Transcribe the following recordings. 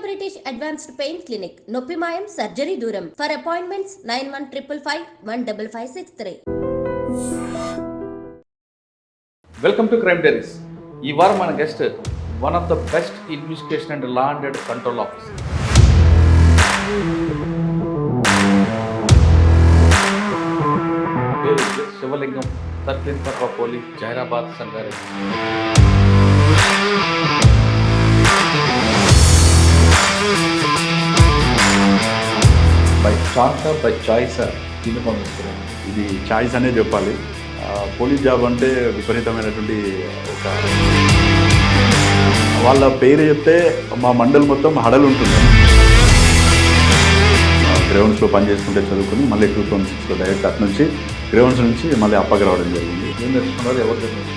British Advanced Pain Clinic, Noppimayam Surgery Duram. For appointments 9155515563. Welcome to crime diaries. ఈ వారం మన guest one of the best investigation and law and control officer. Shivalingam, circle inspector of police, Zaheerabad, Sangareddy. By chance by choice దీన్ని పంపిస్తున్నారు. ఇది choice అనే చెప్పాలి. Police job అంటే విపరీతమైనటువంటి ఒక వాళ్ళ పేరు చెప్తే మా మండల్ మొత్తం హడలు ఉంటుంది. గ్రౌండ్స్లో పనిచేసుకుంటే చదువుకుని మళ్ళీ 2006లో డైరెక్ట్ అటు నుంచి గ్రౌండ్స్ నుంచి మళ్ళీ అప్పకి రావడం జరిగింది. ఏం తెలుసుకున్నారు? ఎవరు తెలియదు.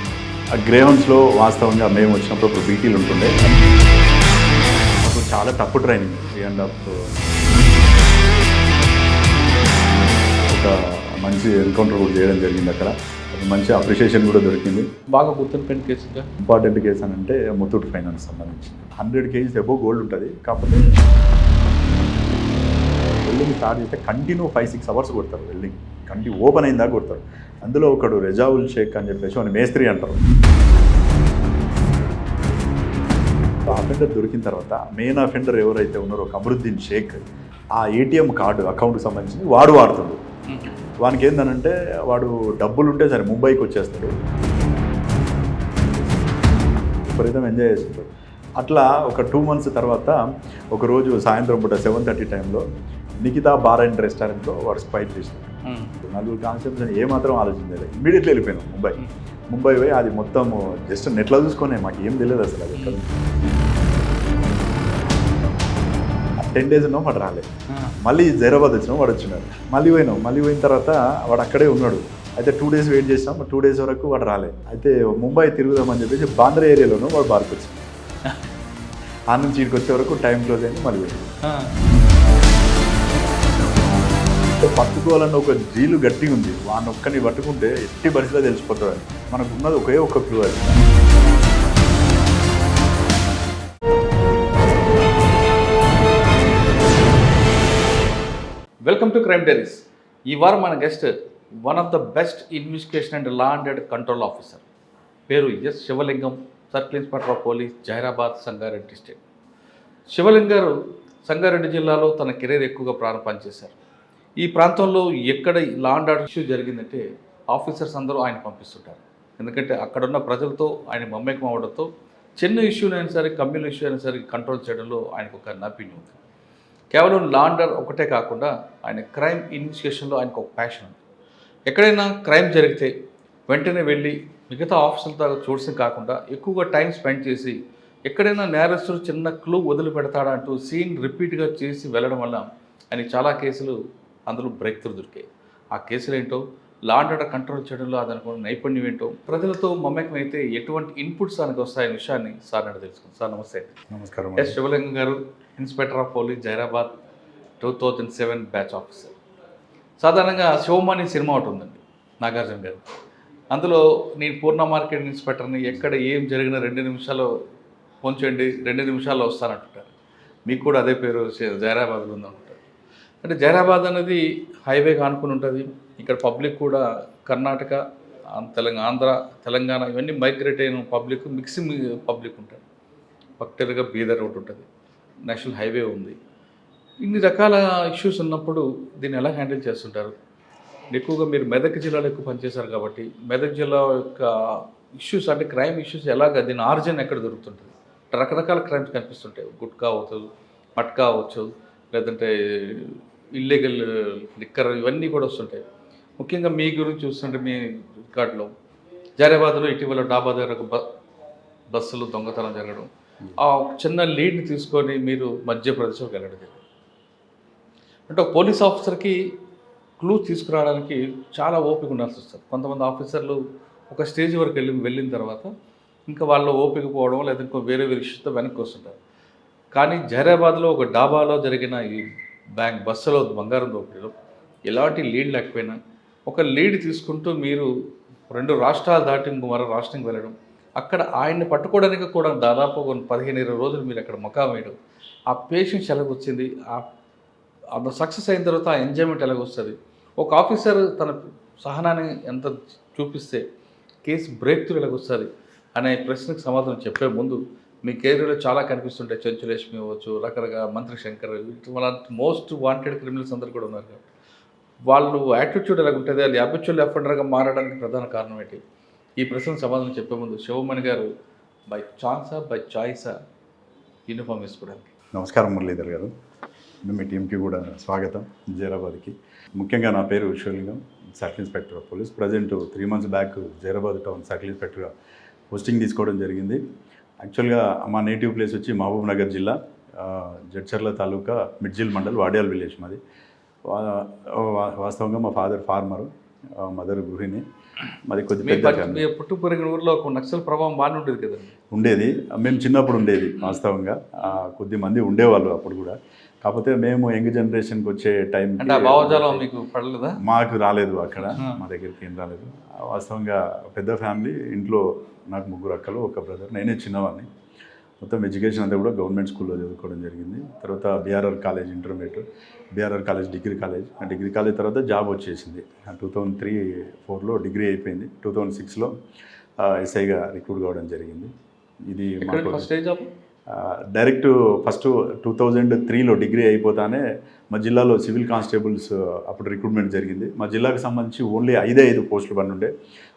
ఆ గ్రౌండ్స్లో వాస్తవంగా మేము వచ్చినప్పుడు ఇప్పుడు బీటీలు ఉంటుండే. అప్పుడు చాలా టఫ్ ట్రైనింగ్ 3.5 ఒక మంచి ఎన్కౌంటర్ కూడా చేయడం జరిగింది. అక్కడ మంచి అప్రిషియేషన్ కూడా దొరికింది. బాగా గుర్తుండిపోయిన కేసుగా ఇంపార్టెంట్ కేసు అని అంటే ముత్తూట్ ఫైనాన్స్ సంబంధించి 100 kgs అబోవ్ గోల్డ్ ఉంటుంది. కాకపోతే వెల్డింగ్ స్టార్ట్ చేస్తే కంటిన్యూ 5-6 hours కొడతారు. వెల్డింగ్ కంటిన్యూ ఓపెన్ అయిందా కొడతారు. అందులో ఒకడు రెజావుల్ షేక్ అని చెప్పేసి వాడిని మేస్త్రి అంటారు. అఫెండర్ దొరికిన తర్వాత మెయిన్ అఫెండర్ ఎవరైతే ఉన్నారో కమరుద్దీన్ షేక్, ఆ ఏటీఎం కార్డు అకౌంట్కి సంబంధించి వాడు వాడుతుంది. వానికి ఏంటనంటే వాడు డబ్బులు ఉంటే సరే ముంబైకి వచ్చేస్తాడు, విపరీతం ఎంజాయ్ చేస్తుంటాడు. అట్లా ఒక 2 months తర్వాత ఒకరోజు సాయంత్రం పూట 7:30 టైంలో నిఖితా బార్ అండ్ రెస్టారెంట్లో వాడు స్పైట్ చేసినాడు. 4 కాన్సెప్ట్స్ అని ఏమాత్రం ఆలోచించలేదు. ఇమీడియట్లీ వెళ్ళిపోయినాం ముంబై పోయి అది మొత్తం జస్ట్ నెట్లో చూసుకొని మాకు ఏం తెలియదు అసలు. అది ఎక్కడ 10 days ఉన్నాం, వాడు రాలేదు. మళ్ళీ జైరాబాద్ వచ్చినాం, వాడు వచ్చినాడు. మళ్ళీ పోయిన తర్వాత వాడు అక్కడే ఉన్నాడు. అయితే 2 days వెయిట్ చేసినాం. 2 days వరకు వాడు రాలేదు. అయితే ముంబై తిరుగుదామని చెప్పేసి బాంద్రా ఏరియాలోనూ వాడు బార్కి వచ్చింది. ఆ నుంచి ఇక్కడికి వచ్చే వరకు టైం క్లోజ్ అయింది. మళ్ళీ పోయింది. పట్టుకోవాలన్న ఒక జీలు గట్టిగా ఉంది. వాడిని ఒక్కని పట్టుకుంటే ఎట్టి పరిస్థితిలో తెలిసిపోతుంది. మనకు ఉన్నది ఒకే ఒక్క క్లూ అది. Welcome to crime diaries. ఈ వారం మన guest one of the best investigation and law and control officer. పేరు ఎస్ శివలింగం, circle inspector of police, Zaheerabad, Sangareddy district. శివలింగం గారు సంగారెడ్డి జిల్లాలో తన కెరీర్ ఎక్కువగా పనిచేశారు. ఈ ప్రాంతంలో ఎక్కడ లా అండ్ ఆర్డర్ ఇష్యూ జరిగిందంటే ఆఫీసర్స్ అందరూ ఆయన పంపిస్తుంటారు. ఎందుకంటే అక్కడున్న ప్రజలతో ఆయన మమ్మకం అవడంతో చిన్న ఇష్యూ అయినా సరే, కమ్యూనల్ ఇష్యూ అయినా సరే కంట్రోల్ చేయడంలో ఆయనకు ఒక నైపుణ్యం ఉంది. కేవలం లా అండ్ ఆర్డర్ ఒకటే కాకుండా ఆయన క్రైమ్ ఇన్వెస్టిగేషన్లో ఆయనకు ఒక ప్యాషన్ ఉంది. ఎక్కడైనా క్రైమ్ జరిగితే వెంటనే వెళ్ళి మిగతా ఆఫీసులతో చూడడం కాకుండా ఎక్కువగా టైం స్పెండ్ చేసి ఎక్కడైనా నేరస్తుడు చిన్న క్లూ వదిలిపెడతాడా అంటూ సీన్ రిపీట్గా చేసి వెళ్ళడం వల్ల ఆయన చాలా కేసులు అందులో బ్రేక్ త్రూ దొరికాయి. ఆ కేసులు ఏంటో, లా అండ్ ఆర్డర్ కంట్రోల్ చేయడంలో అదనుకున్న నైపుణ్యం ఏంటో, ప్రజలతో మమ్మకం అయితే ఎటువంటి ఇన్పుట్స్ దానికి వస్తాయనే విషయాన్ని సార్ అంటే తెలుసుకుంది. సార్ నమస్తే. నమస్కారం. ఎస్ శివలింగం గారు, inspector of police, Zaheerabad, 2007 batch officer. సాధారణంగా శివమాని సినిమా ఒకటి ఉందండి, నాగార్జున గారు. అందులో నేను పూర్ణ మార్కెట్ ఇన్స్పెక్టర్ని, ఎక్కడ ఏం జరిగినా 2 నిమిషాలు పొంచండి, 2 నిమిషాల్లో వస్తానంటుంటారు. మీకు కూడా అదే పేరు జహీరాబాద్లో ఉందంటారు. అంటే జహీరాబాద్ అనేది హైవేగా ఆనుకుని ఉంటుంది. ఇక్కడ పబ్లిక్ కూడా కర్ణాటక, ఆంధ్ర, తెలంగాణ ఇవన్నీ మైగ్రేట్ అయిన పబ్లిక్, మిక్సింగ్ పబ్లిక్ ఉంటుంది. పర్టికులర్గా బీదర్ రోడ్ ఉంటుంది, నేషనల్ హైవే ఉంది. ఇన్ని రకాల ఇష్యూస్ ఉన్నప్పుడు దీన్ని ఎలా హ్యాండిల్ చేస్తుంటారు? ఎక్కువగా మీరు మెదక్ జిల్లాలో ఎక్కువ పనిచేశారు కాబట్టి మెదక్ జిల్లా యొక్క ఇష్యూస్ అంటే క్రైమ్ ఇష్యూస్ ఎలాగ, దీని ఆరిజిన్ ఎక్కడ దొరుకుతుంటుంది? రకరకాల క్రైమ్స్ కనిపిస్తుంటాయి. గుట్కా అవచ్చు, మట్కా అవ్వచ్చు, లేదంటే ఇల్లీగల్ లిక్కర్, ఇవన్నీ కూడా వస్తుంటాయి. ముఖ్యంగా మీ గురించి చూస్తుంటే మీ రికార్డులో జహీరాబాద్లో ఇటీవల డాబా దగ్గర ఒక బస్సులు దొంగతనం జరగడం, ఆ చిన్న లీడ్ని తీసుకొని మీరు మధ్యప్రదేశ్కి వెళ్ళడం జరిగింది. అంటే ఒక పోలీస్ ఆఫీసర్కి క్లూ తీసుకురావడానికి చాలా ఓపిక ఉండాల్సి వస్తుంది. కొంతమంది ఆఫీసర్లు ఒక స్టేజ్ వరకు వెళ్ళిన తర్వాత ఇంకా వాళ్ళ ఓపిక పోవడం, లేదా ఇంకో వేరే ఇష్యూతో వెనక్కి వస్తుంటారు. కానీ జహీరాబాద్లో ఒక డాబాలో జరిగిన ఈ బస్సులో బంగారం దోపిడీలో ఎలాంటి లీడ్ లేకపోయినా ఒక లీడ్ తీసుకుంటూ మీరు 2 రాష్ట్రాలు దాటి మరో రాష్ట్రానికి వెళ్ళడం, అక్కడ ఆయన్ని పట్టుకోవడానికి కూడా దాదాపు 15-20 రోజులు మీరు అక్కడ మకాం వేయడం, ఆ పేషెన్స్ ఎలాగొచ్చింది, అది సక్సెస్ అయిన తర్వాత ఆ ఎంజాయ్మెంట్ ఎలాగొస్తుంది, ఒక ఆఫీసర్ తన సహనాన్ని ఎంత చూపిస్తే కేసు బ్రేక్ త్రూ ఎలాగొస్తుంది అనే ప్రశ్నకు సమాధానం చెప్పే ముందు మీ కెరీర్లో చాలా కనిపిస్తుంటాయి. చెంచులక్ష్మి అవ్వచ్చు, రకరకాల మంత్రి శంకర్, అలాంటి మోస్ట్ వాంటెడ్ క్రిమినల్స్ అందరూ కూడా ఉన్నారు కాబట్టి వాళ్ళు యాటిట్యూడ్ ఎలాగ ఉంటుంది, అది హ్యాబిచువల్ అఫెండర్గా మారడానికి ప్రధాన కారణం ఏంటి? ఈ ప్రశ్నకు సమాధానం చెప్పే ముందు శివమణి గారు బై ఛాన్సా బై చాయిసా యూనిఫామ్ వేసుకోవడానికి? నమస్కారం మురళీధర్ గారు, మీ టీంకి కూడా స్వాగతం. జైరాబాద్కి ముఖ్యంగా నా పేరు Shivalingam, circle inspector of police. Present 3 months back Zaheerabad town circle ఇన్స్పెక్టర్గా పోస్టింగ్ తీసుకోవడం జరిగింది. యాక్చువల్గా మా నేటివ్ ప్లేస్ వచ్చి మహబూబ్ నగర్ జిల్లా, జడ్చర్ల తాలూకా మిడ్జిల్ మండల్, వాడియాల్ విలేజ్ మాది. వాస్తవంగా మా ఫాదర్ ఫార్మరు, మదర్ గృహిణి. మాది కొద్ది పెద్ద ఫ్యామిలీ. పుట్టు పెరిగిన ఊరిలో ఒక నక్సల్ ప్రభావం బాగానే ఉండేది కదా? ఉండేది. మేము చిన్నప్పుడు ఉండేది వాస్తవంగా, కొద్ది మంది ఉండేవాళ్ళు అప్పుడు కూడా. కాకపోతే మేము యంగ్ జనరేషన్కి వచ్చే టైం అంటే ఆ భావజాలం మీకు పడలేదా? మాకు రాలేదు, అక్కడ మా దగ్గరికి ఏం రాలేదు. వాస్తవంగా పెద్ద ఫ్యామిలీ. ఇంట్లో నాకు 3 అక్కలు, 1 బ్రదర్, నేనే చిన్నవాడిని. మొత్తం ఎడ్యుకేషన్ అంతా కూడా గవర్నమెంట్ స్కూల్లో చదువుకోవడం జరిగింది. తర్వాత BRR college intermediate, BRR college degree college. ఆ డిగ్రీ కాలేజ్ తర్వాత జాబ్ వచ్చేసింది. 2003-04లో డిగ్రీ అయిపోయింది. 2006లో ఎస్ఐగా రిక్రూట్ కావడం జరిగింది. ఇది మాకు ఫస్ట్ జాబ్ డైరెక్ట్ ఫస్ట్ 2003లో డిగ్రీ అయిపోతానే మా జిల్లాలో సివిల్ కానిస్టేబుల్స్ అప్పుడు రిక్రూట్మెంట్ జరిగింది. మా జిల్లాకు సంబంధించి ఓన్లీ 5 పోస్టులు పని ఉండే.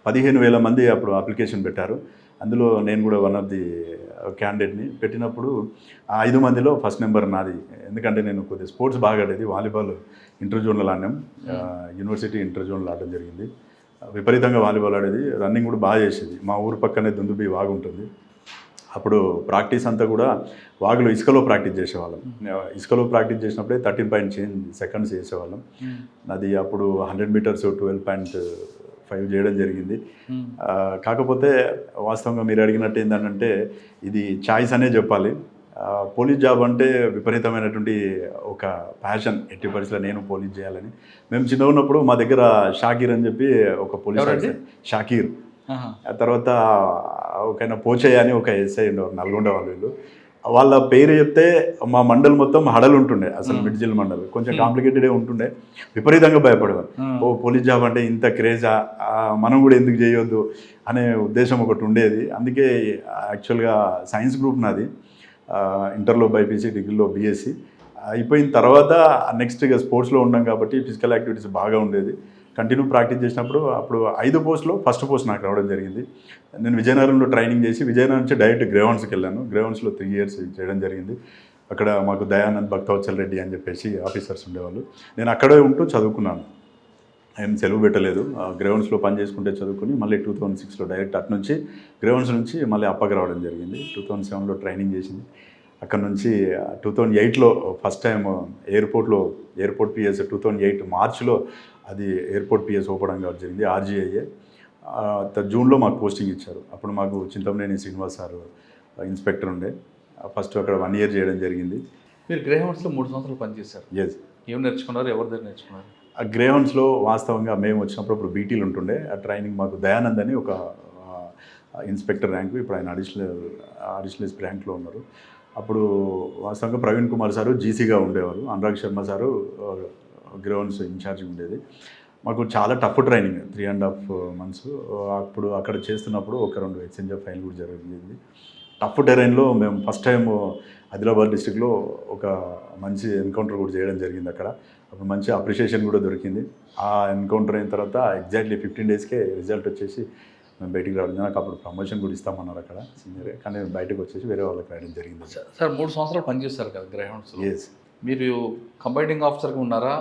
15,000 మంది అప్పుడు అప్లికేషన్ పెట్టారు. అందులో నేను కూడా వన్ ఆఫ్ ది క్యాండిడేట్ని. పెట్టినప్పుడు ఆ 5 మందిలో ఫస్ట్ నెంబర్ నాది. ఎందుకంటే నేను కొద్దిగా స్పోర్ట్స్ బాగా ఆడేది. వాలీబాల్ ఇంటర్ జోన్లో ఆడినాం, యూనివర్సిటీ ఇంటర్ జోన్లో ఆడడం జరిగింది. విపరీతంగా వాలీబాల్ ఆడేది, రన్నింగ్ కూడా బాగా చేసేది. మా ఊరు పక్కనే దుందుబి వాగు ఉంటుంది. అప్పుడు ప్రాక్టీస్ అంతా కూడా వాగులో ఇసుకలో ప్రాక్టీస్ చేసేవాళ్ళం. ఇసుకలో ప్రాక్టీస్ చేసినప్పుడే 13.7 seconds చేసేవాళ్ళం. అది అప్పుడు 100 meters 12.5 చేయడం జరిగింది. కాకపోతే వాస్తవంగా మీరు అడిగినట్టు ఏంటంటే ఇది చాయిస్ అనే చెప్పాలి. పోలీస్ జాబ్ అంటే విపరీతమైనటువంటి ఒక ప్యాషన్. ఎట్టి పరిస్థితుల్లో నేను పోలీస్ చేయాలని. మేము చిన్నగా ఉన్నప్పుడు మా దగ్గర షాకీర్ అని చెప్పి ఒక పోలీస్, షాకీర్, ఆ తర్వాత ఒక పోచయ్య అని ఒక ఎస్ఐ ఉండేవారు, నల్గొండ వాళ్ళు. వాళ్ళ పేరు చెప్తే మా మండల్ మొత్తం హడలు ఉంటుండే. అసలు మిడ్జిల్ మండల్ కొంచెం కాంప్లికేటెడే ఉంటుండే. విపరీతంగా భయపడేవారు. ఓ పోలీస్ జాబ్ అంటే ఇంత క్రేజా, మనం కూడా ఎందుకు చేయొద్దు అనే ఉద్దేశం ఒకటి ఉండేది. అందుకే యాక్చువల్గా సైన్స్ గ్రూప్ నాది. ఇంటర్లో బైపీసీ, డిగ్రీలో బీఎస్సీ అయిపోయిన తర్వాత నెక్స్ట్ ఇక స్పోర్ట్స్లో ఉన్నాం కాబట్టి ఫిజికల్ యాక్టివిటీస్ బాగా ఉండేది. కంటిన్యూ ప్రాక్టీస్ చేసినప్పుడు అప్పుడు 5 పోస్టులో ఫస్ట్ పోస్ట్ నాకు రావడం జరిగింది. నేను విజయనగరంలో ట్రైనింగ్ చేసి విజయనగరం నుంచి డైరెక్ట్ గ్రేవన్స్కి వెళ్ళాను. గ్రేవన్స్లో 3 years చేయడం జరిగింది. అక్కడ మాకు దయానంద్, భక్తవత్సల్ రెడ్డి అని చెప్పేసి ఆఫీసర్స్ ఉండేవాళ్ళు. నేను అక్కడే ఉంటూ చదువుకున్నాను, ఏం సెలవు పెట్టలేదు. గ్రేవన్స్లో పని చేసుకుంటే చదువుకుని మళ్ళీ 2006లో డైరెక్ట్ అటు నుంచి గ్రేవన్స్ నుంచి మళ్ళీ అప్పకి రావడం జరిగింది. 2007లో ట్రైనింగ్ చేసింది. అక్కడ నుంచి 2008లో ఫస్ట్ టైం ఎయిర్పోర్ట్ పిఎస్ 2008 మార్చ్లో అది ఎయిర్పోర్ట్ పిఎస్ ఓపెన్ కావడం జరిగింది. ఆర్జీఐఏ జూన్లో మాకు పోస్టింగ్ ఇచ్చారు. అప్పుడు మాకు చింతమనేని శ్రీనివాస్ సార్ ఇన్స్పెక్టర్ ఉండే. ఫస్ట్ అక్కడ 1 year చేయడం జరిగింది. మీరు గ్రేహౌండ్స్లో 3 సంవత్సరాలు పనిచేశారు. ఎస్. ఏం నేర్చుకున్నారు, ఎవరి దగ్గర నేర్చుకున్నారు? ఆ గ్రేహౌండ్స్లో వాస్తవంగా మేము వచ్చినప్పుడు అప్పుడు బీటీలు ఉంటుండే. ఆ ట్రైనింగ్ మాకు దయానంద్ అని ఒక ఇన్స్పెక్టర్ ర్యాంకు, ఇప్పుడు ఆయన అడిషనల్ ర్యాంక్లో ఉన్నారు. అప్పుడు వాస్తవంగా ప్రవీణ్ కుమార్ సారు జీసీగా ఉండేవారు. Anurag Sharma sir grounds incharge ఉండేది. మాకు చాలా టఫ్ ట్రైనింగ్, 3.5 months. అప్పుడు అక్కడ చేస్తున్నప్పుడు 1-2 ఎక్స్చేంజ్ ఫైల్ కూడా జరిగింది. టఫ్ టెరైన్లో మేము ఫస్ట్ టైం ఆదిలాబాద్ డిస్ట్రిక్ట్లో ఒక మంచి ఎన్కౌంటర్ కూడా చేయడం జరిగింది. అక్కడ అప్పుడు మంచి అప్రిషియేషన్ కూడా దొరికింది. ఆ ఎన్కౌంటర్ అయిన తర్వాత ఎగ్జాక్ట్లీ 15 daysకే రిజల్ట్ వచ్చేసి మేము బయటికి రావడం. నాకు అప్పుడు ప్రమోషన్ కూడా ఇస్తామన్నారు అక్కడ సీనియర్, కానీ బయటకు వచ్చేసి వేరే వాళ్ళకి రాయడం జరిగింది. సార్ 3 సంవత్సరాలు పనిచేస్తారు కదా గ్రేహౌండ్స్. ఎస్. మీరు కంబైనింగ్ ఆఫీసర్గా ఉన్నారా,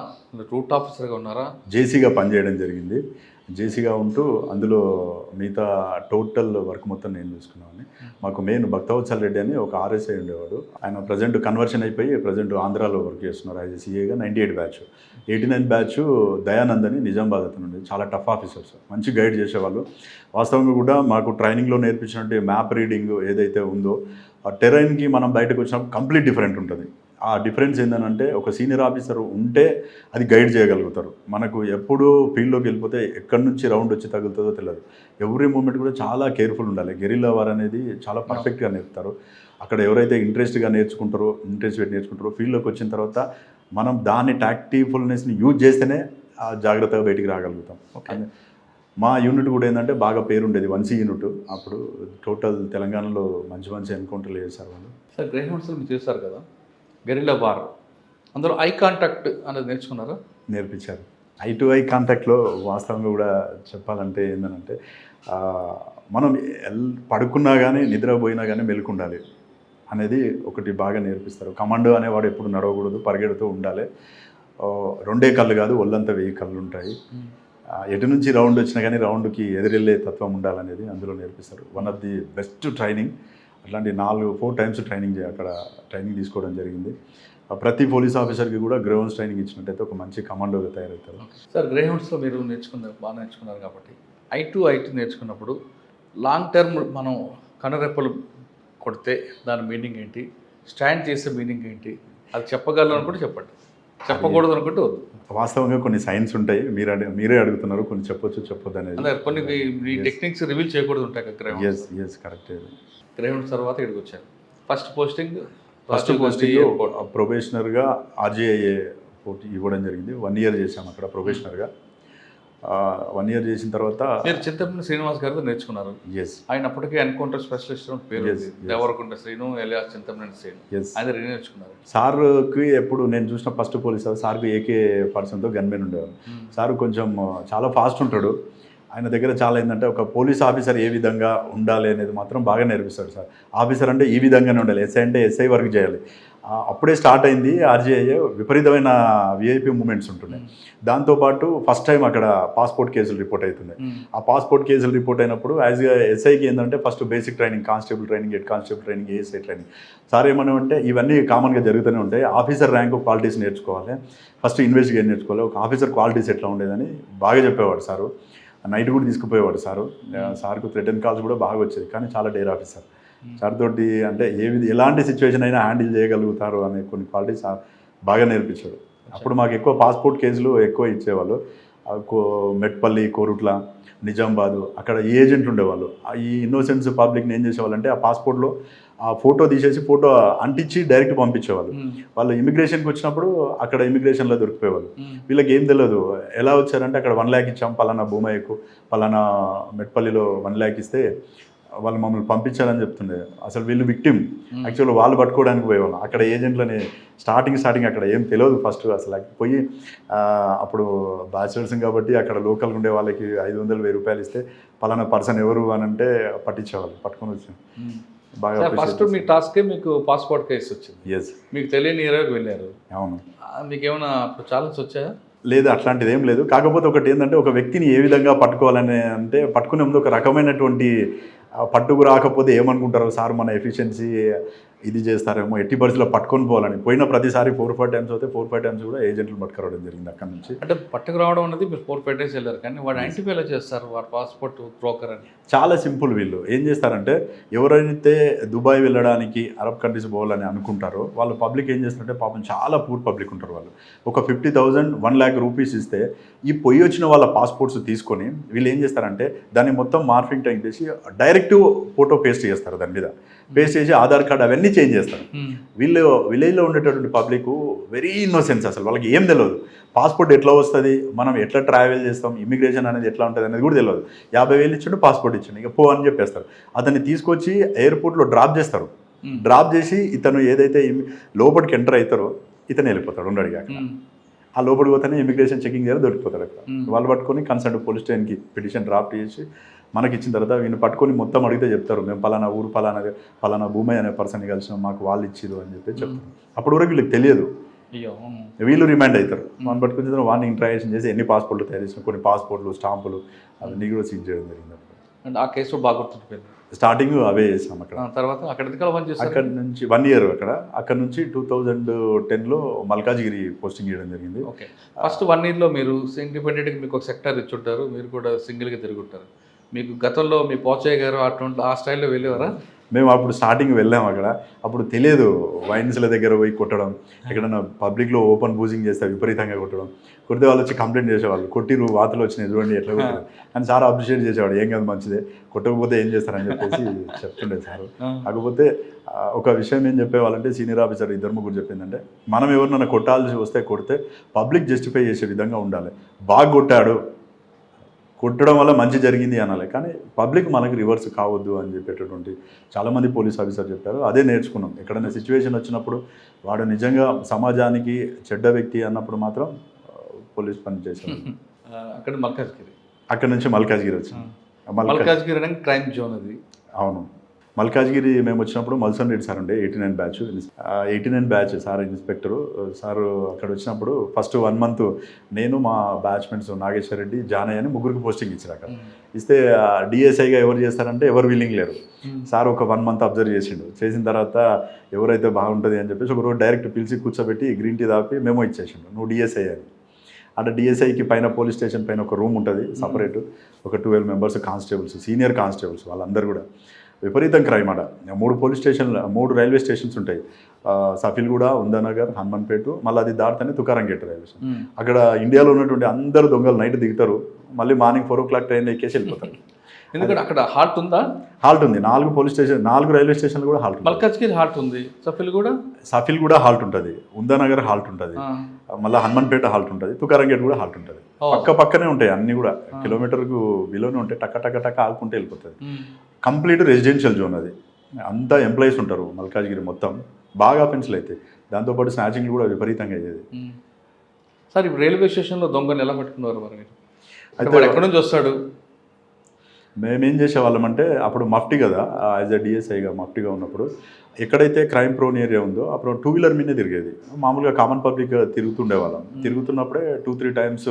రూట్ ఆఫీసర్గా ఉన్నారా? జేసీగా పనిచేయడం జరిగింది. జేసీగా ఉంటూ అందులో మిగతా టోటల్ వర్క్ మొత్తం నేను చూసుకున్నాను. మాకు మెయిన్ భక్తవత్సల్ రెడ్డి అని ఒక ఆర్ఎస్ఐ ఉండేవాడు. ఆయన ప్రజెంట్ కన్వర్షన్ అయిపోయి ప్రజెంట్ ఆంధ్రాలో వర్క్ చేస్తున్నారు. యాజ్ సీఏగా 98 batch. 89 batch దయానంద్ అని నిజామాబాద్ అతను ఉండేది. చాలా టఫ్ ఆఫీసర్స్, మంచి గైడ్ చేసేవాళ్ళు. వాస్తవంగా కూడా మాకు ట్రైనింగ్లో నేర్పించినట్టు మ్యాప్ రీడింగ్ ఏదైతే ఉందో ఆ టెరైన్కి మనం బయటకు వచ్చినప్పుడు కంప్లీట్ డిఫరెంట్ ఉంటుంది. ఆ డిఫరెన్స్ ఏంటంటే ఒక సీనియర్ ఆఫీసర్ ఉంటే అది గైడ్ చేయగలుగుతారు. మనకు ఎప్పుడు ఫీల్డ్లోకి వెళ్ళిపోతే ఎక్కడి నుంచి రౌండ్ వచ్చి తగులుతుందో తెలియదు. ఎవ్రీ మూమెంట్ కూడా చాలా కేర్ఫుల్ ఉండాలి. గెరిల్లా వార్ అనేది చాలా పర్ఫెక్ట్గా నేర్పుతారు. అక్కడ ఎవరైతే ఇంట్రెస్ట్ పెట్టి నేర్చుకుంటారో ఫీల్డ్లోకి వచ్చిన తర్వాత మనం దాన్ని టాక్టిఫుల్నెస్ని యూజ్ చేస్తేనే జాగ్రత్తగా బయటికి రాగలుగుతాం. మా యూనిట్ కూడా ఏంటంటే బాగా పేరుండేది 1C యూనిట్. అప్పుడు టోటల్ తెలంగాణలో మంచి ఎన్కౌంటర్లు చేశారు వాళ్ళు. సార్ గ్రేహౌండ్స్లో మీరు చేస్తారు కదా, గెరిల్లా వార్, అందులో ఐ కాంటాక్ట్ అనేది నేర్చుకున్నారా? నేర్పించారు. ఐ టు ఐ కాంటాక్ట్లో వాస్తవంగా కూడా చెప్పాలంటే ఏంటంటే మనం పడుకున్నా కానీ నిద్రపోయినా కానీ మెలుకుండాలి అనేది ఒకటి బాగా నేర్పిస్తారు. కమాండో అనేవాడు ఎప్పుడు నడవకూడదు, పరిగెడుతూ ఉండాలి. 2 కళ్ళు కాదు, ఒళ్ళంతా 1000 కళ్ళు ఉంటాయి. ఎటు నుంచి రౌండ్ వచ్చినా కానీ రౌండ్కి ఎదురెళ్ళే తత్వం ఉండాలనేది అందులో నేర్పిస్తారు. One of the best training. అట్లాంటి 4 టైమ్స్ అక్కడ ట్రైనింగ్ తీసుకోవడం జరిగింది. ప్రతి పోలీస్ ఆఫీసర్కి కూడా గ్రేహౌండ్స్ ట్రైనింగ్ ఇచ్చినట్టయితే ఒక మంచి కమాండోగా తయారవుతారు. సార్ గ్రేహౌండ్స్లో మీరు బాగా నేర్చుకున్నారు కాబట్టి ఐ టు నేర్చుకున్నప్పుడు లాంగ్ టర్మ్ మనం కనురెప్పలు కొడితే దాని మీనింగ్ ఏంటి, స్టాండ్ చేసే మీనింగ్ ఏంటి, అది చెప్పగలను అనుకుంటే చెప్పండి, చెప్పకూడదు అనుకుంటే వద్దు. వాస్తవంగా కొన్ని సైన్స్ ఉంటాయి, మీరే అడుగుతున్నారు, కొన్ని చెప్పొద్దు అనేది. అదే కొన్ని ఈ టెక్నిక్స్ రివీల్ చేయకూడదు ఉంటాయి కదా గ్రేహౌండ్స్. Yes correct. గ్రేహౌండ్స్ తర్వాత ఇక్కడికి వచ్చారు. ఫస్ట్ పోస్టింగ్ ప్రొబేషనర్గా RJIA పోటీ ఇవ్వడం జరిగింది. 1 year చేశాము అక్కడ ప్రొబేషనర్గా. 1 year చేసిన తర్వాత మీరు చింతపల్లి శ్రీనివాస్ గారితో నేర్చుకున్నారు. ఎస్. ఆయన అప్పటికే ఎన్కౌంటర్ స్పెషలిస్ట్ పేరు, దేవరకొండ శ్రీను ఎలియాస్ చింతపల్లి శ్రీను. ఆయన నేర్చుకున్నారు. సార్కి ఎప్పుడు నేను చూసిన ఫస్ట్ పోలీస్ సార్కి AK పర్సన్తో గన్మెన్ ఉండేవారు. సార్ కొంచెం చాలా ఫాస్ట్ ఉంటాడు. ఆయన దగ్గర చాలా ఏంటంటే ఒక పోలీస్ ఆఫీసర్ ఏ విధంగా ఉండాలి అనేది మాత్రం బాగా నేర్పిస్తాడు సార్. ఆఫీసర్ అంటే ఈ విధంగానే ఉండాలి, SI అంటే SI వర్క్ చేయాలి. అప్పుడే స్టార్ట్ అయింది RJIA. విపరీతమైన VIP మూమెంట్స్ ఉంటున్నాయి. దాంతోపాటు ఫస్ట్ టైం అక్కడ పాస్పోర్ట్ కేసులు రిపోర్ట్ అవుతున్నాయి. ఆ పాస్పోర్ట్ కేసులు రిపోర్ట్ అయినప్పుడు SIకి ఏంటంటే first basic training, constable training, head constable training, ASI training. Sir ఏమన్నామంటే ఇవన్నీ కామన్గా జరుగుతూనే ఉంటాయి. ఆఫీసర్ ర్యాంకు క్వాలిటీస్ నేర్చుకోవాలి, ఫస్ట్ ఇన్వెస్టిగేట్ నేర్చుకోవాలి, ఒక ఆఫీసర్ క్వాలిటీస్ ఎట్లా ఉండేదని బాగా చెప్పేవాడు సారు. నైట్ కూడా తీసుకుపోయేవాడు సారు. సార్కు థ్రెటన్ కాల్స్ కూడా బాగా వచ్చేది. కానీ చాలా డేర్ ఆఫీసర్. సార్ తోటి అంటే ఎలాంటి సిచ్యువేషన్ అయినా హ్యాండిల్ చేయగలుగుతారు అనే కొన్ని క్వాలిటీస్ బాగా నేర్పించాడు. అప్పుడు మాకు ఎక్కువ పాస్పోర్ట్ కేసులు ఎక్కువ ఇచ్చేవాళ్ళు. మెట్పల్లి, కోరుట్ల, నిజామాబాదు అక్కడ ఏజెంట్ ఉండేవాళ్ళు. ఈ ఇన్నోసెన్స్ పబ్లిక్ని ఏం చేసేవాళ్ళంటే ఆ పాస్పోర్ట్లో ఆ ఫోటో తీసేసి ఫోటో అంటించి డైరెక్ట్ పంపించేవాళ్ళు. వాళ్ళు ఇమిగ్రేషన్కి వచ్చినప్పుడు అక్కడ ఇమిగ్రేషన్లో దొరికిపోయేవాళ్ళు. వీళ్ళకి ఏం తెలియదు, ఎలా వచ్చారంటే అక్కడ 1 lakh ఇచ్చాం, పలానా భూమయ్యకు పలానా మెట్పల్లిలో 1 lakh ఇస్తే వాళ్ళు మమ్మల్ని పంపించారని చెప్తుండే. అసలు వీళ్ళు విక్టిమ్, యాక్చువల్గా వాళ్ళు పట్టుకోవడానికి పోయేవాళ్ళం. అక్కడ ఏజెంట్లని స్టార్టింగ్ అక్కడ ఏం తెలియదు ఫస్ట్. అసలు పోయి అప్పుడు బ్యాచిలర్స్ కాబట్టి అక్కడ లోకల్గా ఉండే వాళ్ళకి 500-1000 రూపాయలు ఇస్తే పలానా పర్సన్ ఎవరు అని అంటే పట్టించేవాళ్ళు, పట్టుకొని వచ్చాం. బాగా ఫస్ట్ మీ టాస్కే మీకు పాస్పోర్ట్ కేసు వచ్చింది. ఎస్. మీకు తెలియని ఏరియాకి వెళ్ళారు. అవును. మీకు ఏమైనా ఛాలెంజ్ వచ్చాయా? లేదు, అట్లాంటిది ఏం లేదు. కాకపోతే ఒకటి ఏంటంటే ఒక వ్యక్తిని ఏ విధంగా పట్టుకోవాలని అంటే పట్టుకునే ముందు ఒక రకమైనటువంటి పట్టుకు రాకపోతే ఏమనుకుంటారు సార్, మన ఎఫిషియన్సీ ఇది చేస్తారేమో, ఎట్టి పరిస్థితిలో పట్టుకొని పోవాలని. పోయిన ప్రతిసారి 4-5 times అయితే 4-5 times కూడా ఏజెంట్లు పట్టుకురావడం జరిగింది అక్కడ నుంచి. అంటే పట్టుకురావడం అనేది మీరు 4-5 days వెళ్ళారు, కానీ వాడు ఐడెంటిఫై ఎలా చేస్తారు వాడు పాస్పోర్ట్ బ్రోకర్ అని? చాలా సింపుల్. వీళ్ళు ఏం చేస్తారంటే ఎవరైతే దుబాయ్ వెళ్ళడానికి అరబ్ కంట్రీస్ పోవాలని అనుకుంటారో వాళ్ళు పబ్లిక్ ఏం చేస్తారంటే పాపం చాలా పూర్ పబ్లిక్ ఉంటారు. వాళ్ళు ఒక 50,000-1 lakh రూపీస్ ఇస్తే ఈ పొయ్యి వచ్చిన వాళ్ళ పాస్పోర్ట్స్ తీసుకొని వీళ్ళు ఏం చేస్తారంటే దాన్ని మొత్తం మార్ఫింగ్ టైం చేసి డైరెక్ట్ ఫోటో పేస్ట్ చేస్తారు. దాని మీద పేస్ట్ చేసి ఆధార్ కార్డు అవన్నీ చేంజ్ చేస్తారు. వీళ్ళు విలేజ్లో ఉండేటటువంటి పబ్లిక్ వెరీ ఇన్నోసెన్స్. అసలు వాళ్ళకి ఏం తెలియదు పాస్పోర్ట్ ఎట్లా వస్తుంది, మనం ఎట్లా ట్రావెల్ చేస్తాం, ఇమిగ్రేషన్ అనేది ఎట్లా ఉంటుంది అనేది కూడా తెలియదు. 50,000 ఇచ్చిండు, పాస్పోర్ట్ ఇచ్చిండు, ఇక పో అని చెప్పేస్తారు. అతన్ని తీసుకొచ్చి ఎయిర్పోర్ట్లో డ్రాప్ చేస్తారు. డ్రాప్ చేసి ఇతను ఏదైతే లోపలికి ఎంటర్ అవుతారో ఇతను వెళ్ళిపోతాడు, ఉండడిగా అక్కడ. ఆ లోపలికి పోతేనే ఇమిగ్రేషన్ చెకింగ్ చేయాలి, దొరికిపోతారు అక్కడ. వాళ్ళు పట్టుకొని కన్సర్న్ పోలీస్ స్టేషన్కి పిటిషన్ డ్రాఫ్ట్ చేసి మనకి ఇచ్చిన తర్వాత వీళ్ళు పట్టుకొని మొత్తం అడిగితే చెప్తారు, మేము పలానా ఊరు పలానా భూమయ్య అనే పర్సన్ కలిసిన, మాకు వాళ్ళు ఇచ్చిరు అని చెప్పి చెప్తారు. అప్పటి వరకు వీళ్ళకి తెలియదు. వీళ్ళు రిమైండ్ అవుతారు. మనం పట్టుకుని వాడిని ఇంట్రాక్షన్ చేసి ఎన్ని పాస్పోర్ట్లు తయారు చేసిన, కొన్ని పాస్పోర్ట్లు, స్టాంపులు అవన్నీ కూడా సీజ్ చేయడం జరిగింది. అంటే ఆ కేసు బాగా గుర్తుండిపోయింది. స్టార్టింగ్ అవే చేసాం అక్కడ. తర్వాత అక్కడ నుంచి 1 year అక్కడ నుంచి 2010లో మల్కాజ్గిరి పోస్టింగ్ చేయడం జరిగింది. ఓకే. ఫస్ట్ 1 yearలో మీరు ఇండిపెండెంట్గా మీకు ఒక సెక్టర్ ఇచ్చుంటారు, మీరు కూడా సింగిల్గా తిరుగుంటారు. మీకు గతంలో మీ పోచయ్య గారు అటువంటి ఆ స్టైల్లో వెళ్ళేవారా? మేము అప్పుడు స్టార్టింగ్ వెళ్ళాము అక్కడ. అప్పుడు తెలియదు వైన్స్ల దగ్గర పోయి కొట్టడం, ఎక్కడైనా పబ్లిక్లో ఓపెన్ బూజింగ్ చేస్తే విపరీతంగా కొట్టడం. కొడితే వాళ్ళు వచ్చి కంప్లైంట్ చేసేవాళ్ళు, కొట్టిరు వాతలు వచ్చినాయి చూడండి ఎట్లా కొట్టారు అని. సార్ అప్రిషియేట్ చేసేవాడు, ఏం కాదు మంచిదే, కొట్టకపోతే ఏం చేస్తారని చెప్పేసి చెప్తుండే సార్. కాకపోతే ఒక విషయం ఏం చెప్పేవాళ్ళంటే సీనియర్ ఆఫీసర్ ఇద్దరు ముగ్గురు చెప్పిందంటే, మనం ఎవరినైనా కొట్టాల్సి వస్తే కొడితే పబ్లిక్ జస్టిఫై చేసే విధంగా ఉండాలి. బాగా కొట్టాడు, కొట్టడం వల్ల మంచి జరిగింది అనాలి, కానీ పబ్లిక్ మనకి రివర్స్ కావద్దు అని చెప్పేటటువంటి చాలామంది పోలీస్ ఆఫీసర్ చెప్పారు. అదే నేర్చుకున్నాం. ఎక్కడైనా సిచ్యువేషన్ వచ్చినప్పుడు వాడు నిజంగా సమాజానికి చెడ్డ వ్యక్తి అన్నప్పుడు మాత్రం పోలీస్ పని చేశారు. అక్కడ మల్కాజ్గిరి, అక్కడ నుంచి మల్కాజ్గిరి వచ్చింది. మల్కాజ్గిరి అనేది క్రైమ్ జోన్ అది. అవును, మల్కాజ్గిరి మేము వచ్చినప్పుడు మల్సన్ రెడ్డి సార్ ఉండే 89 batch. 89 batch sir inspector. Sir అక్కడ వచ్చినప్పుడు ఫస్ట్ 1 month నేను మా బ్యాచ్మెంట్స్ నాగేశ్వర రెడ్డి, జానయ్య అని ముగ్గురికి పోస్టింగ్ ఇచ్చారు. అక్కడ ఇస్తే డిఎస్ఐగా ఎవరు చేస్తారంటే ఎవరు విల్లింగ్ లేరు. సార్ ఒక 1 month అబ్జర్వ్ చేసిండు. చేసిన తర్వాత ఎవరైతే బాగుంటుంది అని చెప్పేసి ఒకరోజు డైరెక్ట్ పిలిచి కూర్చోబెట్టి గ్రీన్ టీ తాపి మెమో ఇచ్చేసిండు, నువ్వు డిఎస్ఐ అని. అంటే డిఎస్ఐకి పైన పోలీస్ స్టేషన్ పైన ఒక రూమ్ ఉంటుంది సపరేట్, ఒక 12 members కానిస్టేబుల్స్, సీనియర్ కానిస్టేబుల్స్, వాళ్ళందరూ కూడా విపరీతం క్రైమ్ అట. 3 పోలీస్ స్టేషన్లు, 3 రైల్వే స్టేషన్స్ ఉంటాయి, సఫిల్గూడ, ఉందానగర్, హనుమాన్పేట, మళ్ళీ అది దాటితేనే తుకారంగేట్ రైల్వే స్టేషన్. అక్కడ ఇండియాలో ఉన్నటువంటి అందరు దొంగలు నైట్ దిగుతారు, మళ్ళీ మార్నింగ్ 4 o'clock ట్రైన్లో ఎక్కేసి వెళ్ళిపోతారు. ఎందుకంటే అక్కడ హాల్ట్ ఉందా? హాల్ట్ ఉంది. 4 పోలీస్ స్టేషన్, 4 రైల్వే స్టేషన్లు కూడా హాల్ట్. మల్కాజ్గిరి హాల్ట్ ఉంది, సఫిల్గూడ హాల్ట్ ఉంటుంది, ఉందానగర్ హాల్ట్ ఉంటుంది, మళ్ళీ హనుమాన్పేట హాల్ట్ ఉంటుంది, తుకారంగేట్ కూడా హాల్ట్ ఉంటుంది. పక్కనే ఉంటాయి అన్నీ కూడా, కిలోమీటర్కు బిలోనే ఉంటాయి. టక్క టక్క టక్క ఆగుకుంటే వెళ్ళిపోతుంది. కంప్లీట్ రెసిడెన్షియల్ జోన్ అది. అంతా ఎంప్లాయీస్ ఉంటారు మల్కాజ్గిరి మొత్తం. బాగా పెన్సిల్ అయితే దాంతోపాటు స్నాచింగ్లు కూడా విపరీతంగా అయ్యేది. సార్ ఇప్పుడు రైల్వే స్టేషన్లో దొంగని ఎలా పట్టుకున్నారు మరి? అయితే ఎక్కడి నుంచి వస్తాడు? మేమేం చేసేవాళ్ళం అంటే అప్పుడు మఫ్టీ కదా, యాజ్ ఎ డిఎస్ఐగా మఫ్టీగా ఉన్నప్పుడు ఎక్కడైతే క్రైమ్ ప్రోన్ ఏరియా ఉందో అప్పుడు 2-wheeler మీదే తిరిగేది. మామూలుగా కామన్ పబ్లిక్ తిరుగుతుండేవాళ్ళం. తిరుగుతున్నప్పుడే 2-3 times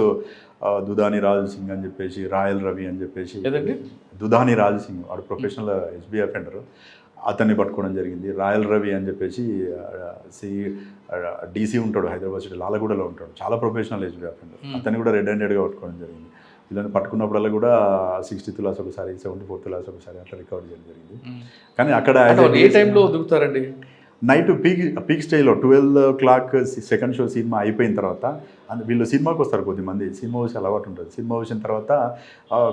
దుదాని రాజు సింగ్ అని చెప్పేసి, రాయల్ రవి అని చెప్పేసి, దుదాని రాజు సింగ్ వాడు ప్రొఫెషనల్ ఎస్బీ అఫెండర్, అతన్ని పట్టుకోవడం జరిగింది. రాయల్ రవి అని చెప్పేసి డీసీ ఉంటాడు హైదరాబాద్ సిటీ, లాలగూడలో ఉంటాడు, చాలా ప్రొఫెషనల్ ఎస్బీ అఫెండర్, అతన్ని కూడా రెడ్ హ్యాండెడ్గా పట్టుకోవడం జరిగింది. వీళ్ళని పట్టుకున్నప్పుడల్లా కూడా 60 tulas ఒకసారి, 74 tulas ఒకసారి అట్లా రికవర్ చేయడం జరిగింది. కానీ అక్కడ ఏ టైంలో దిగుతారండి? నైట్ పీక్ స్టేజ్లో 12 o'clock సెకండ్ షో సినిమా అయిపోయిన తర్వాత వీళ్ళు సినిమాకి వస్తారు. కొద్దిమంది సినిమా చూసి అలవాటు ఉంటుంది. సినిమా చూసిన తర్వాత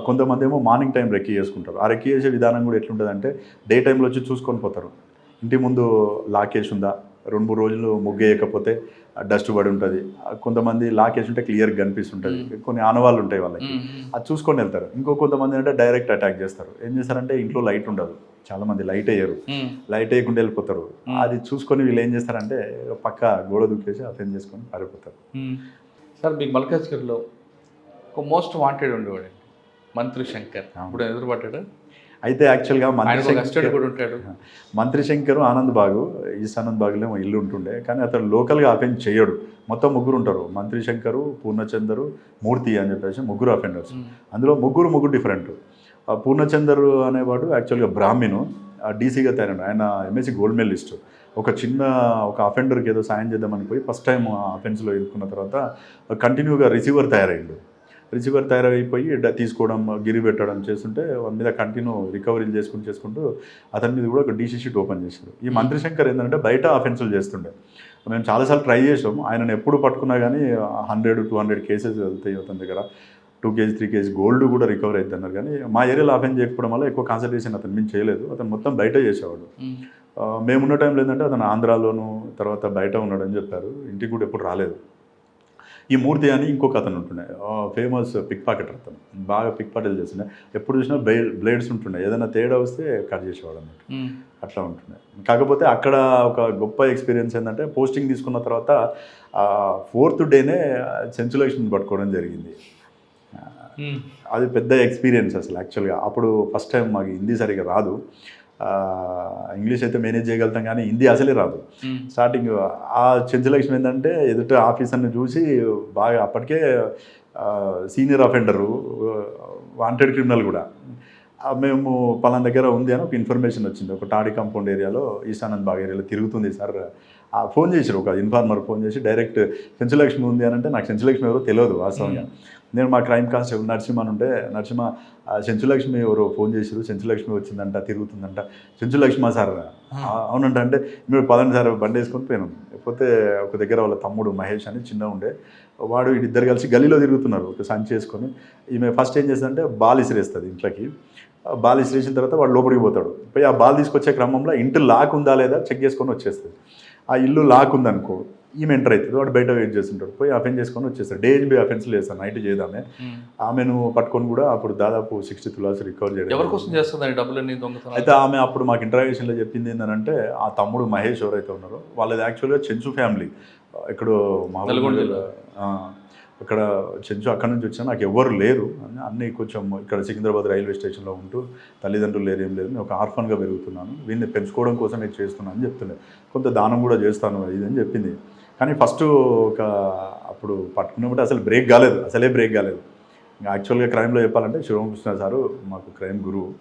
కొంతమంది ఏమో మార్నింగ్ టైం రెక్కీ చేసుకుంటారు. ఆ రెక్కీ చేసే విధానం కూడా ఎట్లుంటుంది అంటే డే టైంలో వచ్చి చూసుకొని పోతారు. ఇంటి ముందు లాకేసి ఉందా, 2-3 రోజులు ముగ్గేయకపోతే డస్ట్ పడి ఉంటుంది. కొంతమంది లాకేసి ఉంటే క్లియర్గా కనిపిస్తుంటుంది. కొన్ని ఆనవాళ్ళు ఉంటాయి వాళ్ళకి, అది చూసుకొని వెళ్తారు. కొంతమంది అంటే డైరెక్ట్ అటాక్ చేస్తారు. ఏం చేస్తారంటే ఇంట్లో లైట్ ఉండదు, చాలామంది లైట్ వేయరు, లైట్ వేయకుండా వెళ్ళిపోతారు. అది చూసుకొని వీళ్ళు ఏం చేస్తారంటే పక్క గోడ దూకేసి అటెండ్ చేసుకొని పారిపోతారు. సార్ మీకు మల్కాజ్గిరిలో ఒక మోస్ట్ వాంటెడ్ ఉండేవాడు మంత్రి శంకర్, ఇప్పుడు ఎదురుపడ్డాడు. అయితే యాక్చువల్గా మంత్రి శంకర్ ఆనంద్ బాగు, ఈస్ట్ ఆనంద్ బాగులో ఇల్లు ఉంటుండే, కానీ అతను లోకల్గా అఫెండ్ చేయడు. మొత్తం 3 ఉంటారు, మంత్రి శంకరు, పూర్ణచందరు, మూర్తి అని చెప్పేసి 3 అఫెండర్స్. అందులో ముగ్గురు డిఫరెంట్. పూర్ణచందరు అనేవాడు యాక్చువల్గా బ్రాహ్మణు, డీసీగా తయారు. ఆయన ఎంఎస్సీ గోల్డ్ మెడలిస్ట్. ఒక అఫెండర్కి ఏదో సాయం చేద్దామని పోయి ఫస్ట్ టైం అఫెన్స్లో ఎదుర్కొన్న తర్వాత కంటిన్యూగా రిసీవర్ తయారైపోయి తీసుకోవడం, గిరి పెట్టడం చేస్తుంటే వాని మీద కంటిన్యూ రికవరీలు చేసుకుంటూ అతని మీద కూడా ఒక డీసీ షీట్ ఓపెన్ చేశారు. ఈ మంత్రి శంకర్ ఏంటంటే బయట అఫెన్సులు చేస్తుండే. మేము చాలాసార్లు ట్రై చేసాం. ఆయనను ఎప్పుడు పట్టుకున్నా కానీ 100-200 కేసెస్ వెళ్తాయి అతని దగ్గర. 2 kg 3 kg గోల్డ్ కూడా రికవర్ అవుతుంది అన్నారు. కానీ మా ఏరియాలో అఫెన్స్ చేయకపోవడం వల్ల ఎక్కువ కాన్సన్ట్రేషన్ అతను మేము చేయలేదు. అతను మొత్తం బయట చేసేవాడు. మేమున్న టైంలో ఏంటంటే అతను ఆంధ్రాలోను తర్వాత బయట ఉన్నాడని చెప్పారు. ఇంటికి కూడా ఎప్పుడు రాలేదు. ఈ మూర్తి అని ఇంకొక అతను ఉంటుండే, ఫేమస్ పిక్ పాకెటర్. అతను బాగా పిక్ పాకెట్లు చేస్తుండే. ఎప్పుడు చూసినా బ్లేడ్స్ ఉంటుండే, ఏదైనా తేడా వస్తే కట్ చేసేవాడు అన్నట్టు. అట్లా ఉంటుండే. కాకపోతే అక్కడ ఒక గొప్ప ఎక్స్పీరియన్స్ ఏంటంటే పోస్టింగ్ తీసుకున్న తర్వాత 4th డేనే సెంచులక్ష్మిని పట్టుకోవడం జరిగింది. అది పెద్ద ఎక్స్పీరియన్స్ అసలు యాక్చువల్గా. అప్పుడు ఫస్ట్ టైం మాకు హిందీ సరిగ్గా రాదు, ఇంగ్లీష్ అయితే మేనేజ్ చేయగలుగుతాం కానీ హిందీ అసలే రాదు. స్టార్టింగ్ ఆ చెంచులక్ష్మి ఏంటంటే ఎదుట ఆఫీసర్ని చూసి బాగా, అప్పటికే సీనియర్ అఫెండరు, వాంటెడ్ క్రిమినల్ కూడా. మేము పలానా దగ్గర ఉంది అని ఒక ఇన్ఫర్మేషన్ వచ్చింది. ఒక టాడీ కాంపౌండ్ ఏరియాలో ఈస్ట్ ఆనంద్ బాగ్ ఏరియాలో తిరుగుతుంది సార్ ఫోన్ చేశారు, ఒక ఇన్ఫార్మర్ ఫోన్ చేసి డైరెక్ట్ చెంచులక్ష్మి ఉంది అని అంటే నాకు చెంచులక్ష్మి ఎవరో తెలియదు వాస్తవంగా. నేను మా క్రైమ్ కానిస్టేబుల్ నరసింహ అని ఉంటే, నరసింహ చెంచులక్ష్మి ఎవరో ఫోన్ చేశారు, చెంచులక్ష్మి వచ్చిందంట, తిరుగుతుందంట. చెంచులక్ష్మి సార్ అవునంట అంటే మీరు పదండి సార్ బండి వేసుకొని పోయినాం. లేకపోతే ఒక దగ్గర వాళ్ళ తమ్ముడు మహేష్ అని చిన్న ఉండే వాడు, వీడిద్దరు కలిసి గలీలో తిరుగుతున్నారు ఒక సంచి వేసుకొని. ఈమె ఫస్ట్ ఏం చేస్తుందంటే బాల్ ఇసిరేస్తుంది ఇంట్లోకి. బాల్ ఇసిరేసిన తర్వాత వాడు లోపలికి పోతాడు. పోయి ఆ బాల్ తీసుకొచ్చే క్రమంలో ఇంటి లాక్ ఉందా లేదా చెక్ చేసుకొని వచ్చేస్తుంది. ఆ ఇల్లు లాక్ ఉందనుకో, ఈమె ఎంటర్ అవుతుంది, వాడు బయట వెయిట్ చేస్తుంటాడు. పోయి అఫెన్స్ చేసుకొని వచ్చేస్తాడు. డేఎన్బి అఫెన్స్లు చేస్తాను నైట్ చేద్దామే. ఆమెను పట్టుకొని కూడా అప్పుడు దాదాపు 60 తులాస్ రికవర్ చేయడం. ఎవరికోసం చేస్తుంది డబ్బులన్నీ దొంగతనం? అయితే ఆమె అప్పుడు మాకు ఇంటరాగేషన్లో చెప్పింది ఏంటంటే, ఆ తమ్ముడు మహేష్ ఎవరైతే ఉన్నారో వాళ్ళది యాక్చువల్గా చెంచు ఫ్యామిలీ. ఇక్కడ అక్కడ చెంచు అక్కడ నుంచి వచ్చినా నాకు ఎవరు లేరు అని, అన్నీ కొంచెం ఇక్కడ సికింద్రాబాద్ రైల్వే స్టేషన్లో ఉంటూ తల్లిదండ్రులు లేరు, ఏం లేదు, నేను ఒక ఆర్ఫన్గా పెరుగుతున్నాను, వీడిని పెంచుకోవడం కోసం నేను చేస్తున్నాను అని చెప్తున్నాను. కొంత దానం కూడా చేస్తాను ఇది అని చెప్పింది. కానీ ఫస్ట్ ఒక అప్పుడు పట్టుకున్నప్పుడు అసలు బ్రేక్ కాలేదు, అసలే బ్రేక్ కాలేదు. ఇంకా యాక్చువల్గా క్రైమ్లో చెప్పాలంటే శివకృష్ణ సారు మాకు క్రైమ్ గురువు.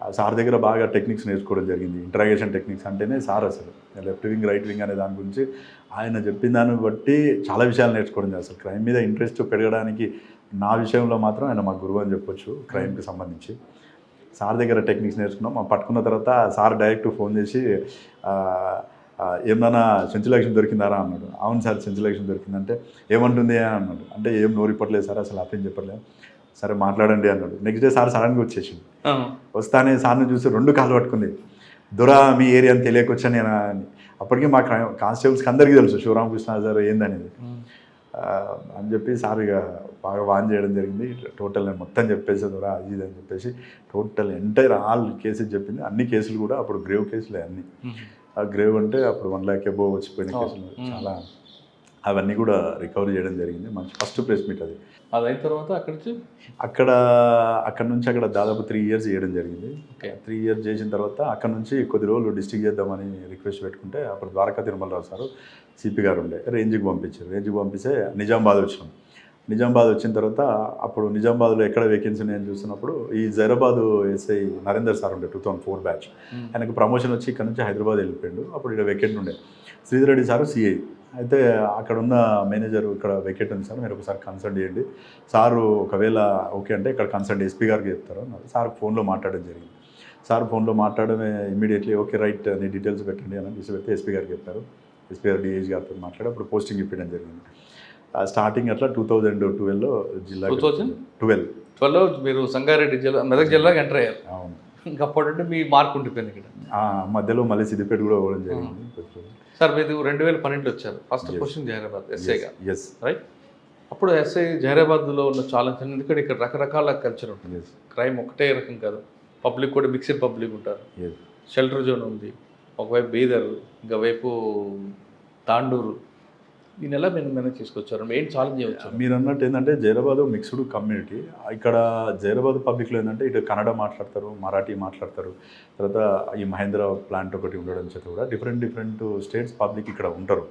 ఆ సార్ దగ్గర బాగా టెక్నిక్స్ నేర్చుకోవడం జరిగింది. ఇంటరాగేషన్ టెక్నిక్స్ అంటేనే సార్ అసలు లెఫ్ట్ వింగ్ రైట్ వింగ్ అనే దాని గురించి ఆయన చెప్పిన దాన్ని బట్టి చాలా విషయాలు నేర్చుకోవడం జరిగింది. అసలు క్రైమ్ మీద ఇంట్రెస్ట్ పెరగడానికి నా విషయంలో మాత్రం ఆయన మా గురువు అని చెప్పొచ్చు. క్రైమ్కి సంబంధించి సార్ దగ్గర టెక్నిక్స్ నేర్చుకున్నాం. మా పట్టుకున్న తర్వాత సార్ డైరెక్ట్ ఫోన్ చేసి ఏమన్నా చెంచులక్ష్మి దొరికిందారా అన్నాడు. అవును సార్ చెంచులక్ష్మి దొరికిందంటే ఏమంటుంది అని అన్నాడు. అంటే ఏం నోరిప్పట్లేదు సార్, అసలు అర్థం చెప్పట్లేదు. సరే మాట్లాడండి అన్నాడు. నెక్స్ట్ డే సార్ సడన్గా వచ్చేసింది. వస్తానే సార్ని చూసి 2 కాళ్ళు పట్టుకుంది. దొరా మీ ఏరియా అని తెలియకొచ్చా నేను అని. అప్పటికి మా కానిస్టేబుల్స్కి అందరికీ తెలుసు శివరామకృష్ణ సార్ ఏందనేది అని చెప్పి సార్ ఇక బాగా వాన్ చేయడం జరిగింది. టోటల్ నేను మొత్తం చెప్పేసి దొరా అది ఇది అని చెప్పేసి టోటల్ ఎంటైర్ ఆల్ కేసెస్ చెప్పింది. అన్ని కేసులు కూడా అప్పుడు గ్రేవ్ కేసులే అన్నీ. ఆ గ్రేవ్ అంటే అప్పుడు 1 lakh అబోవ్ వచ్చిపోయిన కేసులు చాలా, అవన్నీ కూడా రికవరీ చేయడం జరిగింది. మంచి ఫస్ట్ ప్రెస్ మీట్ అది. అయిన తర్వాత అక్కడ నుంచి దాదాపు 3 years చేయడం జరిగింది. 3 years చేసిన తర్వాత అక్కడ నుంచి కొద్ది రోజులు డిస్ట్రిక్ట్ చేద్దామని రిక్వెస్ట్ పెట్టుకుంటే అప్పుడు ద్వారకా తిరుమలరావు సారు సిపి గారు ఉండే, రేంజ్కి పంపించారు. రేంజ్కి పంపిస్తే నిజామాబాద్ వచ్చినాం. నిజామాబాద్ వచ్చిన తర్వాత అప్పుడు నిజామాబాద్లో ఎక్కడ వేకెన్సీ నేను చూసినప్పుడు ఈ జైరాబాద్ ఎస్ఐ నరేందర్ సార్ ఉండే 2004 బ్యాచ్, ఆయనకు ప్రమోషన్ వచ్చి ఇక్కడ నుంచి హైదరాబాద్ వెళ్ళిపోయాడు. అప్పుడు ఇక్కడ వేకెంట్ ఉండే. Sridhar Reddy sir CI. అయితే అక్కడ ఉన్న మేనేజర్ ఇక్కడ వెకేట్ ఉంది సార్, మీరు ఒకసారి కన్సల్ట్ చేయండి, సారు ఒకవేళ ఓకే అంటే ఇక్కడ కన్సల్ట్ ఎస్పీ గారికి చెప్తారు అన్నారు. సార్ ఫోన్లో మాట్లాడడం జరిగింది. సార్ ఫోన్లో మాట్లాడమే ఇమీడియట్లీ ఓకే రైట్ నీ డీటెయిల్స్ పెట్టండి అని పెడితే ఎస్పీ గారికి చెప్పారు. ఎస్పీ గారు డిఐజీ గారితో మాట్లాడి అప్పుడు పోస్టింగ్ ఇప్పించడం జరిగింది. స్టార్టింగ్ అట్లా 2012లో జిల్లా 2012లో మీరు సంగారెడ్డి జిల్లా మెదక్ జిల్లాకి ఎంటర్ అయ్యారు. అవును. ఇంకా అప్పటి మీ మార్క్ ఉండిపోయింది ఇక్కడ. మధ్యలో మళ్ళీ సిద్దిపేట కూడా పోవడం జరిగింది. సార్ మీరు 2012లో వచ్చారు ఫస్ట్ క్వశ్చన్ జహీరాబాద్ ఎస్ఐగా, రైట్? అప్పుడు ఎస్ఐ జహీరాబాద్లో ఉన్న చాలా చిన్న, ఎందుకంటే ఇక్కడ రకరకాల కల్చర్ ఉంటుంది. క్రైమ్ ఒకటే రకం కాదు, పబ్లిక్ కూడా మిక్స్డ్ పబ్లిక్ ఉంటారు. షెల్టర్ జోన్ ఉంది, ఒకవైపు బీదర్, ఇంకోవైపు తాండూరు. ఈ నెల మీరు మేనేజ్ చేసుకొచ్చారు, ఏం ఛాలెంజ్ చేయవచ్చు? మీరు అన్నట్టు ఏంటంటే జైరాబాద్ మిక్స్డ్ కమ్యూనిటీ. ఇక్కడ జైరాబాద్ పబ్లిక్లో ఏంటంటే ఇటు కన్నడ మాట్లాడతారు, మరాఠీ మాట్లాడతారు. తర్వాత ఈ మహేంద్ర ప్లాంట్ ఒకటి ఉండడం చేత కూడా డిఫరెంట్ స్టేట్స్ పబ్లిక్ ఇక్కడ ఉంటారు.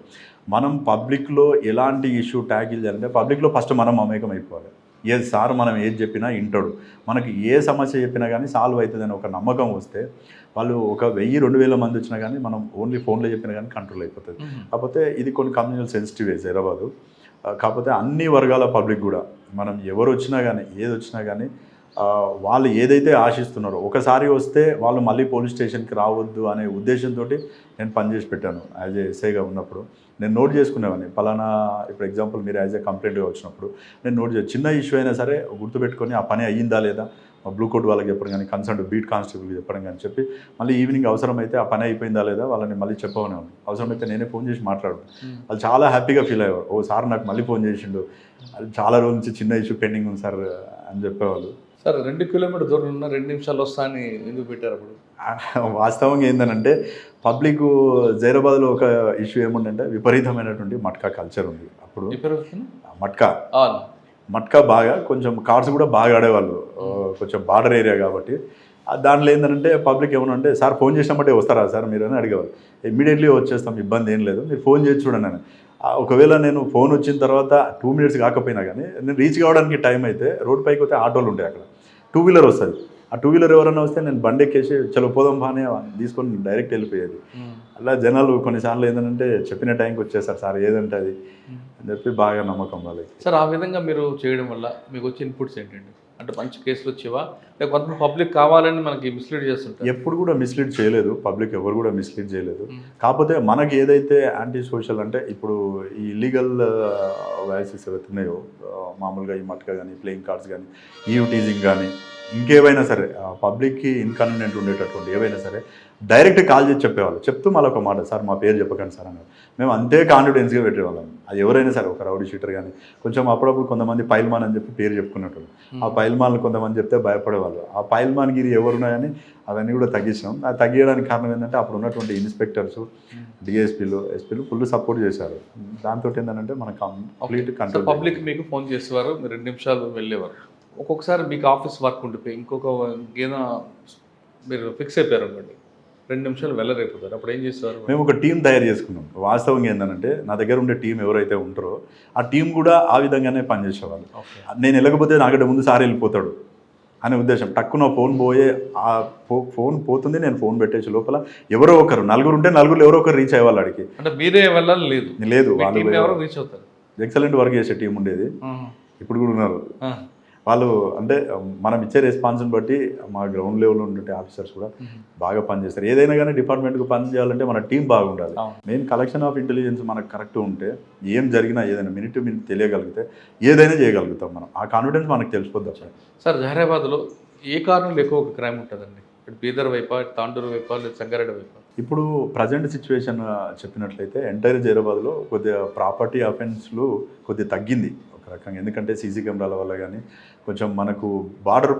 మనం పబ్లిక్లో ఎలాంటి ఇష్యూ ట్యాకిల్ చేయాలంటే పబ్లిక్లో ఫస్ట్ మనం మమేకం అయిపోవాలి. ఏది సార్ మనం ఏది చెప్పినా వింటాడు, మనకి ఏ సమస్య చెప్పినా కానీ సాల్వ్ అవుతుందని ఒక నమ్మకం వస్తే వాళ్ళు ఒక 1000-2000 మంది వచ్చినా కానీ మనం ఓన్లీ ఫోన్లో చెప్పినా కానీ కంట్రోల్ అయిపోతుంది. కాకపోతే ఇది కొన్ని కమ్యూనల్ సెన్సిటివ్ హైదరాబాదు. కాకపోతే అన్ని వర్గాల పబ్లిక్ కూడా మనం ఎవరు వచ్చినా కానీ ఏది వచ్చినా కానీ వాళ్ళు ఏదైతే ఆశిస్తున్నారో ఒకసారి వస్తే వాళ్ళు మళ్ళీ పోలీస్ స్టేషన్కి రావద్దు అనే ఉద్దేశంతో నేను పనిచేసి పెట్టాను. యాజ్ ఏ ఎస్ఐగా ఉన్నప్పుడు నేను నోట్ చేసుకునేవాడిని. పలానా ఇప్పుడు ఎగ్జాంపుల్ మీరు యాజ్ ఏ కంప్లైంట్గా వచ్చినప్పుడు నేను నోట్ చిన్న ఇష్యూ అయినా సరే గుర్తుపెట్టుకొని ఆ పని అయ్యిందా లేదా బ్లూ కోట్ వాళ్ళకి చెప్పడం కానీ, కన్సర్న్ బీట్ కానిస్టేబుల్కి చెప్పడం కానీ చెప్పి మళ్ళీ ఈవినింగ్ అవసరమైతే ఆ పని అయిపోయిందా లేదా వాళ్ళని మళ్ళీ చెప్పవనేవాడిని. అవసరమైతే నేనే ఫోన్ చేసి మాట్లాడు. వాళ్ళు చాలా హ్యాపీగా ఫీల్ అయ్యేవారు. ఓ సార్ నాకు మళ్ళీ ఫోన్ చేసిండు, అది చాలా రోజుల నుంచి చిన్న ఇష్యూ పెండింగ్ ఉంది సార్ అని చెప్పేవాళ్ళు. సార్ 2 కిలోమీటర్ దూరం ఉన్న 2 నిమిషాలు వస్తా అని ఎందుకు పెట్టారు అప్పుడు? వాస్తవంగా ఏంటంటే పబ్లిక్ జైరాబాద్లో ఒక ఇష్యూ ఏముందంటే విపరీతమైనటువంటి మట్కా కల్చర్ ఉంది. అప్పుడు మట్కా బాగా కొంచెం కార్స్ కూడా బాగా ఆడేవాళ్ళు, కొంచెం బార్డర్ ఏరియా కాబట్టి. దాంట్లో ఏంటంటే పబ్లిక్ ఏమన్నా సార్ ఫోన్ చేసినప్పుడే వస్తారా సార్ మీరు అని అడిగేవాళ్ళు. ఇమ్మీడియట్లీ వచ్చేస్తాం, ఇబ్బంది ఏం లేదు, మీరు ఫోన్ చేసి చూడండి అని. ఒకవేళ నేను ఫోన్ వచ్చిన తర్వాత 2 minutes కాకపోయినా కానీ నేను రీచ్ కావడానికి టైం అయితే రోడ్ పైకి వస్తే ఆటోలు ఉంటాయి, అక్కడ 2 wheeler వస్తుంది, ఆ 2 వీలర్ ఎవరైనా వస్తే నేను బండి ఎక్కేసి చలో పోదాం బానే తీసుకొని డైరెక్ట్ వెళ్ళిపోయేది. అలా జనాలు కొన్నిసార్లు ఏంటంటే చెప్పిన టైంకి వచ్చేస్తారు సార్ ఏదంటే అది అని చెప్పి బాగా నమ్మకం వాళ్ళకి. సార్ ఆ విధంగా మీరు చేయడం వల్ల మీకు వచ్చే ఇన్పుట్స్ ఏంటండి? అంటే మంచి కేసులు వచ్చేవా, లేక కొంతమంది పబ్లిక్ కావాలని మనకి మిస్లీడ్ చేస్తుంటారు? ఎప్పుడు కూడా మిస్లీడ్ చేయలేదు, పబ్లిక్ ఎవరు కూడా మిస్లీడ్ చేయలేదు. కాకపోతే మనకి ఏదైతే యాంటీ సోషల్ అంటే ఇప్పుడు ఈ ఇల్లీగల్ వాయిసెస్ ఏవైతున్నాయో మామూలుగా ఈ మట్కా కానీ ప్లేయింగ్ కార్డ్స్ కానీ ఈవ్ కానీ ఇంకేవైనా సరే పబ్లిక్కి ఇన్కన్వీనియంట్ ఉండేటటువంటి ఏవైనా సరే డైరెక్ట్ కాల్ చేసి చెప్పేవాళ్ళు. చెప్తూ మళ్ళీ ఒక మాట, సార్ మా పేరు చెప్పకండి సార్ అన్నారు. మేము అంతే కాన్ఫిడెన్స్గా పెట్టేవాళ్ళం. అది ఎవరైనా సరే ఒక రౌడీ షీటర్ కానీ కొంచెం అప్పుడప్పుడు కొంతమంది పైల్మాన్ అని చెప్పి పేరు చెప్పుకున్నట్టు ఆ పైల్మాన్లు కొంతమంది చెప్తే భయపడేవాళ్ళు. ఆ పైల్మాన్ గిరి ఎవరున్నాయని అవన్నీ కూడా తగ్గించినాం. అది తగ్గించడానికి కారణం ఏంటంటే అప్పుడు ఉన్నటువంటి ఇన్స్పెక్టర్స్ డిఎస్పీలు ఎస్పీలు ఫుల్ సపోర్ట్ చేశారు. దాంతో ఏంటంటే మనకు కంప్లీట్ కంట్రోల్. పబ్లిక్ మీకు ఫోన్ చేసేవారు, మీరు 2 నిమిషాలు వెళ్ళేవారు. ఒక్కొక్కసారి మీకు ఆఫీస్ వర్క్ ఉండిపోయి ఇంకొక ఏదైనా మీరు ఫిక్స్ అయిపోయారు అనుకోండి, 2 నిమిషాలు వెళ్ళరైపోతారు, అప్పుడు ఏం చేసేవారు? మేము ఒక టీం తయారు చేసుకున్నాం. వాస్తవంగా ఏంటంటే నా దగ్గర ఉండే టీం ఎవరైతే ఉంటారో ఆ టీం కూడా ఆ విధంగానే పనిచేసేవాళ్ళు. నేను వెళ్ళకపోతే నాకంటే ముందు సార్ వెళ్ళిపోతాడు అనే ఉద్దేశం. టక్కున ఫోన్ పోయే ఆ ఫోన్ పోతుంది, నేను ఫోన్ పెట్టేసి లోపల ఎవరో ఒకరు, నలుగురు ఉంటే నలుగురు ఎవరో ఒకరు రీచ్ అయ్యేవాళ్ళు అడిగి. అంటే మీరే వెళ్ళాలి లేదు వాళ్ళు రీచ్ అవుతారు. ఎక్సలెంట్ వర్క్ చేసే టీం ఉండేది, ఇప్పుడు కూడా ఉన్నారు వాళ్ళు. అంటే మనం ఇచ్చే రెస్పాన్స్ని బట్టి మా గ్రౌండ్ లెవెల్లో ఉండే ఆఫీసర్స్ కూడా బాగా పనిచేస్తారు. ఏదైనా కానీ డిపార్ట్మెంట్కి పని చేయాలంటే మన టీం బాగుండాలి. మెయిన్ కలెక్షన్ ఆఫ్ ఇంటెలిజెన్స్ మనకు కరెక్ట్ ఉంటే ఏం జరిగినా ఏదైనా మినిట్ టు మినిట్ తెలియగలిగితే ఏదైనా చేయగలుగుతాం మనం. ఆ కాన్ఫిడెన్స్ మనకు తెలిసిపోద్ది. సార్ జహీరాబాద్లో ఏ కారణంలో ఎక్కువ ఒక క్రైమ్ ఉంటుందండి? బీదర్ వైపా, తాండూరు వైపా, లేదా సంగారెడ్డి వైపా? ఇప్పుడు ప్రజెంట్ సిచ్యువేషన్ చెప్పినట్లయితే ఎంటైర్ జైరాబాద్లో కొద్దిగా ప్రాపర్టీ అఫెన్స్లు కొద్దిగా తగ్గింది ఒక రకంగా. ఎందుకంటే సీసీ కెమెరాల వల్ల కానీ కొంచెం మనకు బార్డర్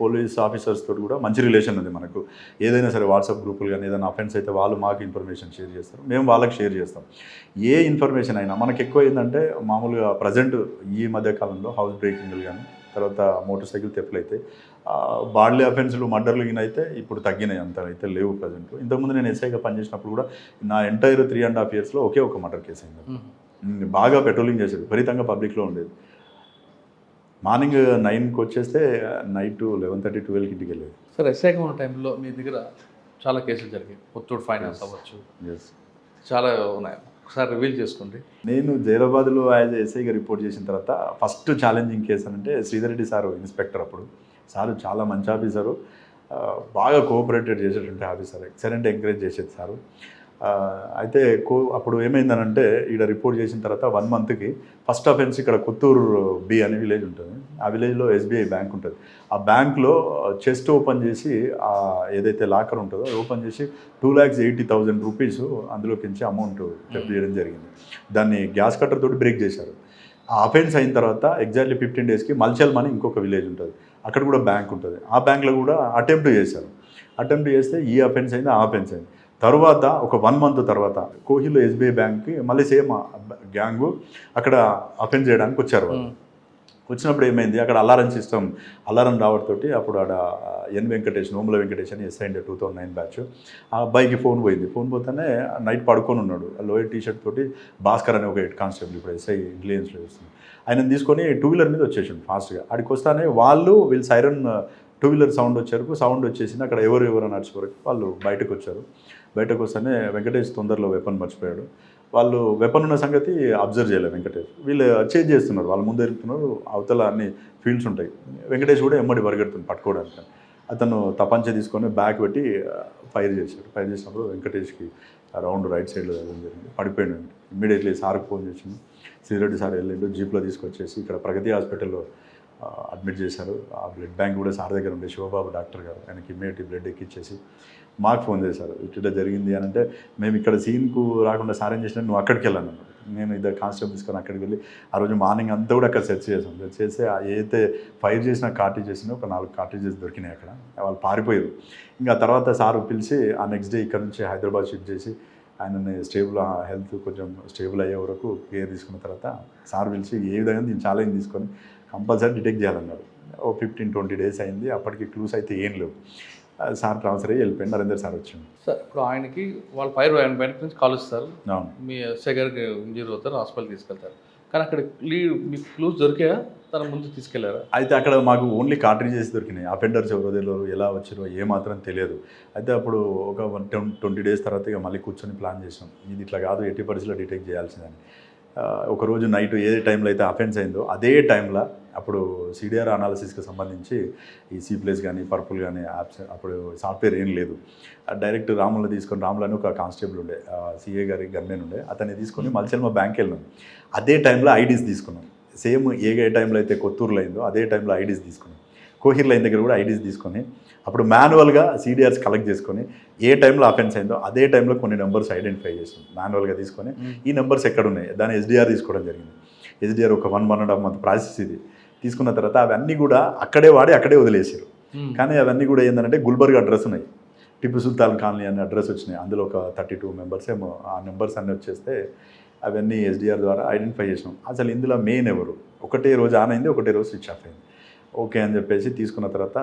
పోలీస్ ఆఫీసర్స్ తోటి కూడా మంచి రిలేషన్ ఉంది మనకు. ఏదైనా సరే వాట్సాప్ గ్రూపులు కానీ ఏదైనా అఫెన్స్ అయితే వాళ్ళు మాకు ఇన్ఫర్మేషన్ షేర్ చేస్తారు, మేము వాళ్ళకి షేర్ చేస్తాం. ఏ ఇన్ఫర్మేషన్ అయినా మనకు ఎక్కువ ఏంటంటే మామూలుగా ప్రజెంట్ ఈ మధ్య కాలంలో హౌస్ బ్రేకింగ్లు కానీ తర్వాత మోటార్ సైకిల్ తెప్పులు అయితే బాడ్లీ అఫెన్స్లు మర్డర్లు అయితే ఇప్పుడు తగ్గినాయి, అంత అయితే లేవు ప్రజెంట్. ఇంతకుముందు నేను ఎస్ఐగా పనిచేసినప్పుడు కూడా నా ఎంటైర్ 3.5 yearsలో ఒకే ఒక మర్డర్ కేసు అయింది. బాగా పెట్రోలింగ్ చేసేది, విపరీతంగా పబ్లిక్లో ఉండేది. మార్నింగ్ 9కి వచ్చేస్తే నైట్ 11:30, 12కి ఇంటికి వెళ్ళేది. సార్ ఎస్ఐగా ఉన్న టైంలో మీ దగ్గర చాలా కేసులు జరిగాయి, ముత్తూట్ ఫైనాన్స్ అవ్వచ్చు, చాలా ఉన్నాయి, ఒకసారి రివీల్ చేసుకోండి. నేను జైరాబాద్లో యాజ్ ఎస్ఐగా రిపోర్ట్ చేసిన తర్వాత ఫస్ట్ ఛాలెంజింగ్ కేసు అంటే శ్రీధర్ రెడ్డి సారు ఇన్స్పెక్టర్. అప్పుడు సారు చాలా మంచి ఆఫీసరు, బాగా కోఆపరేటెడ్ చేసేటువంటి ఆఫీసర్, ఎక్సలెంట్ ఎంకరేజ్ చేసేది సారు. అయితే అప్పుడు ఏమైందనంటే ఇక్కడ రిపోర్ట్ చేసిన తర్వాత 1 monthకి ఫస్ట్ అఫెన్స్ ఇక్కడ కొత్తూరు బి అనే విలేజ్ ఉంటుంది. ఆ విలేజ్లో SBI బ్యాంక్ ఉంటుంది. ఆ బ్యాంక్లో చెస్ట్ ఓపెన్ చేసి ఏదైతే లాకర్ ఉంటుందో ఓపెన్ చేసి 2,80,000 rupees అందులోకించి అమౌంట్ థెఫ్ట్ చేయడం జరిగింది. దాన్ని గ్యాస్ కట్టర్ తోటి బ్రేక్ చేశారు. ఆ అఫెన్స్ అయిన తర్వాత ఎగ్జాక్ట్లీ 15 daysకి మల్చల్ అని ఇంకొక విలేజ్ ఉంటుంది, అక్కడ కూడా బ్యాంక్ ఉంటుంది. ఆ బ్యాంక్లో కూడా అటెంప్ట్ చేశారు. అటెంప్ట్ చేస్తే ఈ అఫెన్స్ అయింది, ఆ అఫెన్స్ అయింది. తర్వాత ఒక 1 month తర్వాత కోహిల్లో SBI బ్యాంక్కి మళ్ళీ సేమ్ గ్యాంగు అక్కడ అఫెన్స్ చేయడానికి వచ్చారు. వాళ్ళు వచ్చినప్పుడు ఏమైంది, అక్కడ అలారం రావడంతో అప్పుడు ఆడ నోముల వెంకటేష్ అని ఎస్ఐ 2009 బ్యాచ్. ఆ అబ్బాయికి ఫోన్ పోయింది. ఫోన్ పోతేనే నైట్ పడుకొని ఉన్నాడు, లోయర్ టీషర్ట్ తోటి భాస్కర్ అనే ఒక హెడ్ కానిస్టేబుల్ ఇప్పుడు ఎస్ఐ ఇంటెలిజెన్స్లో చేస్తుంది. ఆయన తీసుకొని 2 వీలర్ మీద వచ్చేసాడు ఫాస్ట్గా. ఆడికి వస్తానే వీళ్ళు సైరన్ 2 వీలర్ సౌండ్ వచ్చేసింది. అక్కడ ఎవరు నడిచే వరకు వాళ్ళు బయటకు వచ్చారు. బయటకు వస్తేనే వెంకటేష్ తొందరలో వెపన్ మర్చిపోయాడు. వాళ్ళు వెపన్ ఉన్న సంగతి అబ్జర్వ్ చేయలేదు వెంకటేష్. వీళ్ళు చేంజ్ చేస్తున్నారు, వాళ్ళ ముందు ఎరుగుతున్నారు, అవతల అన్ని ఫీల్డ్స్ ఉంటాయి. వెంకటేష్ కూడా ఎమ్మడి పరిగెడుతుంది పట్టుకోవడానికి. అతను తపంచ తీసుకొని బ్యాక్ పెట్టి ఫైర్ చేశాడు. ఫైర్ చేసినప్పుడు వెంకటేష్కి రౌండ్ రైట్ సైడ్లో జరిగింది, పడిపోయాడు. ఇమ్మీడియట్లీ సార్కి ఫోన్ చేసింది. శ్రీరెడ్డి సార్ వెళ్ళిండు, జీప్లో తీసుకొచ్చేసి ఇక్కడ ప్రగతి హాస్పిటల్లో అడ్మిట్ చేశారు. ఆ బ్లడ్ బ్యాంక్ కూడా సార్ దగ్గర ఉండే శివబాబు డాక్టర్ గారు, ఆయనకి ఇమ్మీడియట్లీ బ్లడ్ ఎక్కిచ్చేసి మాకు ఫోన్ చేశారు. ఇట్లా జరిగింది అని అంటే మేము ఇక్కడ సీన్కు రాకుండా సార్ ఏం చేసినా నువ్వు అక్కడికి వెళ్ళాను. నేను ఇద్దరు కానిస్టేబుల్ తీసుకొని అక్కడికి వెళ్ళి ఆ రోజు మార్నింగ్ అంతా కూడా అక్కడ సెర్చ్ చేసాం. సెర్చ్ చేస్తే ఏదైతే ఫైర్ చేసిన కార్టేజెస్ ఒక 4 కార్టేజెస్ దొరికినాయి అక్కడ. వాళ్ళు పారిపోయారు. ఇంకా తర్వాత సార్ పిలిచి ఆ నెక్స్ట్ డే ఇక్కడ నుంచి హైదరాబాద్ షిఫ్ట్ చేసి ఆయనని హెల్త్ కొంచెం స్టేబుల్ అయ్యే వరకు కేర్ తీసుకున్న తర్వాత సార్ పిలిచి ఏ విధంగా దీన్ని ఛాలెంజ్ తీసుకొని కంపల్సరీ డిటెక్ట్ చేయాలన్నారు. 15-20 days అయింది. అప్పటికి క్లూస్ అయితే ఏం లేవు. సార్ ట్రాన్స్ఫర్ అయ్యి వెళ్ళిపోయింది, నరేందర్ సార్ వచ్చింది. సార్ ఇప్పుడు ఆయనకి వాళ్ళ ఆయన బయట నుంచి కాల్ ఇస్తారు, అవును. మీ ఎస్ఐ గారికి ఇంజూరీ అవుతారు, హాస్పిటల్ తీసుకెళ్తారు. కానీ అక్కడ మీకు క్లూస్ దొరికాయా, తన ముందు తీసుకెళ్లారా? అయితే అక్కడ మాకు ఓన్లీ కార్ట్రిజెస్ దొరికినాయి. అఫెండర్స్ ఎవరో తెలియదు, ఎలా వచ్చారో ఏమాత్రం తెలియదు. అయితే అప్పుడు ఒక 20 days తర్వాత ఇక మళ్ళీ కూర్చొని ప్లాన్ చేసాం, ఇది ఇట్లా కాదు, ఎట్టి పరిస్థితుల్లో డిటెక్ట్ చేయాల్సిందని. ఒకరోజు నైట్ ఏ టైంలో అయితే అఫెన్స్ అయిందో అదే టైంలో అప్పుడు సిడిఆర్ అనాలిసిస్కి సంబంధించి ఈ సీప్లేస్ కానీ పర్పుల్ కానీ యాప్స్ అప్పుడు సాఫ్ట్వేర్ ఏం లేదు. డైరెక్ట్ రాములను తీసుకొని, రాములు అని ఒక కానిస్టేబుల్ ఉండే, సిఏ గారి గన్మెన్ ఉండే, అతన్ని తీసుకొని మల్చెల్మ బ్యాంక్కి వెళ్ళినాం. అదే టైంలో ఐడీస్ తీసుకున్నాం. సేమ్ ఏ టైంలో అయితే కొత్తూరులో అయిందో అదే టైంలో ఐడీస్ తీసుకున్నాం. కోహిర్ లైన్ దగ్గర కూడా ఐడీస్ తీసుకొని అప్పుడు మాన్యువల్గా సిడిఆర్స్ కలెక్ట్ చేసుకొని ఏ టైంలో అఫెన్స్ అయిందో అదే టైంలో కొన్ని నెంబర్స్ ఐడెంటిఫై చేసాం మాన్యువల్గా తీసుకొని. ఈ నెంబర్స్ ఎక్కడ ఉన్నాయి దాన్ని ఎస్డిఆర్ తీసుకోవడం జరిగింది. ఎస్డిఆర్ ఒక 1.5 month ప్రాసెస్ ఇది. తీసుకున్న తర్వాత అవన్నీ కూడా అక్కడే వాడి అక్కడే వదిలేసారు. కానీ అవన్నీ కూడా ఏంటంటే గుల్బర్గ్ అడ్రస్ ఉన్నాయి, టిప్పు సుల్తాన్ కాలనీ అనే అడ్రస్ వచ్చినాయి. అందులో ఒక 32 members ఏమో ఆ నెంబర్స్ అన్నీ వచ్చేస్తే అవన్నీ ఎస్డిఆర్ ద్వారా ఐడెంటిఫై చేసినాం. అసలు ఇందులో మెయిన్ ఎవరు, ఒకటే రోజు ఆన్ అయింది, ఒకటే రోజు స్విచ్ ఆఫ్ అయింది. ఓకే అని చెప్పేసి తీసుకున్న తర్వాత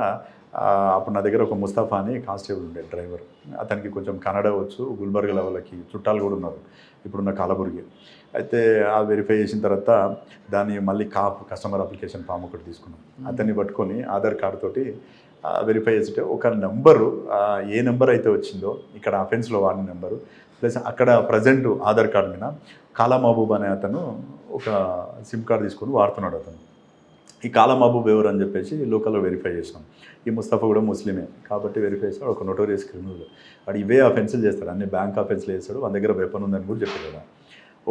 అప్పుడు నా దగ్గర ఒక ముస్తాఫా అని కానిస్టేబుల్ ఉండే డ్రైవర్, అతనికి కొంచెం కన్నడ వచ్చు, గుల్బర్గ్ లెవెల్కి చుట్టాలు కూడా ఉన్నారు ఇప్పుడున్న కలబుర్గి. అయితే ఆ వెరిఫై చేసిన తర్వాత దాన్ని మళ్ళీ కస్టమర్ అప్లికేషన్ ఫామ్ ఒకటి తీసుకున్నాం. అతన్ని పట్టుకొని ఆధార్ కార్డు తోటి వెరిఫై చేస్తే ఒక నెంబరు, ఏ నెంబర్ అయితే వచ్చిందో ఇక్కడ అఫెన్స్లో వాడిన నెంబరు ప్లస్ అక్కడ ప్రజెంట్ ఆధార్ కార్డు మీద కాలా మహబూబ్ అనే అతను ఒక సిమ్ కార్డు తీసుకొని వాడుతున్నాడు. అతను ఈ కాలా మహబూబ్ ఎవరు అని చెప్పేసి లోకల్లో వెరిఫై చేసాం. ఈ ముస్తఫా కూడా ముస్లిమే కాబట్టి వెరిఫై చేస్తాడు, ఒక నోటోరియస్ క్రిమినల్, వాడు ఇవే అఫెన్సులు చేస్తాడు, అన్ని బ్యాంక్ అఫెన్స్లు చేస్తాడు, మన దగ్గర వెపన్ ఉందని కూడా చెప్పాడు కదా.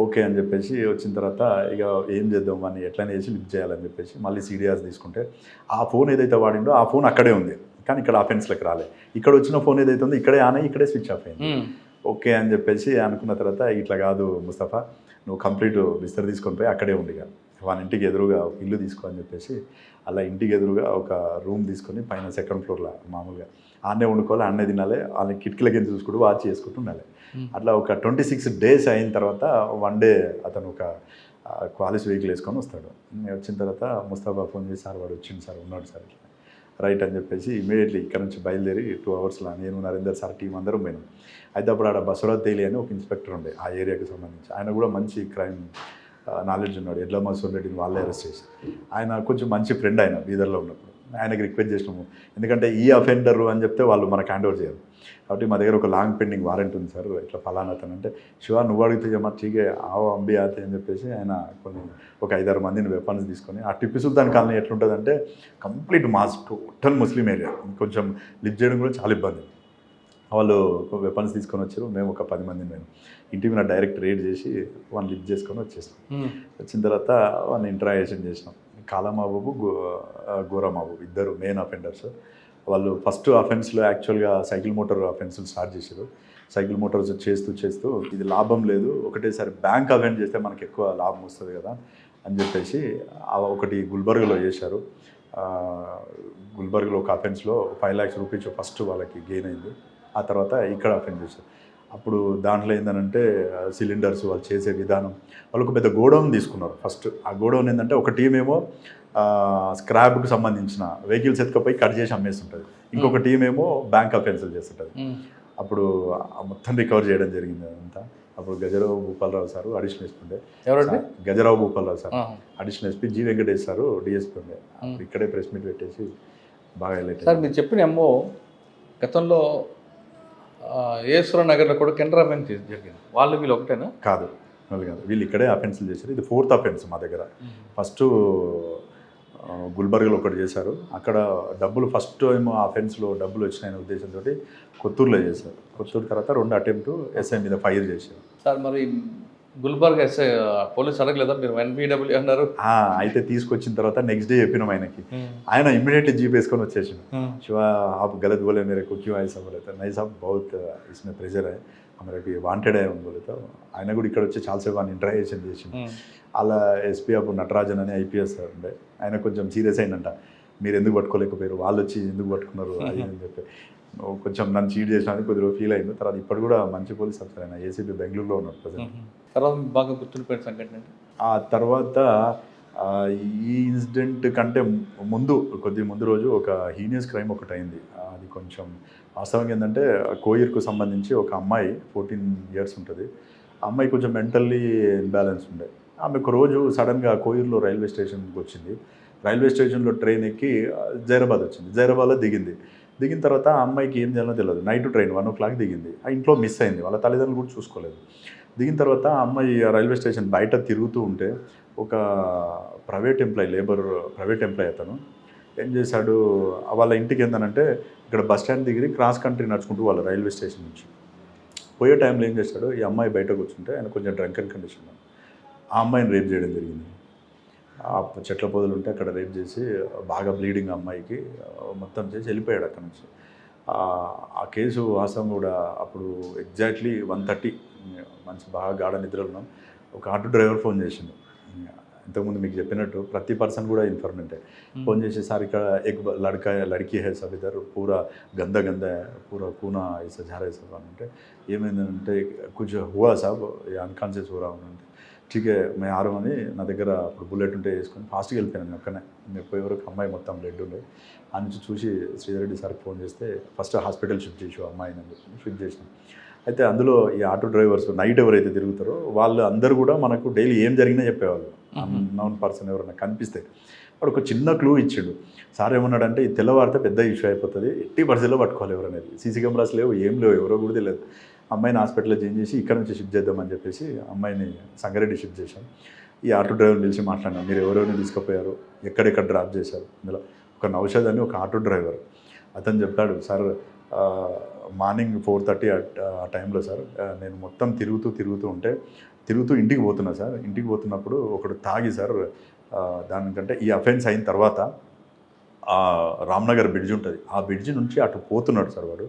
ఓకే అని చెప్పేసి వచ్చిన తర్వాత ఇక ఏం చేద్దాం, వాడిని ఎట్లయినా చేసి లిఫ్ట్ చేయాలని చెప్పేసి మళ్ళీ సిడిఆర్స్ తీసుకుంటే ఆ ఫోన్ ఏదైతే వాడిండో ఆ ఫోన్ అక్కడే ఉంది, కానీ ఇక్కడ అఫెన్స్లకు రాలే. ఇక్కడ వచ్చిన ఫోన్ ఏదైతే ఉందో ఇక్కడే ఆన్ అయ్యి ఇక్కడే స్విచ్ ఆఫ్ అయింది. ఓకే అని చెప్పేసి అనుకున్న తర్వాత ఇట్లా కాదు ముస్తఫా, నువ్వు కంప్లీట్ బిస్తర్ తీసుకొని పోయి అక్కడే ఉంది కదా, వాళ్ళ ఇంటికి ఎదురుగా ఇల్లు తీసుకో అని చెప్పేసి అలా ఇంటికి ఎదురుగా ఒక రూమ్ తీసుకొని పైన 2nd floorలో మామూలుగా ఆన్నే వండుకోవాలి, ఆన్నే తినాలి, వాళ్ళని కిటికీలకి చూసుకుంటూ వాచ్ చేసుకుంటూ ఉండాలి. అట్లా ఒక 26 days అయిన తర్వాత వన్ డే అతను ఒక క్వాలిస్ వెహికల్ వేసుకొని వస్తాడు. వచ్చిన తర్వాత ముస్తాఫా ఫోన్ చేసి, సార్ వాడు వచ్చింది సార్, ఉన్నాడు సార్, ఇట్లా రైట్ అని చెప్పేసి ఇమీడియట్లీ ఇక్కడ నుంచి బయలుదేరి 2 hours నేను నరేందర్ సార్ టీం అందరం పోయినాం. అయితే అప్పుడు ఆడ బసవరాజ్ తేలి అని ఒక ఇన్స్పెక్టర్ ఉండే ఆ ఏరియాకి సంబంధించి, ఆయన కూడా మంచి క్రైమ్ నాలెడ్జ్ ఉన్నాడు. ఎడ్ల మసూర్ రెడ్డిని వాళ్ళే అరెస్ట్ చేసి, ఆయన కొంచెం మంచి ఫ్రెండ్, ఆయన బీదర్లో ఉన్నప్పుడు ఆయనకి రిక్వెస్ట్ చేసినాము, ఎందుకంటే ఈ అఫెండరు అని చెప్తే వాళ్ళు మనకు హ్యాండ్ ఓవర్ చేయరు. కాబట్టి మా దగ్గర ఒక లాంగ్ పెండింగ్ వారెంట్ ఉంది సార్, ఇట్లా ఫలానా అతను అంటే, శివ నువ్వు అడిగితే మా ఠీకే ఆవో అంబి ఆతే అని చెప్పేసి ఆయన ఒక 5-6 మందిని వెపన్స్ తీసుకొని, ఆ టిప్పు సుల్తాన్ కాలనీ ఎట్లుంటుందంటే కంప్లీట్ మాస్ టోటల్ ముస్లిం ఏరియా, కొంచెం లిఫ్ట్ చేయడం కూడా చాలా ఇబ్బంది. వాళ్ళు వెపన్స్ తీసుకొని వచ్చారు, మేము ఒక 10 మందిని మేము ఇంటి మీద డైరెక్ట్ రేడ్ చేసి వాళ్ళని లిఫ్ట్ చేసుకొని వచ్చేసాం. వచ్చిన తర్వాత వాళ్ళని ఇంటరాగేషన్ చేసినాం. కాలా మహబూబు, గోరా మహబూబ్ ఇద్దరు మెయిన్ అఫెండర్స్. వాళ్ళు ఫస్ట్ అఫెన్స్లో యాక్చువల్గా సైకిల్ మోటార్ అఫెన్స్లు స్టార్ట్ చేశారు. సైకిల్ మోటార్స్ చేస్తూ ఇది లాభం లేదు, ఒకటేసారి బ్యాంక్ అఫెన్స్ చేస్తే మనకి ఎక్కువ లాభం వస్తుంది కదా అని చెప్పేసి ఒకటి గుల్బర్గ్లో చేశారు. గుల్బర్గ్లో ఒక అఫెన్స్లో 5 lakhs rupees ఫస్ట్ వాళ్ళకి గెయిన్ అయింది. ఆ తర్వాత ఇక్కడ అఫెన్స్ చేశారు. అప్పుడు దాంట్లో ఏంటంటే సిలిండర్స్ వాళ్ళు చేసే విధానం, వాళ్ళు ఒక పెద్ద గోడౌన్ తీసుకున్నారు. ఫస్ట్ ఆ గోడౌన్ ఏంటంటే ఒక టీం ఏమో స్క్రాప్కి సంబంధించిన వెహికల్స్ ఎత్తుకపోయి కట్ చేసి అమ్మేస్తుంటుంది, ఇంకొక టీం ఏమో బ్యాంక్ అఫెన్సులు చేస్తుంటుంది. అప్పుడు మొత్తం రికవర్ చేయడం జరిగింది అదంతా. అప్పుడు Gajarao Bhupalarao sir additional SP ఉండే, Gajarao Bhupalarao sir additional SP, G Venkatesh sir DSP ఉండే. ఇక్కడే ప్రెస్ మీట్ పెట్టేసి బాగా వెళ్ళేది సార్. మీరు చెప్పిన ఏమో గతంలో ఏశ్వర నగర్లో కూడా కెనరా బ్యాంక్ జరిగింది, వాళ్ళు వీళ్ళు ఒకటేనా? కాదు, వీళ్ళు ఇక్కడే అఫెన్సులు చేశారు. ఇది 4th offense మా దగ్గర. ఫస్ట్ గుల్బర్గ్లో ఒకటి చేశారు, అక్కడ డబ్బులు ఫస్ట్ ఏమో అఫెన్స్లో డబ్బులు వచ్చినాయనే ఉద్దేశంతో కొత్తూరులో చేశారు. కొత్తూరు తర్వాత 2 attempts ఎస్ఐ మీద ఫైర్ చేశారు. సార్ మరి గుల్బర్గ్ ఎస్ఐ పోలీస్ అడగలేదా మీరు ఎన్బిడబ్ల్యూ అన్నారు? అయితే తీసుకొచ్చిన తర్వాత నెక్స్ట్ డే చెప్పినాం ఆయనకి, ఆయన ఇమ్మీడియట్లీ జీప్ వేసుకొని వచ్చేసాడు. శివ आप गलत बोले मेरे को क्यों ऐसा बोले तो नहीं साहब बहुत इसमें प्रेशर है हमारे को वांटेड है बोले तो ఆయన కూడా ఇక్కడ వచ్చి చాలాసేపు ఆయన ఇంటరాగేషన్ చేసింది. అలా ఎస్పీ అప్పుడు నటరాజన్ అని ఐపీఎస్ ఉండే, ఆయన కొంచెం సీరియస్ అయిందంట, మీరు ఎందుకు పట్టుకోలేకపోయారు, వాళ్ళు వచ్చి ఎందుకు పట్టుకున్నారు అది అని చెప్పి కొంచెం నన్ను చీట్ చేసినందుకు కొద్దిగా ఫీల్ అయింది. తర్వాత ఇప్పుడు కూడా మంచి పోలీస్ ఆఫీసర్ ఆయన ఏసీపీ బెంగళూరులో ఉన్నారు ప్రజెంట్. తర్వాత బాగా గుర్తుండిపోయిన సంఘటన ఆ తర్వాత ఆ, ఈ ఇన్సిడెంట్ కంటే కొద్ది ముందు రోజు ఒక హీనియస్ క్రైమ్ ఒకటి అయింది. అది కొంచెం వాస్తవంగా ఏంటంటే కోయిర్కు సంబంధించి ఒక అమ్మాయి 14 years ఉంటుంది. ఆ అమ్మాయి కొంచెం మెంటల్లీ ఇన్బ్యాలెన్స్ ఉండే. ఆమె ఒక రోజు సడన్గా కోయిర్లో రైల్వే స్టేషన్కి వచ్చింది. రైల్వే స్టేషన్లో ట్రైన్ ఎక్కి జైరాబాద్ వచ్చింది. జైరాబాద్లో దిగిన తర్వాత ఆ అమ్మాయికి ఏం చేయాలో తెలియదు. నైట్ ట్రైన్ 1 o'clock దిగింది. ఆ ఇంట్లో మిస్ అయింది. వాళ్ళ తల్లిదండ్రులు కూడా చూసుకోలేదు. దిగిన తర్వాత ఆ అమ్మాయి రైల్వే స్టేషన్ బయట తిరుగుతూ ఉంటే ఒక ప్రైవేట్ ఎంప్లాయ్ అతను ఏం చేశాడు, వాళ్ళ ఇంటికి ఏంటంటే ఇక్కడ బస్ స్టాండ్ దగ్గర క్రాస్ కంట్రీ నడుచుకుంటూ వాళ్ళ రైల్వే స్టేషన్ నుంచి పోయే టైంలో ఏం చేశాడు, ఈ అమ్మాయి బయటకు కూర్చుంటే ఆయన కొంచెం డ్రంకన్ కండిషన్, ఆ అమ్మాయిని రేప్ చేయడం జరిగింది. ఆ చెట్ల పొదలు ఉంటే అక్కడ రేప్ చేసి బాగా బ్లీడింగ్ అమ్మాయికి మొత్తం చేసి వెళ్ళిపోయాడు అక్కడ నుంచి. ఆ కేసు వాస్తవం కూడా అప్పుడు ఎగ్జాక్ట్లీ 1:30 మంచి బాగా గాఢ నిద్రలో ఉన్నాం. ఒక ఆటో డ్రైవర్ ఫోన్ చేసిండు. ఇంతకుముందు మీకు చెప్పినట్టు ప్రతి పర్సన్ కూడా ఇన్ఫర్మేంటే. ఫోన్ చేసి సార్ ఇక్కడ ఎక్ లड़की है सब इधर पूरा गंदा है पूरा खूना ऐसा जा रहा है सब అంటే ఏమైందంటే कुछ हुआ साहब अनकॉन्शियस हो रहा हूँ అంటే ठीक है मैं आ रहा हूँ అని నా దగ్గర అప్పుడు బుల్లెట్ ఉంటే వేసుకొని ఫాస్ట్గా వెళ్ళిపోయాను. అక్కడనే నేను పోయే వరకు అమ్మాయి మొత్తం బ్లడ్ ఉండే. ఆ నుంచి చూసి శ్రీధర్ రెడ్డి సార్కి ఫోన్ చేస్తే ఫస్ట్ హాస్పిటల్ షిఫ్ట్ చేసి అమ్మాయిని అని చెప్పి షిఫ్ట్ చేసినాం. అయితే అందులో ఈ ఆటో డ్రైవర్స్ నైట్ ఎవరైతే తిరుగుతారో వాళ్ళు అందరూ కూడా మనకు డైలీ ఏం జరిగినా చెప్పేవాళ్ళు. అన్నోన్ పర్సన్ ఎవరైనా కనిపిస్తే వాడు ఒక చిన్న క్లూ ఇచ్చాడు. సార్ ఏమన్నాడంటే ఈ తెల్లవారితే పెద్ద ఇష్యూ అయిపోతుంది, ఎట్టి పరిస్థితిలో పట్టుకోవాలి ఎవరనేది. సీసీ కెమెరాస్ లేవు, ఏం లేవు, ఎవరో కూడా తెలియదు. అమ్మాయిని హాస్పిటల్లో చేంజ్ చేసి ఇక్కడ నుంచి షిఫ్ట్ చేద్దామని చెప్పేసి అమ్మాయిని సంగారెడ్డి షిఫ్ట్ చేశాం. ఈ ఆటో డ్రైవర్ని పిలిచి మాట్లాడినాం, మీరు ఎవరెవరిని తీసుకుపోయారు, ఎక్కడెక్కడ డ్రాప్ చేశారు. ఇందులో ఒక నౌషద్ అని ఒక ఆటో డ్రైవర్ అతను చెప్పాడు, సార్ మార్నింగ్ 4:30 ఆ టైంలో సార్ నేను మొత్తం తిరుగుతూ ఇంటికి పోతున్నా సార్. ఇంటికి పోతున్నప్పుడు ఒకడు తాగి సార్ దానికంటే ఈ అఫెన్స్ అయిన తర్వాత రామ్నగర్ బ్రిడ్జ్ ఉంటుంది, ఆ బ్రిడ్జ్ నుంచి అటు పోతున్నాడు సార్ వాడు.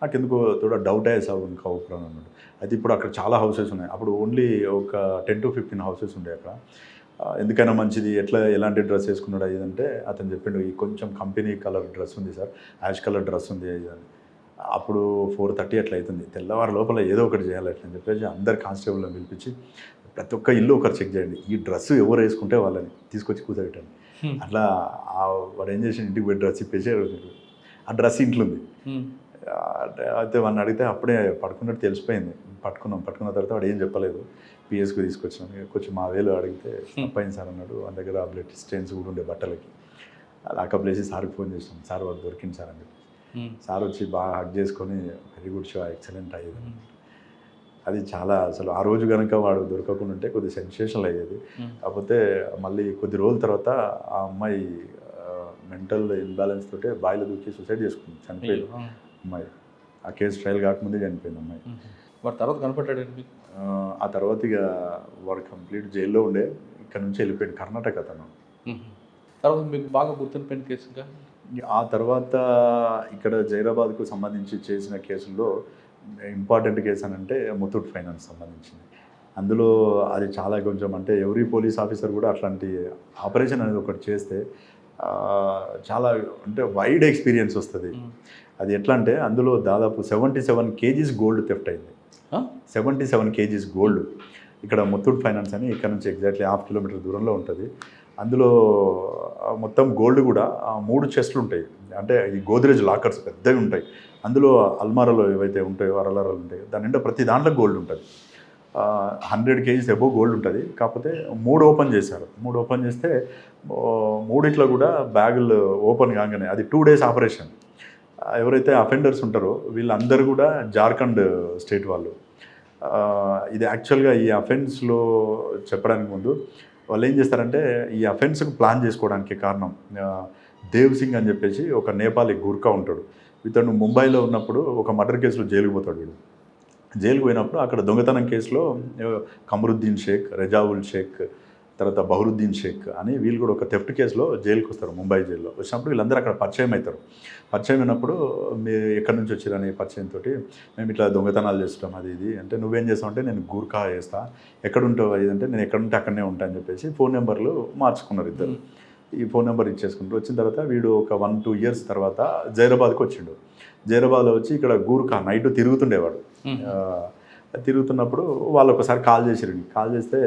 నాకు ఎందుకో తోడా డౌట్ అయ్యే సార్ ఇంకా ఊపిరాను అన్నాడు. అయితే ఇప్పుడు అక్కడ చాలా హౌసెస్ ఉన్నాయి. అప్పుడు ఓన్లీ ఒక 10 to 15 హౌసెస్ ఉండే అక్కడ. ఎందుకైనా మంచిది ఎలాంటి డ్రెస్ వేసుకున్నాడు అదంటే అతను చెప్పిండు, ఈ కొంచెం కంపెనీ కలర్ డ్రెస్ ఉంది సార్, యాష్ కలర్ డ్రెస్ ఉంది అని. అప్పుడు 4:30 అట్లా అవుతుంది. తెల్లవారు లోపల ఏదో ఒకటి చేయాలి అట్లని చెప్పేసి అందరు కానిస్టేబుల్ని పిలిపించి ప్రతి ఒక్క ఇల్లు ఒకరు చెక్ చేయండి, ఈ డ్రెస్ ఎవరు వేసుకుంటే వాళ్ళని తీసుకొచ్చి కూర్చోబెట్టండి. అట్లా వాడు ఏం చేసి ఇంటికి పోయి డ్రెస్ ఇప్పేసి ఆ డ్రెస్ ఇంట్లో ఉంది. అయితే వాడిని అడిగితే అప్పుడే పడుకున్నట్టు తెలిసిపోయింది. పట్టుకున్న తర్వాత వాడు ఏం చెప్పలేదు. పిఎస్కి తీసుకొచ్చినాం. కొంచెం మా వేలు అడిగితే తప్పైంది సార్ అన్నాడు. వాళ్ళ దగ్గర బ్లడ్ స్టెయిన్స్ కూడా ఉండే బట్టలకి. లాకప్ వేసి సార్కి ఫోన్ చేసినాం, సార్ వాడు దొరికింది సార్ అని చెప్పి. సార్ వచ్చి బాగా హక్ చేసుకొని వెరీ గుడ్ షో, ఎక్సలెంట్ అయ్యేది. అది చాలా అసలు ఆ రోజు కనుక వాడు దొరకకుండా ఉంటే కొద్ది సెన్సేషనల్ అయ్యేది. కాకపోతే మళ్ళీ కొద్ది రోజుల తర్వాత ఆ అమ్మాయి మెంటల్ ఇన్బ్యాలెన్స్ తోటే బాయిలో దూకి సూసైడ్ చేసుకుంది, చనిపోయింది అమ్మాయి. ఆ కేసు ట్రయల్ కాకముందే చనిపోయింది అమ్మాయి. వాడు తర్వాత కనపడ్డాడు. ఆ తర్వాత ఇక వాడు కంప్లీట్ జైల్లో ఉండే, ఇక్కడ నుంచి వెళ్ళిపోయాడు కర్ణాటక అతను. తర్వాత మీకు బాగా గుర్తుండిపోయిన కేసుగా ఆ తర్వాత ఇక్కడ జైరాబాద్కు సంబంధించి చేసిన కేసుల్లో ఇంపార్టెంట్ కేసు అని అంటే ముతూట్ ఫైనాన్స్ సంబంధించింది. అందులో అది చాలా కొంచెం అంటే ఎవరీ పోలీస్ ఆఫీసర్ కూడా అట్లాంటి ఆపరేషన్ అనేది ఒకటి చేస్తే చాలా అంటే వైడ్ ఎక్స్పీరియన్స్ వస్తుంది. అది ఎట్లా అంటే అందులో దాదాపు 77 kgs గోల్డ్ థెఫ్ట్ అయింది. 77 kgs గోల్డ్. ఇక్కడ ముతూట్ ఫైనాన్స్ అని ఇక్కడ నుంచి ఎగ్జాక్ట్లీ 1/2 kilometer దూరంలో ఉంటుంది. అందులో మొత్తం గోల్డ్ కూడా 3 చెస్ట్లు ఉంటాయి. అంటే ఈ గోద్రేజ్ లాకర్స్ పెద్దవి ఉంటాయి. అందులో అల్మారాలో ఏవైతే ఉంటాయో అరలారాలు ఉంటాయి, దాని నిండా ప్రతి దాంట్లో గోల్డ్ ఉంటుంది. 100 kgs అబోవ్ గోల్డ్ ఉంటుంది. కాకపోతే 3 ఓపెన్ చేశారు. 3 ఓపెన్ చేస్తే 3 కూడా బ్యాగులు ఓపెన్ కాగానే అది 2 days ఆపరేషన్. ఎవరైతే అఫెండర్స్ ఉంటారో వీళ్ళందరూ కూడా జార్ఖండ్ స్టేట్ వాళ్ళు. ఇది యాక్చువల్గా ఈ అఫెన్స్లో చెప్పడానికి ముందు వాళ్ళు ఏం చేస్తారంటే ఈ అఫెన్స్కి ప్లాన్ చేసుకోవడానికి కారణం దేవ్ సింగ్ అని చెప్పేసి ఒక నేపాలీ గూర్ఖా ఉంటాడు. ఇతను ముంబైలో ఉన్నప్పుడు ఒక మర్డర్ కేసులో జైలుకు పోతాడు. వీడు జైలుకు పోయినప్పుడు అక్కడ దొంగతనం కేసులో కమరుద్దీన్ షేక్, రెజావుల్ షేక్, తర్వాత బహరుద్దీన్ షేక్ అని వీళ్ళు కూడా ఒక థెఫ్ట్ కేసులో జైలుకి వస్తారు. ముంబై జైల్లో వచ్చినప్పుడు వీళ్ళందరూ అక్కడ పరిచయం అవుతారు. పరిచయం అయినప్పుడు మీరు ఎక్కడి నుంచి వచ్చారని పరిచయంతో మేము ఇట్లా దొంగతనాలు చేస్తాం అది ఇది అంటే నువ్వేం చేస్తావు అంటే నేను గూర్ఖా చేస్తా, ఎక్కడుంటావు అది అంటే నేను ఎక్కడుంటే అక్కడనే ఉంటా అని చెప్పేసి ఫోన్ నెంబర్లు మార్చుకున్నారు ఇద్దరు. ఈ ఫోన్ నెంబర్ ఇచ్చేసుకుంటారు. వచ్చిన తర్వాత వీడు ఒక 1-2 years తర్వాత జైరాబాద్కి వచ్చిండు. జైరాబాద్లో వచ్చి ఇక్కడ గూర్ఖా నైట్ తిరుగుతుండేవాడు. తిరుగుతున్నప్పుడు వాళ్ళు ఒకసారి కాల్ చేసారు. కాల్ చేస్తే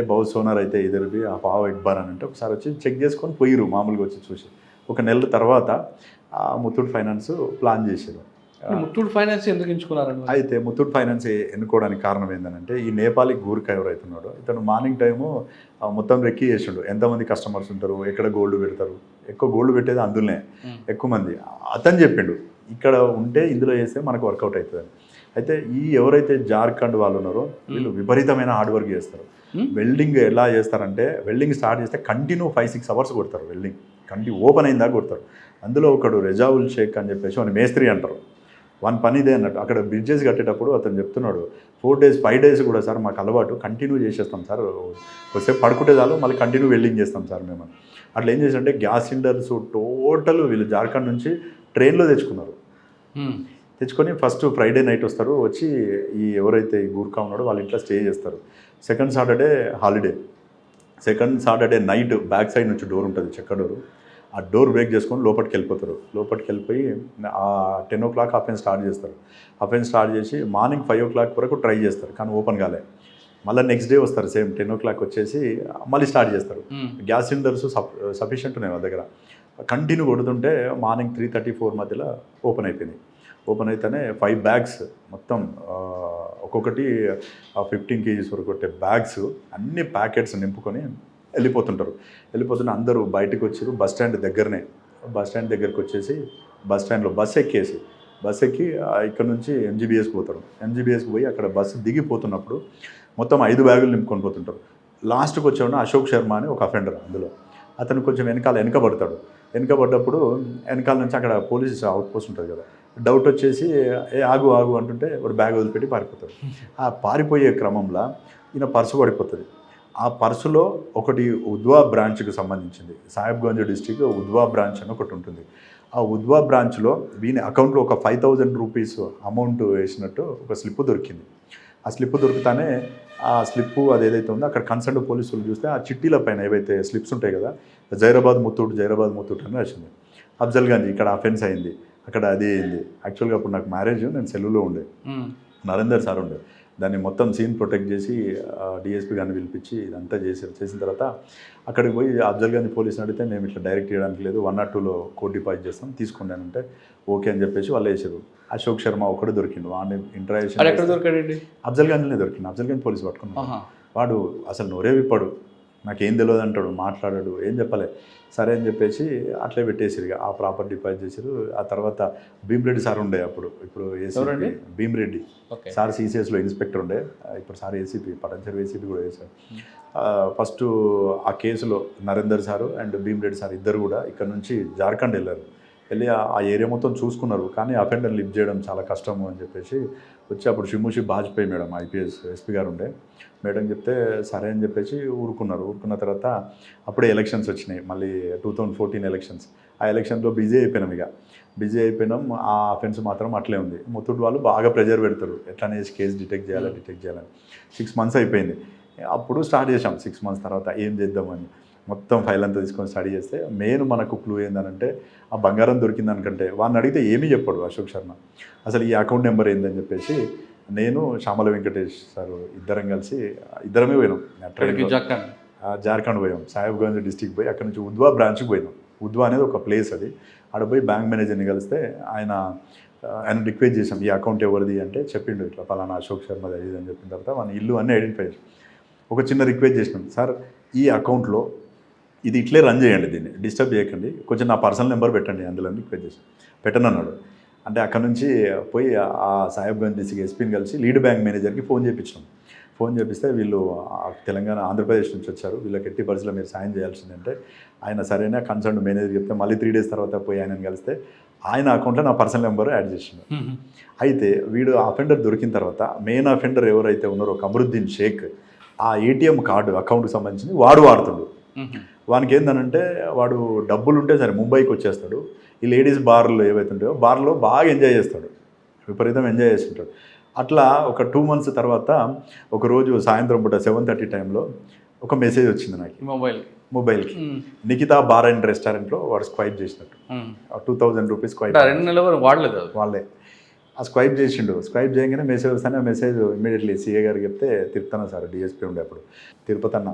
బహుశా ఓనర్ అయితే ఇద్దరు ఆ పావు ఎక్బార్ అని అంటే ఒకసారి వచ్చి చెక్ చేసుకొని పోయిరు మామూలుగా వచ్చి చూసి. ఒక నెల తర్వాత ముత్తూట్ ఫైనాన్స్ ప్లాన్ చేశారు. ముత్తూట్ ఫైనాన్స్ ఎందుకు ఎంచుకున్నారండి? అయితే ముత్తూట్ ఫైనాన్స్ ఎన్నుకోవడానికి కారణం ఏంటంటే ఈ నేపాలీ గూర్ఖ ఎవరైతున్నాడో ఇతను మార్నింగ్ టైము మొత్తం రెక్కి చేసిండు. ఎంతమంది కస్టమర్స్ ఉంటారు, ఎక్కడ గోల్డ్ పెడతారు, ఎక్కువ గోల్డ్ పెట్టేది అందులోనే ఎక్కువ మంది. అతను చెప్పిండు ఇక్కడ ఉంటే ఇందులో చేస్తే మనకు వర్కౌట్ అవుతుంది. అయితే ఈ ఎవరైతే జార్ఖండ్ వాళ్ళు ఉన్నారో వీళ్ళు విపరీతమైన హార్డ్ వర్క్ చేస్తారు. వెల్డింగ్ ఎలా చేస్తారంటే వెల్డింగ్ స్టార్ట్ చేస్తే కంటిన్యూ 5-6 అవర్స్ కొడతారు. వెల్డింగ్ కంటిన్యూ ఓపెన్ అయిందా కొడతారు. అందులో ఒకడు రెజావుల్ షేక్ అని చెప్పేసి వాడిని మేస్త్రి అంటారు. వన్ పని ఇదే అన్నట్టు. అక్కడ బ్రిడ్జెస్ కట్టేటప్పుడు అతను చెప్తున్నాడు 4 days 5 days కూడా సార్ మాకు అలవాటు కంటిన్యూ చేసేస్తాం సార్, కొద్దిసేపు పడుకుంటే చాలు మళ్ళీ కంటిన్యూ వెల్డింగ్ చేస్తాం సార్ మేము. అట్లా ఏం చేశారంటే గ్యాస్ సిలిండర్స్ టోటల్ వీళ్ళు జార్ఖండ్ నుంచి ట్రైన్లో తెచ్చుకున్నారు. తెచ్చుకొని ఫస్ట్ ఫ్రైడే నైట్ వస్తారు, వచ్చి ఈ ఎవరైతే ఈ గూర్ఖా ఉన్నాడో వాళ్ళ ఇంట్లో స్టే చేస్తారు. Second Saturday holiday. Second Saturday night back side నుంచి డోర్ ఉంటుంది, చెక్క డోరు. ఆ డోర్ బ్రేక్ చేసుకొని లోపలికి వెళ్ళిపోతారు. లోపలికి వెళ్ళిపోయి 10 o'clock అఫెన్స్ స్టార్ట్ చేస్తారు. అఫెన్స్ స్టార్ట్ చేసి మార్నింగ్ 5 o'clock వరకు ట్రై చేస్తారు కానీ ఓపెన్ కాలే. మళ్ళీ నెక్స్ట్ డే వస్తారు సేమ్ 10 o'clock వచ్చేసి మళ్ళీ స్టార్ట్ చేస్తారు. గ్యాస్ సిలిండర్స్ సఫిషియెంట్ ఉన్నాయి వాళ్ళ దగ్గర. కంటిన్యూ కొడుతుంటే మార్నింగ్ 3:30-4 మధ్యలో ఓపెన్ అయిపోయినాయి. ఓపెన్ అయితేనే 5 bags మొత్తం ఒక్కొక్కటి 15 kgs వరకు కొట్టే బ్యాగ్స్ అన్ని ప్యాకెట్స్ నింపుకొని వెళ్ళిపోతుంటారు. వెళ్ళిపోతుంటే అందరూ బయటకు వచ్చారు. బస్ స్టాండ్ దగ్గరనే. బస్ స్టాండ్ దగ్గరికి వచ్చేసి బస్ స్టాండ్లో బస్ ఎక్కి ఇక్కడ నుంచి ఎంజీబీఎస్కి పోతారు. ఎంజీబీఎస్కి పోయి అక్కడ బస్సు దిగిపోతున్నప్పుడు మొత్తం 5 బ్యాగులు నింపుకొని పోతుంటారు. లాస్ట్కి వచ్చేవాడు అశోక్ శర్మ అని ఒక అఫెండర్. అందులో అతను కొంచెం వెనకబడతాడు. వెనకబడ్డప్పుడు వెనకాల నుంచి అక్కడ పోలీస్ అవుట్ పోస్ట్ ఉంటుంది కదా, డౌట్ వచ్చేసి ఆగు అంటుంటే వాడు బ్యాగ్ వదిలిపెట్టి పారిపోతాడు. ఆ పారిపోయే క్రమంలో ఈయన పర్సు పడిపోతుంది. ఆ పర్సులో ఒకటి ఉద్వా బ్రాంచ్కి సంబంధించింది. సాహెబ్గంజ్ డిస్టిక్ ఉద్వా బ్రాంచ్ అని ఒకటి ఉంటుంది. ఆ ఉద్వా బ్రాంచ్లో వీని అకౌంట్లో ఒక 5,000 రూపీస్ అమౌంట్ వేసినట్టు ఒక స్లిప్ దొరికింది. ఆ స్లిప్ దొరుకుతానే ఆ స్లిప్పు అది ఏదైతే ఉందో అక్కడ కన్సర్న్ పోలీసులు చూస్తే ఆ చిట్టీల పైన ఏవైతే స్లిప్స్ ఉంటాయి కదా, జైరాబాద్ ముత్తూట్ అని వచ్చింది. అఫ్జల్గంజ్ ఇక్కడ అఫెన్స్ అయింది, అక్కడ అది అయింది. యాక్చువల్గా అప్పుడు నాకు మ్యారేజ్, నేను సెలవులో ఉండే, నరేందర్ సార్ ఉండే. దాన్ని మొత్తం సీన్ ప్రొటెక్ట్ చేసి డిఎస్పీ గారిని పిలిపించి ఇదంతా చేసిన తర్వాత అక్కడికి పోయి అఫ్జల్గంజ్ పోలీసుని అడిగితే మేము ఇట్లా డైరెక్ట్ చేయడానికి లేదు, 102లో కోడ్ డిపాజిట్ చేస్తాం తీసుకోండి అని అంటే ఓకే అని చెప్పేసి వాళ్ళు వేసారు. అశోక్ శర్మ ఒకటి దొరికిండు. వాడిని ఇంటరాక్షన్ అఫ్జల్గంజ్లోనే దొరికింది. అఫ్జల్గంజ్ పోలీసు పట్టుకున్నాడు. వాడు అసలు నోరే విప్పాడు, నాకేం తెలియదు అంటాడు, మాట్లాడాడు, ఏం చెప్పలే. సరే అని చెప్పేసి అట్లే పెట్టేసారు. ఆ ప్రాపర్ డిపాజిట్ చేశారు. ఆ తర్వాత భీమ్రెడ్డి సార్ ఉండే అప్పుడు, ఇప్పుడు ఏసీపీ భీమ్రెడ్డి సార్ సిసిఎస్లో ఇన్స్పెక్టర్ ఉండే, ఇప్పుడు సార్ ఏసీపీ పటంచెరు ఏసీపీ కూడా వేశారు. ఫస్ట్ ఆ కేసులో Narender sir and Bhim Reddy sir ఇద్దరు కూడా ఇక్కడ నుంచి జార్ఖండ్ వెళ్ళారు. వెళ్ళి ఆ ఏరియా మొత్తం చూసుకున్నారు. కానీ అఫెండర్ లిఫ్ట్ చేయడం చాలా కష్టము అని చెప్పేసి వచ్చి అప్పుడు షిముషి బాజ్పేయి మేడం ఐపీఎస్ ఎస్పీ గారు ఉండే, మేడం చెప్తే సరే అని చెప్పేసి ఊరుకున్నారు. ఊరుకున్న తర్వాత అప్పుడే ఎలక్షన్స్ వచ్చినాయి, మళ్ళీ 2014 ఎలక్షన్స్. ఆ ఎలక్షన్లో బిజీ అయిపోయినాం. ఆ అఫెన్స్ మాత్రం అట్లే ఉంది. ముత్తూట్ వాళ్ళు బాగా ప్రెజర్ పెడతారు, ఎట్లనే కేసు డిటెక్ట్ చేయాలని. 6 months అయిపోయింది. అప్పుడు స్టార్ట్ చేసాం. 6 months తర్వాత ఏం చేద్దామని మొత్తం ఫైల్ అంతా తీసుకొని స్టడీ చేస్తే మెయిన్ మనకు క్లూ ఏందనంటే ఆ బంగారం దొరికిందనుకంటే వాడిని అడిగితే ఏమీ చెప్పాడు అశోక్ శర్మ. అసలు ఈ అకౌంట్ నెంబర్ ఏందని చెప్పేసి నేను శ్యామల వెంకటేష్ సార్ ఇద్దరమే పోయినాం. జార్ఖండ్ పోయాం, సాహెబ్గంజ్ డిస్టిక్ పోయి అక్కడ నుంచి ఉద్వా బ్రాంచ్కి పోయినాం. ఉద్వా అనేది ఒక ప్లేస్ అది. ఆడ పోయి బ్యాంక్ మేనేజర్ని కలిస్తే ఆయన రిక్వెస్ట్ చేసాం ఈ అకౌంట్ ఎవరిది అంటే చెప్పిండు ఇట్లా పలానా అశోక్ శర్మ అది అని చెప్పిన తర్వాత మన ఇల్లు అన్నీ ఐడెంటిఫై చేసాం. ఒక చిన్న రిక్వెస్ట్ చేసినాం, సార్ ఈ అకౌంట్లో ఇది ఇట్లే రన్ చేయండి, దీన్ని డిస్టర్బ్ చేయకండి, కొంచెం నా పర్సనల్ నెంబర్ పెట్టండి అందులో రిక్వెస్ట్ చేసి పెట్టను అన్నాడు. అంటే అక్కడ నుంచి పోయి ఆ సాహెబ్గంజ్ డిస్ట్రిక్ట్ ఎస్పీని కలిసి లీడ్ బ్యాంక్ మేనేజర్కి ఫోన్ చేయించినాం. ఫోన్ చేపిస్తే వీళ్ళు తెలంగాణ ఆంధ్రప్రదేశ్ నుంచి వచ్చారు, వీళ్ళకి ఎట్టి పరిస్థితుల్లో మీరు సాయం చేయాల్సిందంటే ఆయన సరైన కన్సర్న్ మేనేజర్ చెప్తే మళ్ళీ 3 days తర్వాత పోయి ఆయనను కలిస్తే ఆయన అకౌంట్లో నా పర్సనల్ నెంబర్ యాడ్ చేసిండు. అయితే వీడు అఫెండర్ దొరికిన తర్వాత మెయిన్ అఫెండర్ ఎవరైతే ఉన్నారో కమరుద్దీన్ షేక్, ఆ ఏటీఎం కార్డు అకౌంట్కి సంబంధించి వాడు వాడుతుండు. వానికి ఏందనంటే వాడు డబ్బులు ఉంటే సరే ముంబైకి వచ్చేస్తాడు, ఈ లేడీస్ బార్లు ఏవైతే ఉంటాయో బార్లో బాగా ఎంజాయ్ చేస్తాడు, విపరీతం ఎంజాయ్ చేస్తుంటాడు. అట్లా ఒక 2 months తర్వాత ఒకరోజు సాయంత్రం పూట 7:30 టైంలో ఒక మెసేజ్ వచ్చింది నాకు మొబైల్కి. నికితా బార్ అండ్ రెస్టారెంట్లో వాడు స్క్వైప్ చేసినట్టు 2,000 రూపీస్ స్క్వైప్. 2 నెలల వరకు వాడలేదు వాళ్ళే. ఆ స్వైప్ చేసిండు. స్వైప్ చేయగానే మెసేజ్ వస్తానే ఆ మెసేజ్ ఇమీడియట్లీ సీఏ గారికి చెప్తే తిరుపతన్న సార్ డిఎస్పీ ఉండే అప్పుడు తిరుపతి అన్న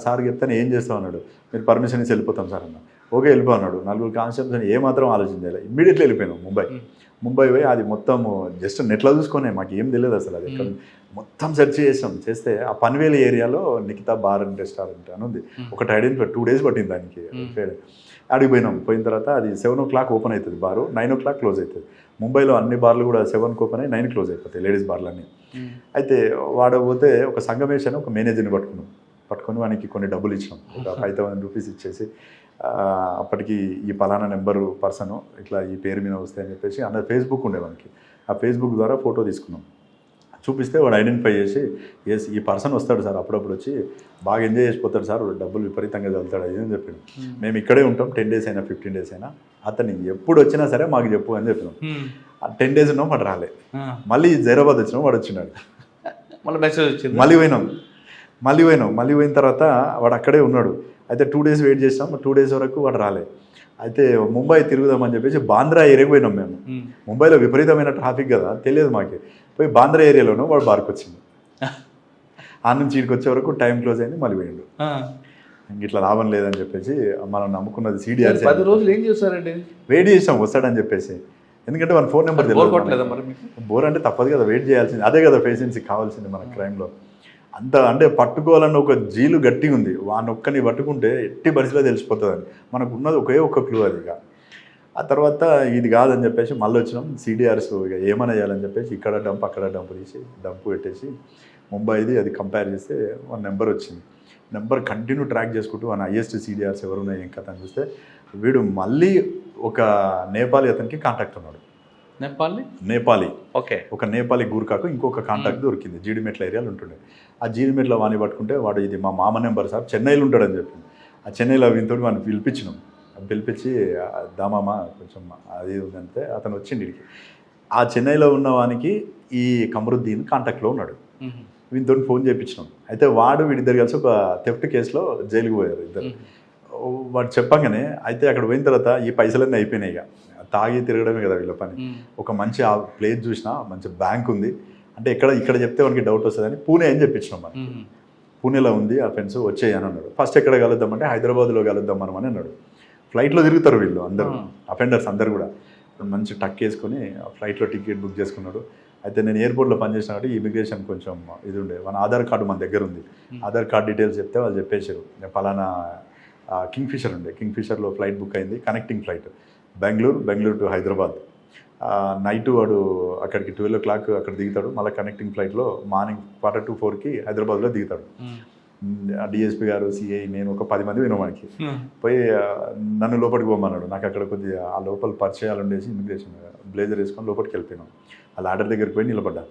సార్ చెప్తాను ఏం చేస్తాం అన్నాడు. మీరు పర్మిషన్ ఇచ్చి వెళ్ళిపోతాం సార్ అన్న. ఓకే వెళ్ళిపో అన్నాడు. 4 కానిస్టేబుల్స్ ఏమాత్రం ఆలోచించాలి. ఇమ్మీడియట్లీ వెళ్ళిపోయినాం ముంబై పోయి అది మొత్తం జస్ట్ నెట్లో చూసుకునే మాకు ఏం తెలియదు అసలు అది ఎక్కడ మొత్తం సెర్చ్ చేస్తే ఆ పన్వేలి ఏరియాలో నిఖితా బార్ అండ్ రెస్టారెంట్ అని ఉంది. ఒకటి ఐడెంటిఫై 2 days పట్టింది దానికి. అడిగి పోయిన తర్వాత అది 7 o'clock ఓపెన్ అవుతుంది బారు, 9 o'clock క్లోజ్ అవుతుంది. ముంబైలో అన్ని బార్లు కూడా 7కి ఓపెన్ అయ్యి 9 క్లోజ్ అయిపోతాయి లేడీస్ బార్లు అన్నీ. అయితే వాడకపోతే ఒక సంగమేష్ అని ఒక మేనేజర్ని పట్టుకొని వానికి కొన్ని డబ్బులు ఇచ్చినాం. ఒక 5,000 రూపీస్ ఇచ్చేసి అప్పటికి ఈ పలానా నెంబరు పర్సన్ ఇట్లా ఈ పేరు మీద వస్తాయని చెప్పేసి అన్న ఫేస్బుక్ ఉండే మనకి. ఆ ఫేస్బుక్ ద్వారా ఫోటో తీసుకున్నాం. చూపిస్తే వాడు ఐడెంటిఫై చేసి ఎస్ ఈ పర్సన్ వస్తాడు సార్, అప్పుడప్పుడు వచ్చి బాగా ఎంజాయ్ చేసిపోతాడు సార్, డబ్బులు విపరీతంగా చదువుతాడు అది అని చెప్పాడు. మేము ఇక్కడే ఉంటాం 10 days అయినా 15 days అయినా, అతన్ని ఎప్పుడు వచ్చినా సరే మాకు చెప్పు అని చెప్పినాం. 10 days ఉన్నాం వాడు రాలే. మళ్ళీ హైదరాబాద్ వచ్చినాం వాడు వచ్చినాడు. మళ్ళీ మెసేజ్ వచ్చింది. మళ్ళీ పోయిన తర్వాత వాడు అక్కడే ఉన్నాడు. అయితే 2 days వెయిట్ చేసినాం. 2 days వరకు వాడు రాలే. అయితే ముంబై తిరుగుదామని చెప్పేసి బాంద్రా ఏరియాకి పోయినాం మేము. ముంబైలో విపరీతమైన ట్రాఫిక్ కదా, తెలియదు మాకు. పోయి బాంద్రా ఏరియాలోనూ వాడు బార్కి వచ్చింది. ఆ నుంచి ఇక్కడికి వచ్చే వరకు టైం క్లోజ్ అయింది. మళ్ళీ పోయిండు. ఇంక ఇట్లా లాభం లేదని చెప్పేసి మనం నమ్ముకున్నది CDR 10 రోజులు ఏం చేస్తారండి? వెయిట్ చేసాం వస్తాడని చెప్పేసి. ఎందుకంటే మన ఫోన్ నెంబర్ బోర్ అంటే తప్పదు కదా, వెయిట్ చేయాల్సింది. అదే కదా పేషెన్సీ కావాల్సింది మన క్రైమ్లో. అంత అంటే పట్టుకోవాలన్న ఒక జీలు గట్టిగా ఉంది. వానొక్కని పట్టుకుంటే ఎట్టి పరిస్థితిలో తెలిసిపోతుందని మనకు ఉన్నది ఒకే ఒక్క క్లూ అది. ఇక ఆ తర్వాత ఇది కాదని చెప్పేసి మళ్ళీ వచ్చినాం. CDRs ఇక ఏమైనా చేయాలని చెప్పేసి ఇక్కడ డంప్ అక్కడ డంప్ తీసి డంప్ పెట్టేసి ముంబైది అది కంపేర్ చేస్తే వన్ నెంబర్ వచ్చింది. నెంబర్ కంటిన్యూ ట్రాక్ చేసుకుంటూ మన హైయెస్ట్ CDRs ఎవరున్నాయి ఏం కథ అని చూస్తే వీడు మళ్ళీ ఒక నేపాలీ అతనికి కాంటాక్ట్ ఉన్నాడు. నేపాలీ ఓకే. ఒక నేపాలీ గూర్ఖాకు ఇంకొక కాంటాక్ట్ దొరికింది. జీడిమెట్ల ఏరియాలో ఉంటుండే. ఆ జీడిమెట్ల వాణి పట్టుకుంటే వాడు ఇది మా మామ నెంబర్ సార్, చెన్నైలో ఉంటాడని చెప్పింది. ఆ చెన్నైలో వీనితో వాడిని పిలిపించి దామామ కొంచెం అది ఉందంటే అతను వచ్చింది ఇడికి. ఆ చెన్నైలో ఉన్న వానికి ఈ కమరుద్దీన్ కాంటాక్ట్లో ఉన్నాడు. వీనితో ఫోన్ చేయించినాం. అయితే వాడు వీడిద్దరు కలిసి ఒక థెఫ్ట్ కేసులో జైలుకు పోయారు ఇద్దరు. వాడు చెప్పంగానే అయితే అక్కడ పోయిన తర్వాత ఈ పైసలన్నీ అయిపోయినాయి. ఇక తాగి తిరగడమే కదా వీళ్ళ పని. ఒక మంచి ఆ ప్లేస్ చూసినా మంచి బ్యాంక్ ఉంది అంటే ఇక్కడ చెప్తే వానికి డౌట్ వస్తుందని పూణే అని చెప్పించినాం. మనం పూణేలో ఉంది ఆ ఫ్రెండ్స్ వచ్చేయని అన్నాడు. ఫస్ట్ ఎక్కడ కలుద్దామంటే హైదరాబాద్లో కలుద్దాం మనం అని అన్నాడు. ఫ్లైట్లో తిరుగుతారు వీళ్ళు అందరూ, అఫెండర్స్ అందరు కూడా. మంచి టక్ వేసుకొని ఫ్లైట్లో టికెట్ బుక్ చేసుకున్నాడు. అయితే నేను ఎయిర్పోర్ట్లో పనిచేసిన కాబట్టి ఇమిగ్రేషన్ కొంచెం ఇది ఉండే. మన ఆధార్ కార్డు మన దగ్గర ఉంది. ఆధార్ కార్డు డీటెయిల్స్ చెప్తే వాళ్ళు చెప్పేశారు పలానా కింగ్ఫిషర్ ఉండే. కింగ్ఫిషర్లో ఫ్లైట్ బుక్ అయింది, connecting flight Bengaluru to Hyderabad. Night వాడు అక్కడికి 12 o'clock అక్కడ దిగుతాడు. మళ్ళీ కనెక్టింగ్ ఫ్లైట్లో మార్నింగ్ 4:45 హైదరాబాద్లో దిగుతాడు. డిఎస్పీ గారు, సిఐ, నేను ఒక 10 మంది విన్నాం. మనకి పోయి నన్ను లోపలికి పోమన్నాడు. నాకు అక్కడ కొద్దిగా ఆ లోపల పరిచయాలు ఉండేసి ఇమిగ్రేషన్ బ్లేజర్ వేసుకొని లోపలికి వెళ్ళిపోయినాం. ఆ లాడర్ దగ్గరికి పోయి నిలబడ్డా.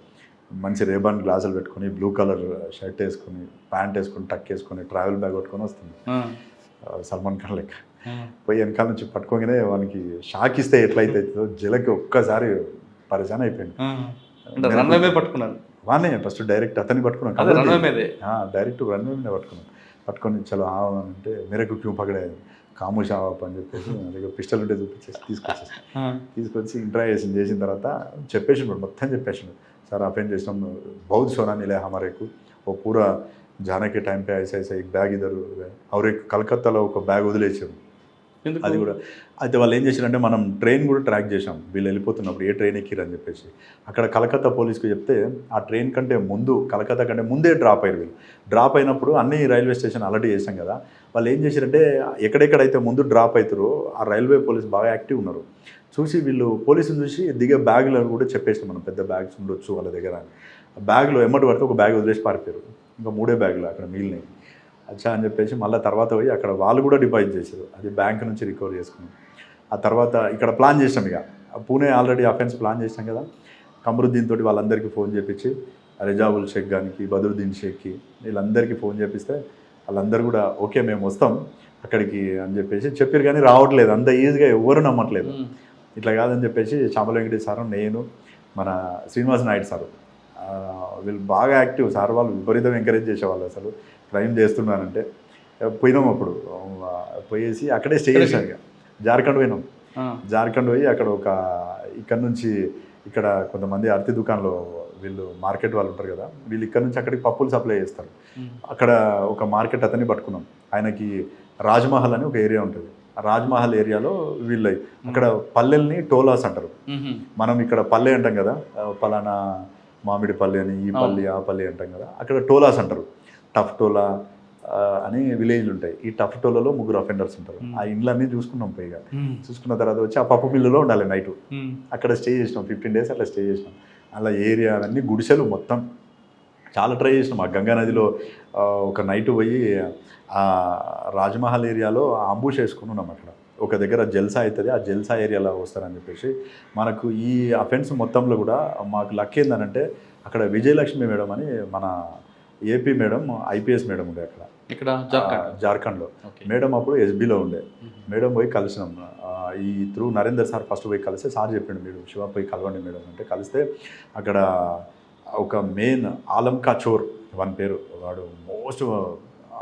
మంచి రేబాన్ గ్లాసులు పెట్టుకొని, బ్లూ కలర్ షర్ట్ వేసుకొని, ప్యాంట్ వేసుకొని, టక్ వేసుకొని, ట్రావెల్ బ్యాగ్ పట్టుకొని వస్తుంది సల్మాన్ ఖాన్ లెక్క. పోయి వెనకాల నుంచి పట్టుకోగానే వానికి షాక్ ఇస్తే ఎట్లయితే జలకి ఒక్కసారి పరిశాన్ అయిపోయింది. వానే ఫస్ట్ డైరెక్ట్ అతన్ని పట్టుకున్నాను. డైరెక్ట్ రన్వే మీద పట్టుకొని చలో అంటే మేరకు క్యూ పగడే కామోష్ ఆవాప్ అని చెప్పేసి దగ్గర పిస్టల్ ఉంటే చూపించేసి తీసుకొచ్చి ఇంట్రాగేషన్ చేసిన తర్వాత చెప్పేసిండు, మొత్తం చెప్పేసిండు. సార్ అఫెండ్ చేసినాం, బౌద్ధ సోనా నిలే హమారేకు ఓ పూరా जाने के टाइम पे ऐसा एक బ్యాగ్ ఇద్దరు और एक కలకత్తాలో ఒక బ్యాగ్ వదిలేసారు. అది కూడా అయితే వాళ్ళు ఏం చేశారంటే మనం ట్రైన్ కూడా ట్రాక్ చేసాం. వీళ్ళు వెళ్ళిపోతున్నప్పుడు ఏ ట్రైన్ ఎక్కిరని చెప్పేసి అక్కడ కలకత్తా పోలీస్కి చెప్తే ఆ ట్రైన్ కంటే ముందు, కలకత్తా కంటే ముందే డ్రాప్ అయ్యారు. వీళ్ళు డ్రాప్ అయినప్పుడు అన్ని రైల్వే స్టేషన్ అలర్ట్ చేశాం కదా. వాళ్ళు ఏం చేశారంటే ఎక్కడెక్కడైతే ముందు డ్రాప్ అవుతారో ఆ రైల్వే పోలీస్ బాగా యాక్టివ్ ఉన్నారు. చూసి వీళ్ళు పోలీసులు చూసి దిగే బ్యాగులు కూడా చెప్పేసాం, మనం పెద్ద బ్యాగ్స్ ఉండొచ్చు వాళ్ళ దగ్గర. బ్యాగ్లో ఎమ్మటి పడితే ఒక బ్యాగ్ వదిలేసి పారిపోయారు. ఇంకా 3 బ్యాగులు అక్కడ మిగిలినాయి. అచ్చా అని చెప్పేసి మళ్ళీ తర్వాత పోయి అక్కడ వాళ్ళు కూడా డిపాజిట్ చేశారు. అది బ్యాంక్ నుంచి రికవర్ చేసుకున్నాం. ఆ తర్వాత ఇక్కడ ప్లాన్ చేసాం. ఇక పూణే ఆల్రెడీ అఫెన్స్ ప్లాన్ చేసాం కదా. కమరుద్దీన్ తోటి వాళ్ళందరికీ ఫోన్ చేపించి, రెజాబుల్ షేక్ గానికి, బదరుద్దీన్ షేక్కి వీళ్ళందరికీ ఫోన్ చేపిస్తే వాళ్ళందరూ కూడా ఓకే మేము వస్తాం అక్కడికి అని చెప్పేసి చెప్పారు. కానీ రావట్లేదు, అంత ఈజీగా ఎవరు నమ్మట్లేదు. ఇట్లా కాదని చెప్పేసి చామల వెంకటేష్ సారు, నేను, మన శ్రీనివాస్ నాయుడు సారు, వీళ్ళు బాగా యాక్టివ్. సార్ వాళ్ళు విపరీతం ఎంకరేజ్ చేసేవాళ్ళు. అసలు క్రైమ్ చేస్తున్నానంటే పోయినాం. అప్పుడు పోయేసి అక్కడే స్టే చేశాను. ఇక జార్ఖండ్ పోయినాం. జార్ఖండ్ పోయి అక్కడ ఇక్కడ నుంచి ఇక్కడ కొంతమంది అరటి దుకాణంలో వీళ్ళు మార్కెట్ వాళ్ళు ఉంటారు కదా, వీళ్ళు ఇక్కడ నుంచి అక్కడికి పప్పులు సప్లై చేస్తారు. అక్కడ ఒక మార్కెట్ అతన్ని పట్టుకున్నాం. ఆయనకి రాజ్మహల్ అని ఒక ఏరియా ఉంటుంది. ఆ రాజ్మహల్ ఏరియాలో వీళ్ళు అక్కడ పల్లెల్ని టోలాస్ అంటారు. మనం ఇక్కడ పల్లె అంటాం కదా, పలానా మామిడి పల్లె అని, ఈ పల్లి ఆ పల్లి అంటాం కదా, అక్కడ టోలాస్ అంటారు. టఫ్ టోలా అని విలేజ్లు ఉంటాయి. ఈ టఫ్ టోలలో 3 అఫెండర్స్ ఉంటారు. ఆ ఇండ్లన్నీ చూసుకున్నాం. పైగా చూసుకున్న తర్వాత వచ్చి ఆ పప్పు మిల్లులో ఉండాలి నైట్. అక్కడ స్టే చేసినాం 15 days అట్లా స్టే చేసినాం. అలా ఏరియా అవన్నీ గుడిసెలు మొత్తం చాలా ట్రై చేసినాం. ఆ గంగా నదిలో ఒక నైట్ పోయి ఆ రాజ్మహల్ ఏరియాలో అంబుష్ వేసుకుని ఉన్నాం. అక్కడ ఒక దగ్గర జల్సా అవుతుంది, ఆ జల్సా ఏరియాలో వస్తారని చెప్పేసి. మనకు ఈ అఫెన్స్ మొత్తంలో కూడా మాకు లక్ ఏంటంటే అక్కడ విజయలక్ష్మి మేడం అని మన ఏపీ మేడం, ఐపీఎస్ మేడం ఉండే అక్కడ ఇక్కడ జార్ఖండ్లో. మేడం అప్పుడు ఎస్బీలో ఉండే. మేడం పోయి కలిసినాం. ఈ త్రూ నరేందర్ సార్ ఫస్ట్ పోయి కలిస్తే సార్ చెప్పిండు, మీరు శివ పోయి కలవండి మేడం అంటే. కలిస్తే అక్కడ ఒక మెయిన్ ఆలం కా చోర్ వాని పేరు, వాడు మోస్ట్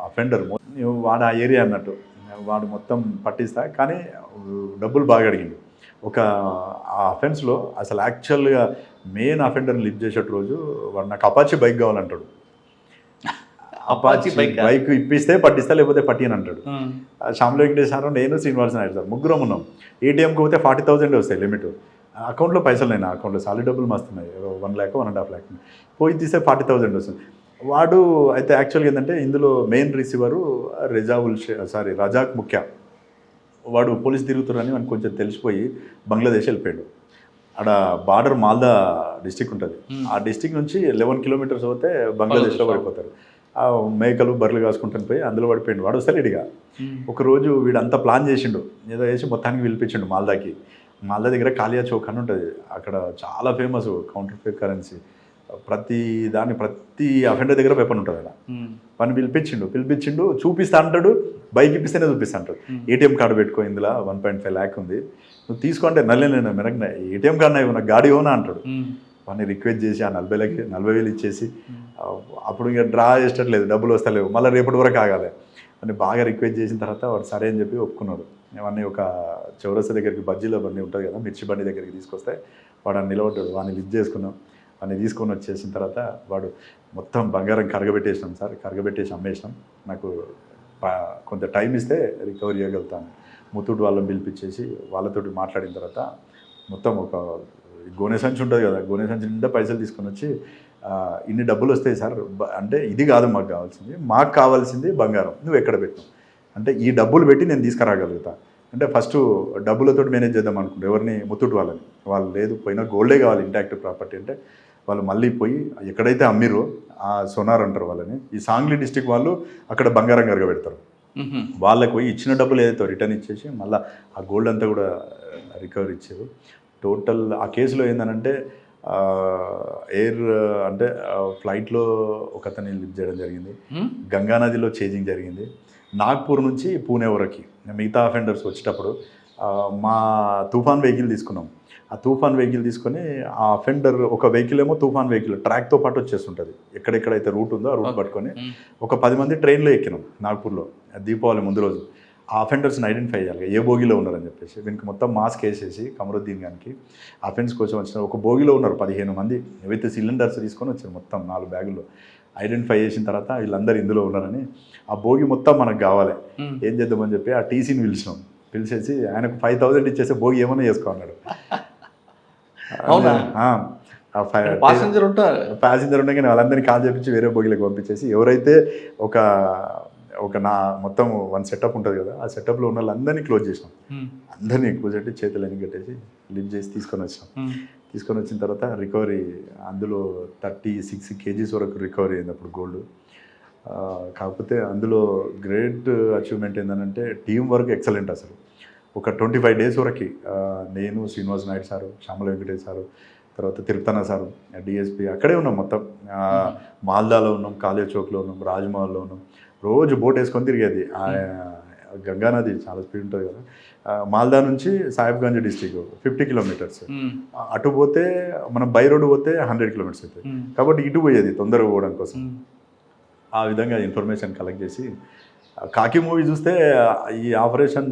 అఫెండర్, వాడు ఆ ఏరియా అన్నట్టు. వాడు మొత్తం పట్టిస్తా, కానీ డబ్బులు బాగా అడిగిండు. ఒక ఆ అఫెన్స్లో అసలు యాక్చువల్గా మెయిన్ అఫెండర్ని లిఫ్ట్ చేసేట రోజు వాడు నాకు అపాచీ బైక్ కావాలంటాడు. అపాచీ బైక్ ఇప్పిస్తే పట్టిస్తా, లేకపోతే పట్టి అని అంటాడు. శ్యామల వెంకటేశ్వర, నేను శ్రీనివాస నాయుడు సార్ ముగ్గురం ఉన్నాం. ఏటీఎంకి పోతే 40,000 వస్తాయి లిమిట్. అకౌంట్లో పైసలు లేని, అకౌంట్లో సాలరీ డబ్బులు మస్తున్నాయి, 1 lakh 1.5 lakh. పోయి తీస్తే 40,000 వస్తుంది. వాడు అయితే యాక్చువల్గా ఏంటంటే ఇందులో మెయిన్ రిసీవరు రజాక్ ముఖ్య. వాడు పోలీస్ తిరుగుతున్నారని మనకు కొంచెం తెలిసిపోయి బంగ్లాదేశ్ వెళ్ళిపోయాడు. ఆడ బార్డర్ మాల్దా డిస్టిక్ ఉంటుంది. ఆ డిస్టిక్ నుంచి 11 kilometers పోతే బంగ్లాదేశ్లో పడిపోతారు. ఆ మేకలు బర్రెలు కాసుకుంటాను పోయి అందులో పడిపోయిండు. వాడు వస్తాడు ఇడిగా. ఒకరోజు వీడంతా ప్లాన్ చేసిండు, ఏదో వేసి మొత్తానికి పిలిపించిండు మాల్దాకి. మాల్దా దగ్గర కాలియా చౌక్ అని ఉంటుంది. అక్కడ చాలా ఫేమస్ కౌంటర్ ఫేక్ కరెన్సీ. ప్రతి అఫెండర్ దగ్గర వెపన్ ఉంటుంది అక్కడ. పని పిలిపించిండు చూపిస్తా అంటాడు. బైక్ ఇప్పిస్తేనే చూపిస్తా అంటాడు. ఏటీఎం కార్డు పెట్టుకో, ఇందులో 1.5 lakh ఉంది, నువ్వు తీసుకుంటే నల్లేను మెరగన ఏటీఎం కార్డు నాకు గాడి ఓనా అంటాడు. వాడిని రిక్వెస్ట్ చేసి ఆ 40,000 ఇచ్చేసి, అప్పుడు ఇంకా డ్రా చేసేటట్లేదు, డబ్బులు వస్తలేవు, మళ్ళీ రేపటి వరకు ఆగాలి అని బాగా రిక్వెస్ట్ చేసిన తర్వాత వాడు సరే అని చెప్పి ఒప్పుకున్నాడు. అవన్నీ ఒక చౌరస్తా దగ్గరికి బజ్జీలో బండి ఉంటుంది కదా, మిర్చి బండి దగ్గరికి తీసుకొస్తే వాడు అని నిలబడ్డాడు. వాడిని లిఫ్ట్ చేసుకున్నాం. వాడిని తీసుకొని వచ్చేసిన తర్వాత వాడు మొత్తం బంగారం కరగబెట్టేసినాం సార్, కరగబెట్టేసి అమ్మేసినాం, నాకు కొంత టైం ఇస్తే రికవరీ చేయగలుగుతాను. ముత్తూట్ వాళ్ళని పిలిపించేసి వాళ్ళతోటి మాట్లాడిన తర్వాత మొత్తం ఒక గోనె సంచి ఉంటుంది కదా, గోనె సంచి నిండా పైసలు తీసుకొని వచ్చి, ఇన్ని డబ్బులు వస్తాయి సార్ అంటే, ఇది కాదు మాకు కావాల్సింది బంగారం, నువ్వు ఎక్కడ పెట్టినావు అంటే, ఈ డబ్బులు పెట్టి నేను తీసుకురాగలుగుతా అంటే. ఫస్ట్ డబ్బులతో మేనేజ్ చేద్దాం అనుకుంటే ఎవరిని, ముత్తూట్ వాళ్ళని. వాళ్ళు లేదు, పోయినా గోల్డే కావాలి ఇంటాక్ట్ ప్రాపర్టీ అంటే. వాళ్ళు మళ్ళీ పోయి ఎక్కడైతే అమ్మిరో ఆ సోనార్ అంటారు వాళ్ళని, ఈ సాంగ్లీ డిస్టిక్ వాళ్ళు అక్కడ బంగారం కరగబెడతారు. వాళ్ళకి పోయి ఇచ్చిన డబ్బులు ఏదైతే రిటర్న్ ఇచ్చేసి మళ్ళీ ఆ గోల్డ్ అంతా కూడా రికవరీ ఇచ్చారు. టోటల్ ఆ కేసులో ఏంటంటే ఫ్లైట్లో ఒక అతన్ని లిఫ్ట్ చేయడం జరిగింది. గంగానదిలో చేజింగ్ జరిగింది. నాగ్పూర్ నుంచి పూణే వరకు మిగతా అఫెండర్స్ వచ్చేటప్పుడు మా తుఫాన్ వెహికల్ తీసుకున్నాం. ఆ తుఫాన్ వెహికల్ తీసుకొని ఆ అఫెండర్ ఒక వెహికల్ ఏమో తుఫాన్ వెహికల్ ట్రాక్తో పాటు వచ్చేస్తుంటుంది. ఎక్కడెక్కడైతే రూట్ ఉందో ఆ రూట్ పట్టుకొని ఒక 10 మంది ట్రైన్లో ఎక్కినాం నాగ్పూర్లో దీపావళి ముందు రోజు. ఆ అఫెండర్స్ని ఐడెంటిఫై చేయాలి, ఏ బోగిలో ఉన్నారని చెప్పేసి. వీనికి మొత్తం మాస్క్ వేసేసి కమరుద్దీన్ గారికి అఫెన్స్ కోసం వచ్చిన ఒక బోగిలో ఉన్నారు 15 మంది విత్ సిలిండర్స్ తీసుకొని వచ్చారు మొత్తం 4 బ్యాగుల్లో. ఐడెంటిఫై చేసిన తర్వాత వీళ్ళందరూ ఇందులో ఉన్నారని, ఆ బోగి మొత్తం మనకు కావాలి, ఏం చేద్దామని చెప్పి ఆ టీసీని పిలిచేసి ఆయనకు 5,000 ఇచ్చేసి బోగి ఏమైనా చేసుకోమన్నాడు. ప్యాసింజర్ ఉంటే కానీ వాళ్ళందరినీ కాల్ చేపించి వేరే బోగిలకు పంపించేసి, ఎవరైతే ఒక నా మొత్తం 1 సెటప్ ఉంటుంది కదా, ఆ సెటప్లో ఉన్న వాళ్ళందరినీ క్లోజ్ చేసినాం. అందరినీ కూర్చోబెట్టి చేతులన్నీ కట్టేసి లిఫ్ట్ చేసి తీసుకొని వచ్చిన తర్వాత రికవరీ అందులో 36 kgs వరకు రికవరీ అయింది అప్పుడు గోల్డ్. కాకపోతే అందులో గ్రేట్ అచీవ్మెంట్ ఏంటంటే టీం వర్క్ ఎక్సలెంట్. అసలు ఒక 25 days వరకు నేను, శ్రీనివాస నాయుడు సారు, శ్యామల వెంకటేష్ సారు, తర్వాత తిరుపతన సారు, డిఎస్పీ అక్కడే ఉన్నాం. మొత్తం మాల్దాలో ఉన్నాం, కాళియా చౌక్లో ఉన్నాం, రాజ్మహల్లో ఉన్నాం. రోజు బోట్ వేసుకొని తిరిగేది. గంగానది చాలా స్పీడ్ ఉంటుంది కదా. మాల్దా నుంచి సాహిబ్గంజ్ డిస్టిక్ 50 kilometers. అటు పోతే మనం బై రోడ్ పోతే 100 kilometers అవుతుంది. కాబట్టి ఇటు పోయేది తొందరగా పోవడం కోసం. ఆ విధంగా ఇన్ఫర్మేషన్ కలెక్ట్ చేసి, కాకి మూవీ చూస్తే ఈ ఆపరేషన్,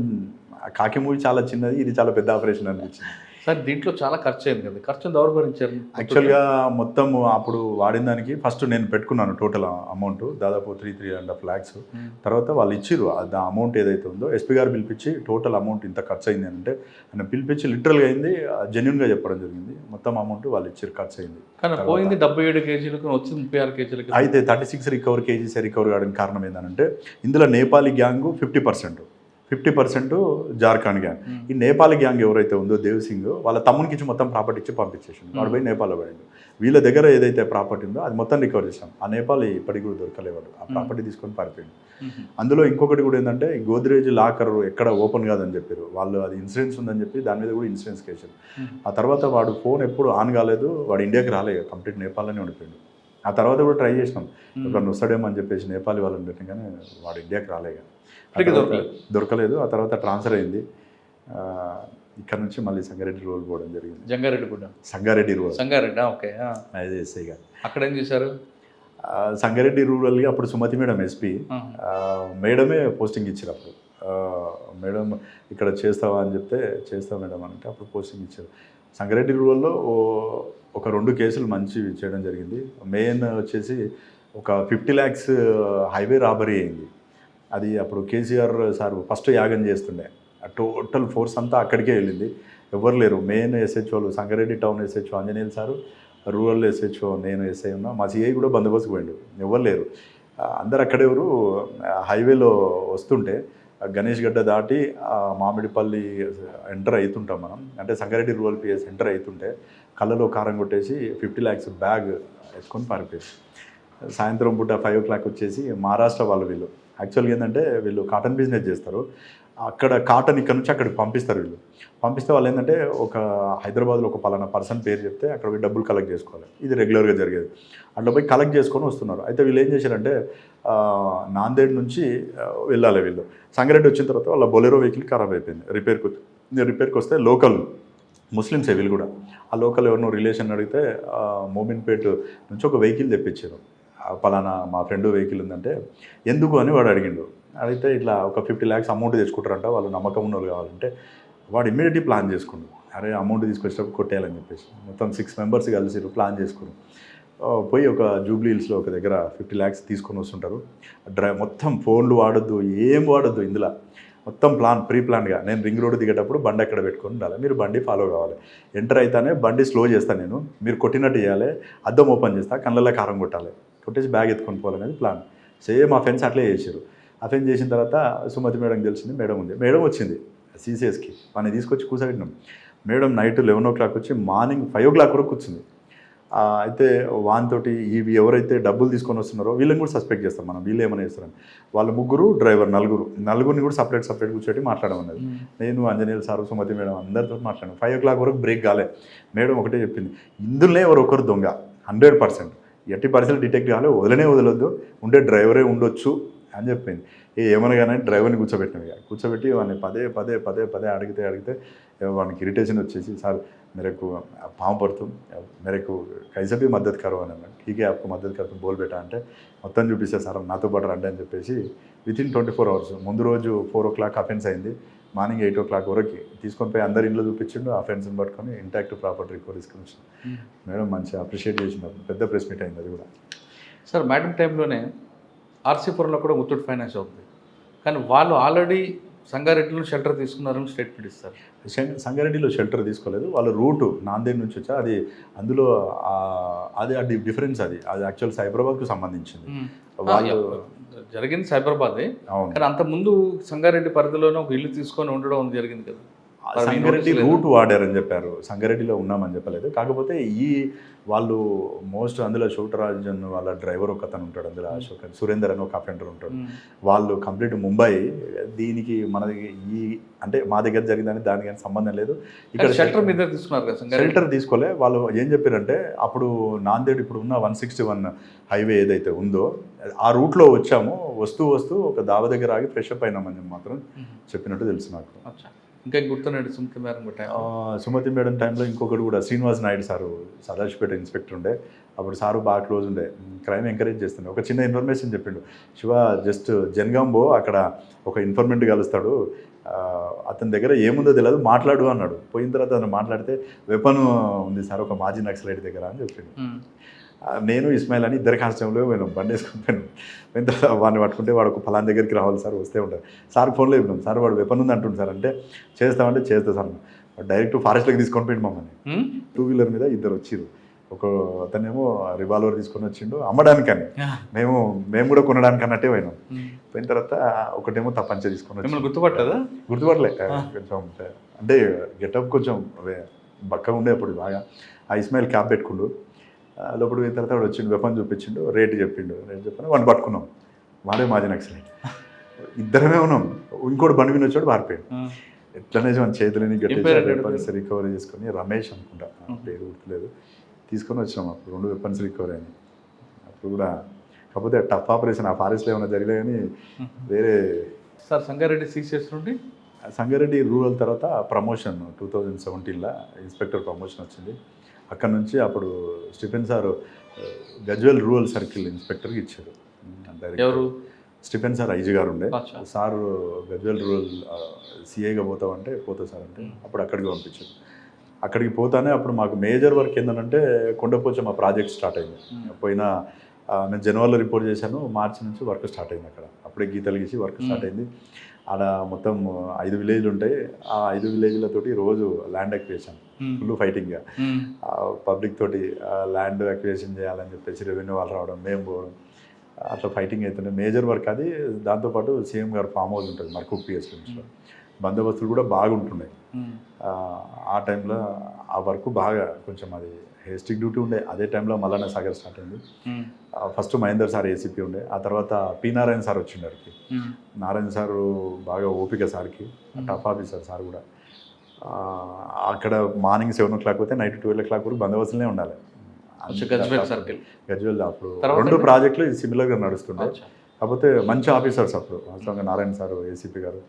కాకి మూవీ చాలా చిన్నది, ఇది చాలా పెద్ద ఆపరేషన్ అనిపించింది. సార్ దీంట్లో చాలా ఖర్చు అయింది కదా, ఖర్చును ఎవరు భరించారు? యాక్చువల్గా మొత్తం అప్పుడు వాడిన దానికి ఫస్ట్ నేను పెట్టుకున్నాను టోటల్ అమౌంట్ దాదాపు 3.5 lakhs. తర్వాత వాళ్ళు ఇచ్చిర్రు ఆ అమౌంట్ ఏదైతే ఉందో ఎస్పీ గారు పిలిపించి టోటల్ అమౌంట్ ఇంత ఖర్చు అయింది అంటే ఆయన పిలిపించి లిటరల్గా అయింది, జెన్యున్గా చెప్పడం జరిగింది. మొత్తం అమౌంట్ వాళ్ళు ఇచ్చారు, ఖర్చు అయింది. కానీ పోయింది 77 kgs వచ్చింది 36 kgs. అయితే 36 kgs రికవర్ కావడానికి కారణం ఏంటంటే ఇందులో నేపాలీ గ్యాంగ్ 50% జార్ఖండ్ గ్యాంగ్. ఈ నేపాల్ గ్యాంగ్ ఎవరైతే ఉందో దేవ్ సింగ్ వాళ్ళ తమ్మునికి ఇచ్చి మొత్తం ప్రాపర్టీ ఇచ్చి పంపించేసిండు. వాడు పోయి నేపాల్లో పడిండు. వీళ్ళ దగ్గర ఏదైతే ప్రాపర్టీ ఉందో అది మొత్తం రికవర్ చేసాం. ఆ నేపాల్ ఇప్పటికి కూడా దొరకలేవాడు, ఆ ప్రాపర్టీ తీసుకొని పారిపోయిండు. అందులో ఇంకొకటి కూడా ఏంటంటే ఈ గోద్రేజ్ లాకర్ ఎక్కడ ఓపెన్ కాదని చెప్పారు వాళ్ళు, అది ఇన్సూరెన్స్ ఉందని చెప్పి దాని మీద కూడా ఇన్సూరెన్స్ కేసారు. ఆ తర్వాత వాడు ఫోన్ ఎప్పుడు ఆన్ కాలేదు, వాడు ఇండియాకి రాలేదు, కంప్లీట్ నేపాల్లోనే ఉండిపోయాడు. ఆ తర్వాత కూడా ట్రై చేసినాం ఇప్పుడు వస్తాడేమో అని చెప్పేసి నేపాల్ వాళ్ళని పెట్టిన, కానీ వాడు ఇండియాకి రాలేదు, దొరకలేదు. ఆ తర్వాత ట్రాన్స్ఫర్ అయింది. ఇక్కడ నుంచి మళ్ళీ సంగారెడ్డి రూరల్ పోవడం జరిగింది. Sangareddy rural okay. ఎస్ఐ గారు అక్కడ ఏం చేశారు? సంగారెడ్డి రూరల్కి అప్పుడు సుమతి మేడం ఎస్పీ మేడమే పోస్టింగ్ ఇచ్చారు. అప్పుడు మేడం ఇక్కడ చేస్తావా అని చెప్తే చేస్తా మేడం అంటే అప్పుడు పోస్టింగ్ ఇచ్చారు. సంగారెడ్డి రూరల్లో ఒక 2 కేసులు మంచివి చేయడం జరిగింది. మెయిన్ వచ్చేసి ఒక 50 lakhs హైవే రాబరీ అయింది. అది అప్పుడు కేసీఆర్ సార్ ఫస్ట్ యాగం చేస్తుండే, టోటల్ ఫోర్స్ అంతా అక్కడికే వెళ్ళింది, ఎవరు లేరు. మెయిన్ ఎస్హెచ్ఓలు Sangareddy town SHO Anjaneyulu sir, rural SHO నేను ఎస్ఐ ఉన్నా, మా సిఐ కూడా బందోబస్తుకు పోయిండు, ఎవరు లేరు. అందరు అక్కడెవరు హైవేలో వస్తుంటే గణేష్ గడ్డ దాటి మామిడిపల్లి ఎంటర్ అవుతుంటాం మనం, అంటే సంగారెడ్డి రూరల్ పిఎస్ ఎంటర్ అవుతుంటే కళ్ళలో కారం కొట్టేసి 50 lakhs బ్యాగ్ వేసుకొని పారిపోయారు. సాయంత్రం పూట 5 o'clock వచ్చేసి మహారాష్ట్ర వాళ్ళు, వీళ్ళు యాక్చువల్గా ఏంటంటే వీళ్ళు కాటన్ బిజినెస్ చేస్తారు. అక్కడ కాటన్ ఇక్కడ నుంచి అక్కడికి పంపిస్తారు. వీళ్ళు పంపిస్తే వాళ్ళు ఏంటంటే ఒక హైదరాబాద్లో ఒక పలానా పర్సన్ పేరు చెప్తే అక్కడ పోయి డబ్బులు కలెక్ట్ చేసుకోవాలి, ఇది రెగ్యులర్గా జరిగేది. అట్లా పోయి కలెక్ట్ చేసుకొని వస్తున్నారు. అయితే వీళ్ళు ఏం చేశారంటే నాందేడ్ నుంచి వెళ్ళాలి వీళ్ళు. సంగారెడ్డి వచ్చిన తర్వాత వాళ్ళ బొలెరో వెహికల్ ఖరాబ్ అయిపోయింది, రిపేర్కి వస్తే లోకల్ ముస్లిమ్సే వీళ్ళు కూడా. ఆ లోకల్ ఎవరినో రిలేషన్ అడిగితే మోమిన్పేట్ నుంచి ఒక వెహికల్ తెప్పించారు. పలానా మా ఫ్రెండ్ వెహికల్ ఉందంటే ఎందుకు అని వాడు అడిగిండు. అడిగితే ఇట్లా ఒక 50 lakhs అమౌంట్ తెచ్చుకుంటారంట, వాళ్ళు నమ్మకం ఉన్న వాళ్ళు కావాలంటే వాడు ఇమ్మీడియట్లీ ప్లాన్ చేసుకుండు, అరే అమౌంట్ తీసుకొచ్చేటప్పుడు కొట్టేయాలని చెప్పేసి మొత్తం 6 members కలిసి ప్లాన్ చేసుకుని పోయి ఒక జూబ్లీ హిల్స్లో ఒక దగ్గర 50 lakhs తీసుకొని వస్తుంటారు. మొత్తం ఫోన్లు వాడొద్దు, ఏం వాడొద్దు, ఇందులో మొత్తం ప్రీ ప్లాన్గా నేను రింగ్ రోడ్ దిగేటప్పుడు బండి ఎక్కడ పెట్టుకొని ఉండాలి, మీరు బండి ఫాలో కావాలి, ఎంటర్ అయితేనే బండి స్లో చేస్తాను నేను, మీరు కొట్టినట్టు చేయాలి, అద్దం ఓపెన్ చేస్తా, కళ్ళల్లో కారం కొట్టాలి, కొట్టేసి బ్యాగ్ ఎత్తుకొని పోవాలనేది ప్లాన్. సేమ్ ఆ ఫ్రెండ్స్ అట్లే చేశారు. ఆ ఫ్రెండ్స్ చేసిన తర్వాత సుమతి మేడం తెలిసింది, మేడం ఉంది, మేడం వచ్చింది సీసీఎస్కి, వాడిని తీసుకొచ్చి కూర్చోబెట్టినాం. మేడం నైట్ 11 o'clock వచ్చి మార్నింగ్ 5 o'clock వరకు కూర్చుంది. అయితే వానితోటి ఇవి ఎవరైతే డబ్బులు తీసుకొని వస్తున్నారో వీళ్ళని కూడా సస్పెక్ట్ చేస్తాం మనం, వీళ్ళు ఏమైనా చేస్తారని. వాళ్ళు ముగ్గురు డ్రైవర్ నలుగురిని కూడా సపరేట్ కూర్చోటి మాట్లాడమన్నది. నేను ఆంజనేయులు సారు సుమతి మేడం అందరితో మాట్లాడాను. 5 o'clock వరకు బ్రేక్ కాలే. మేడం ఒకటే చెప్పింది, ఇందులోనే ఒకరు దొంగ 100%, ఎట్టి పరిస్థితులు డిటెక్ట్ కావాలి, వదలొద్దు, ఉండే డ్రైవరే ఉండొచ్చు అని చెప్పింది. ఏమనగానే డ్రైవర్ని కూర్చోబెట్టి వాడిని పదే అడిగితే వానికి ఇరిటేషన్ వచ్చేసి, సార్ मेरे को पाँव पर तुम मेरे को कैसे भी मदद करो అని అన్నాడు. ठीक है आपको मदद करता बोल बेटा అంటే మొత్తం చూపిస్తే సార్ నాతో పాటు రండి అని చెప్పేసి వితిన్ 24 hours ముందు రోజు 4 o'clock అఫెన్స్ అయింది, మార్నింగ్ 8 o'clock వరకు తీసుకొని పోయి అందరి ఇంట్లో చూపించిండు. ఆ ఫ్రెండ్స్ని పట్టుకొని ఇంటాక్ట్ ప్రాపర్టీ రికవర్ తీసుకొని వచ్చింది. మేడం మంచిగా అప్రిషియేట్ చేసినప్పుడు పెద్ద ప్రెస్ మీట్ అయింది అది కూడా. సార్ మేడం టైంలోనే ఆర్సీపురంలో కూడా ముత్తూట్ ఫైనాన్స్ అవుతుంది, కానీ వాళ్ళు ఆల్రెడీ సంగారెడ్డిలో షెల్టర్ తీసుకున్నారని స్టేట్మెంట్ ఇస్తారు. సంగారెడ్డిలో షెల్టర్ తీసుకోలేదు, వాళ్ళు రూటు నాందేడ్ నుంచి వచ్చా, అది అందులో అది డిఫరెన్స్, అది యాక్చువల్ సైబరాబాద్కు సంబంధించింది. వాళ్ళు జరిగింది సైబరాబాదే, కానీ అంత ముందు సంగారెడ్డి పరిధిలోనే ఒక ఇల్లు తీసుకొని ఉండడం జరిగింది కదా. సంగారెడ్డి రూట్ వాడారని చెప్పారు, సంగారెడ్డిలో ఉన్నామని చెప్పలేదు. కాకపోతే వాళ్ళు మోస్ట్ అందులో శోటరాజన్ వాళ్ళ డ్రైవర్ ఒక అతను ఉంటాడు, అందులో అశోక్ సురేందర్ అని ఒక అఫెండర్ ఉంటాడు. వాళ్ళు కంప్లీట్ ముంబై, దీనికి మనది అంటే మా దగ్గర జరిగిందని దానికి కానీ సంబంధం లేదు. ఇక్కడ షెల్టర్ మీద తీసుకున్నారు కదా, షెల్టర్ తీసుకోలే. వాళ్ళు ఏం చెప్పారంటే అప్పుడు నాందేడ్ ఇప్పుడు ఉన్న 161 హైవే ఏదైతే ఉందో ఆ రూట్లో వచ్చాము, వస్తూ ఒక దావ దగ్గర ఆగి ఫ్రెష్ అప్ అయినామని మాత్రం చెప్పినట్టు తెలుసు నాకు. ఇంకా గుర్తున్నాడు సుమతి మేడం కూడా టైం. సుమతి మేడం టైంలో ఇంకొకటి కూడా శ్రీనివాస్ నాయుడు సారు సదాశివపేట ఇన్స్పెక్టర్ ఉండే. అప్పుడు సారు బాగా క్లోజ్ ఉండే, క్రైమ్ ఎంకరేజ్ చేస్తుండే. ఒక చిన్న ఇన్ఫర్మేషన్ చెప్పిండు, శివ జస్ట్ జనగాంబో అక్కడ ఒక ఇన్ఫర్మెంట్ కలుస్తాడు, అతని దగ్గర ఏముందో తెలియదు మాట్లాడు అన్నాడు. పోయిన తర్వాత అతను మాట్లాడితే వెపన్ ఉంది సార్ ఒక మాజీ నక్సలైట్ దగ్గర అని చెప్పిండు. నేను ఇస్మాయిల్ అని ఇద్దరు కాన్స్టేబుల్ పోయినాం, బండి వేసుకొని పోయిన తర్వాత వాడిని పట్టుకుంటే వాడు ఒక ఫలాన్ దగ్గరికి రావాలి సార్ వస్తే ఉంటారు. సార్ ఫోన్లో చెప్పినాం, సార్ వాడు వెపన్ ఉంది అంటుంది సార్ అంటే చేస్తామంటే చేస్తా సార్. డైరెక్ట్ ఫారెస్ట్లోకి తీసుకొని పోయింది మమ్మల్ని. 2 వీలర్ మీద ఇద్దరు వచ్చిర్రు. ఒక అతనేమో రివాల్వర్ తీసుకొని వచ్చిండు అమ్మడానికని, మేము కూడా కొనడానికి అన్నట్టే పోయినాం. పోయిన తర్వాత ఒకటేమో తప్పంచ తీసుకొని వచ్చి గుర్తుపట్టలే కొంచెం అంటే గెటప్ కొంచెం బక్కగా ఉండే అప్పుడు బాగా. ఆ ఇస్మాయిల్ క్యాప్ పెట్టుకుండు. లోపల పోయిన తర్వాత వాడు వచ్చిండు, వెపన్ చూపించిండు, రేట్ చెప్పాను వాడిని పట్టుకున్నాం. వాడే మాజీ నక్సలైట్. ఇద్దరమే ఉన్నాం. ఇంకోటి బండి మీద వచ్చాడు పారిపోయాడు. ఎట్లనే మన చేతులని గట్టి వెపన్స్ రికవరీ చేసుకొని రమేష్ అనుకుంటా పేరు గుర్తులేదు తీసుకొని వచ్చినాం. అప్పుడు 2 వెపన్స్ రికవరీ అని. అప్పుడు కూడా కాకపోతే టఫ్ ఆపరేషన్ ఆ ఫారెస్ట్లో ఏమైనా జరిగే కానీ వేరే. సార్ సంగారెడ్డి సీసీఎస్ నుండి సంగారెడ్డి రూరల్ తర్వాత ప్రమోషన్ 2017లో ఇన్స్పెక్టర్ ప్రమోషన్ వచ్చింది. అక్కడ నుంచి అప్పుడు Stephen sir Gajwel rural circle ఇన్స్పెక్టర్కి ఇచ్చారు. ఎవరు? స్టిఫెన్ సార్ ఐజీ గారు ఉండే. సార్ గజ్వేల్ రూరల్ సిఐగా పోతామంటే పోతా సార్ అంటే అప్పుడు అక్కడికి పంపించారు. అక్కడికి పోతానే అప్పుడు మాకు మేజర్ వర్క్ ఏంటంటే కొండపోచమ్మ ప్రాజెక్ట్ స్టార్ట్ అయింది. పోయిన నేను జనవరిలో రిపోర్ట్ చేశాను, మార్చి నుంచి వర్క్ స్టార్ట్ అయింది. అక్కడ అప్పుడే గీతలు గీసి వర్క్ స్టార్ట్ అయింది. ఆడ మొత్తం 5 విలేజ్లు ఉంటాయి. ఆ 5 విలేజ్లతోటి రోజు ల్యాండ్ అక్విజిషన్ ఫుల్ ఫైటింగ్గా పబ్లిక్ తోటి ల్యాండ్ అక్విజిషన్ చేయాలని చెప్పేసి రెవెన్యూ వాళ్ళు రావడం, మేము పోవడం, అట్లా ఫైటింగ్ అవుతుండే. మేజర్ వర్క్ అది. దాంతోపాటు సీఎం గారు ఫామ్ హౌస్ ఉంటుంది మర్కూక్ పిఎస్ నుంచిలో, బందోబస్తులు కూడా బాగుంటున్నాయి. ఆ టైంలో ఆ వర్క్ బాగా కొంచెం అది హేస్టిక్ డ్యూటీ ఉండే. అదే టైంలో మల్లన్న సాగర్ స్టార్ట్ అయింది. ఫస్ట్ మహేందర్ సార్ ఏసీపీ ఉండే, ఆ తర్వాత పి నారాయణ సార్ వచ్చిండరికి. నారాయణ సారు బాగా ఓపిక సార్కి, టఫ్ ఆఫీసర్ సార్ కూడా. అక్కడ మార్నింగ్ 7 o'clock పోతే నైట్ 12 o'clock వరకు బందోబస్తులనే ఉండాలి. గజ్వేల్ అప్పుడు 2 ప్రాజెక్టులు సిమిలర్గా నడుస్తుండే. కాకపోతే మంచి ఆఫీసర్స్ అప్పుడు వాస్తవంగా నారాయణ సార్ ఏసీపీ గారు,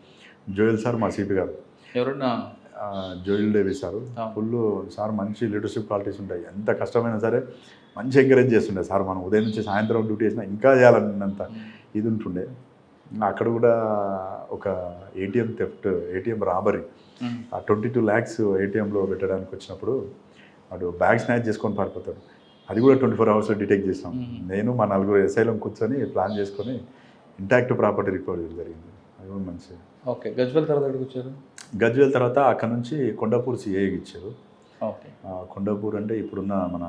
జోయల్ సార్ మా సిపి గారు, Joel Davy sir full sir మంచి లీడర్షిప్ క్వాలిటీస్ ఉంటాయి. ఎంత కష్టమైనా సరే మంచి ఎంకరేజ్ చేస్తుండే సార్. మనం ఉదయం నుంచి సాయంత్రం డ్యూటీ చేసినా ఇంకా చేయాలన్నంత ఇది ఉంటుండే. అక్కడ కూడా ఒక ఏటీఎం థెఫ్ట్, ఏటీఎం రాబరీ, ఆ 22 lakhs ఏటీఎంలో పెట్టడానికి వచ్చినప్పుడు వాడు బ్యాగ్ స్నాచ్ చేసుకొని పారిపోతాడు. అది కూడా 24 hours డిటెక్ట్ చేసాం. నేను మా 4 ఎస్ఐలం కూర్చొని ప్లాన్ చేసుకొని ఇంటాక్ట్ ప్రాపర్టీ రికవరీ జరిగింది. అది కూడా మంచి. ఓకే. గజ్వేల్ తర్వాత ఎక్కడికి వచ్చారు? గజ్వేల్ తర్వాత అక్కడ నుంచి కొండాపూర్ సిఐకి ఇచ్చారు. ఓకే. కొండాపూర్ అంటే ఇప్పుడున్న మన